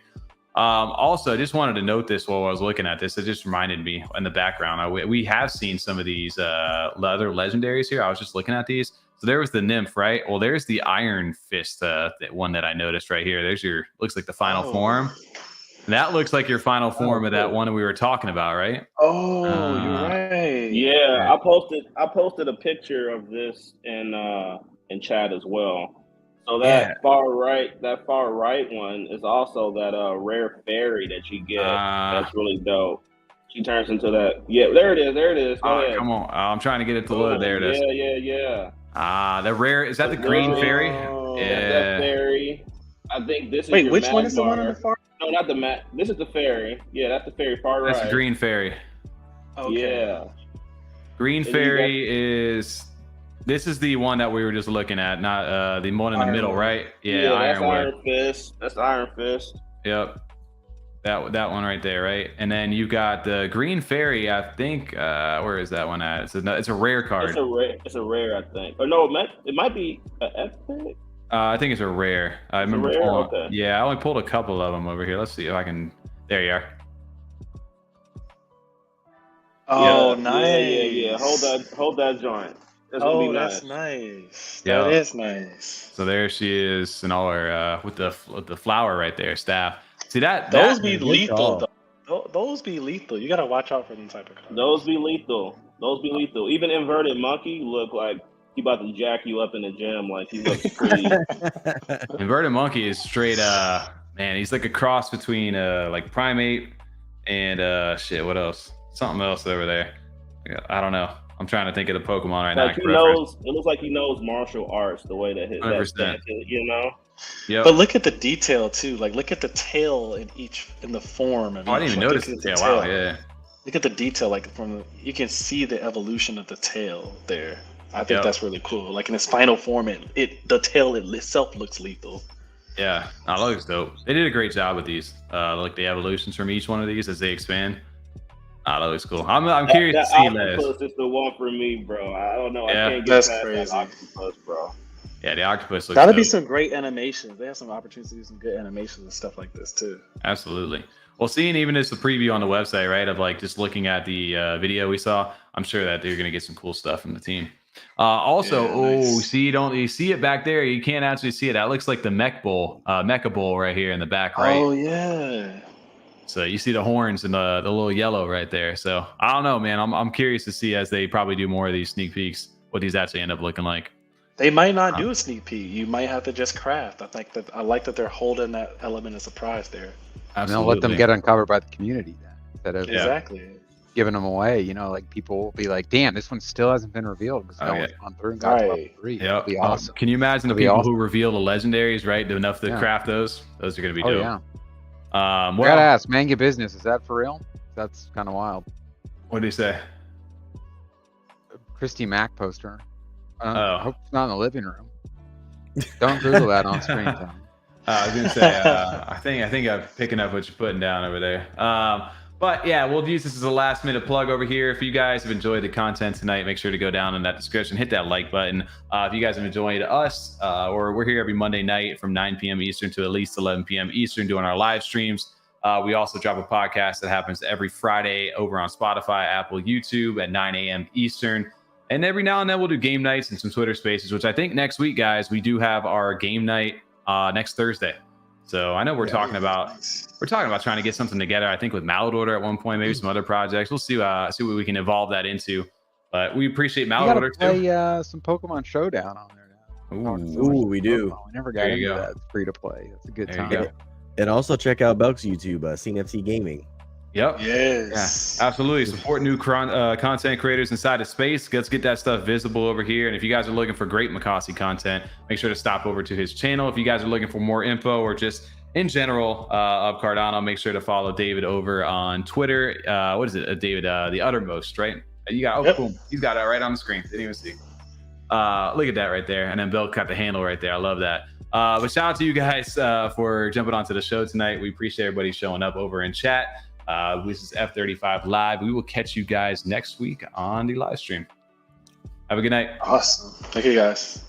Also, I just wanted to note this while I was looking at this. It just reminded me in the background. We have seen some of these other legendaries here. I was just looking at these. So there was the nymph, right? Well, there's the Iron Fist, one that I noticed right here. There's looks like the final form. That looks like your final form of that one that we were talking about, right? Oh, you're right. Yeah, I posted a picture of this in chat as well. So that far right one is also that rare fairy that you get. That's really dope. She turns into that. Yeah, there it is. Go ahead. Come on. I'm trying to get it to load. There it is. Yeah. The rare, is that the green fairy? Yeah, that fairy. I think this is Wait, which one is the one on the far? No, not the mat. This is the fairy. Yeah, that's the fairy far right. That's the green fairy. Okay. Yeah. Green fairy is... This is the one that we were just looking at, not the one in the middle, right? Yeah, Iron Fist. That's Iron Fist. Yep. That one right there, right? And then you got the Green Fairy, I think. Where is that one at? It's a rare card. It's a rare, I think. Or no, it might be an epic. I think it's a rare. I remember pulling. Yeah, I only pulled a couple of them over here. Let's see if I can. There you are. Oh, nice. Yeah. Hold that joint. That's nice. That is nice. So there she is in all her with the flower right there, staff. See those be lethal though. Those be lethal. You gotta watch out for them type of cards. Those be lethal. Even Inverted Monkey look like he about to jack you up in the gym. Like he looks pretty. Inverted Monkey is straight man, he's like a cross between like Primate and shit, what else? Something else over there. I don't know. I'm trying to think of the Pokemon right now. It looks like he knows martial arts the way that his 100%. You know. Yeah. But look at the detail too. Like look at the tail in the form. I didn't even notice the tail. Wow. Yeah. Look at the detail. Like you can see the evolution of the tail there. I think that's really cool. Like in its final form, the tail itself looks lethal. Yeah, that looks dope. They did a great job with these. Like the evolutions from each one of these as they expand. That looks cool. I'm curious to see that. Octopus is the one for me, bro. I don't know. Yeah, I can't get past that octopus, bro. Yeah, the octopus looks That'll dope. be some great animations. They have some opportunities to do some good animations and stuff like this too. Absolutely. Well, seeing even just the preview on the website, right, of like just looking at the video we saw, I'm sure that they're going to get some cool stuff from the team. Nice. You see it back there? You can't actually see it. That looks like the Mecha Bull right here in the back, right? Oh yeah. So you see the horns and the little yellow right there. So I don't know, man. I'm curious to see as they probably do more of these sneak peeks what these actually end up looking like. They might not do a sneak peek. You might have to just craft. I like that they're holding that element of surprise there. Absolutely. They'll let them get uncovered by the community then. Exactly. giving them away. You know, like people will be like, "Damn, this one still hasn't been revealed because no one's gone through and got to level 3." It'll be awesome. Can you imagine the people who reveal the legendaries, right? Enough to craft those. Those are going to be dope. Yeah. I gotta ask, Manga Business, is that for real? That's kind of wild. What did he say? Christy Mack poster. I hope it's not in the living room. Don't Google that on screen time. I was gonna say, I think I'm picking up what you're putting down over there. But yeah, we'll use this as a last minute plug over here. If you guys have enjoyed the content tonight, make sure to go down in that description, hit that like button. If you guys have enjoyed us, or we're here every Monday night from 9 p.m. Eastern to at least 11 p.m. Eastern doing our live streams. We also drop a podcast that happens every Friday over on Spotify, Apple, YouTube at 9 a.m. Eastern. And every now and then we'll do game nights and some Twitter spaces, which I think next week, guys, we do have our game night next Thursday. So I know we're talking about trying to get something together. I think with Mallard at one point, maybe some other projects. We'll see what we can evolve that into. But we appreciate Mallard too. Play some Pokemon Showdown on there now. Ooh, we do. We never got into that. It's free to play. It's a good time. And also check out Belk's YouTube, CNFT Gaming. Yep. Yes. Yeah, absolutely. Support new content creators inside the space. Let's get that stuff visible over here. And if you guys are looking for great Mocossi content, make sure to stop over to his channel. If you guys are looking for more info or just in general of Cardano, make sure to follow David over on Twitter. What is it, David? The Uttermost, right? You got boom. He's got it right on the screen. Didn't even see. Look at that right there. And then Belk got the handle right there. I love that. But shout out to you guys for jumping onto the show tonight. We appreciate everybody showing up over in chat. This is F35 Live. We will catch you guys next week on the live stream. Have a good night. Awesome. Thank you, guys.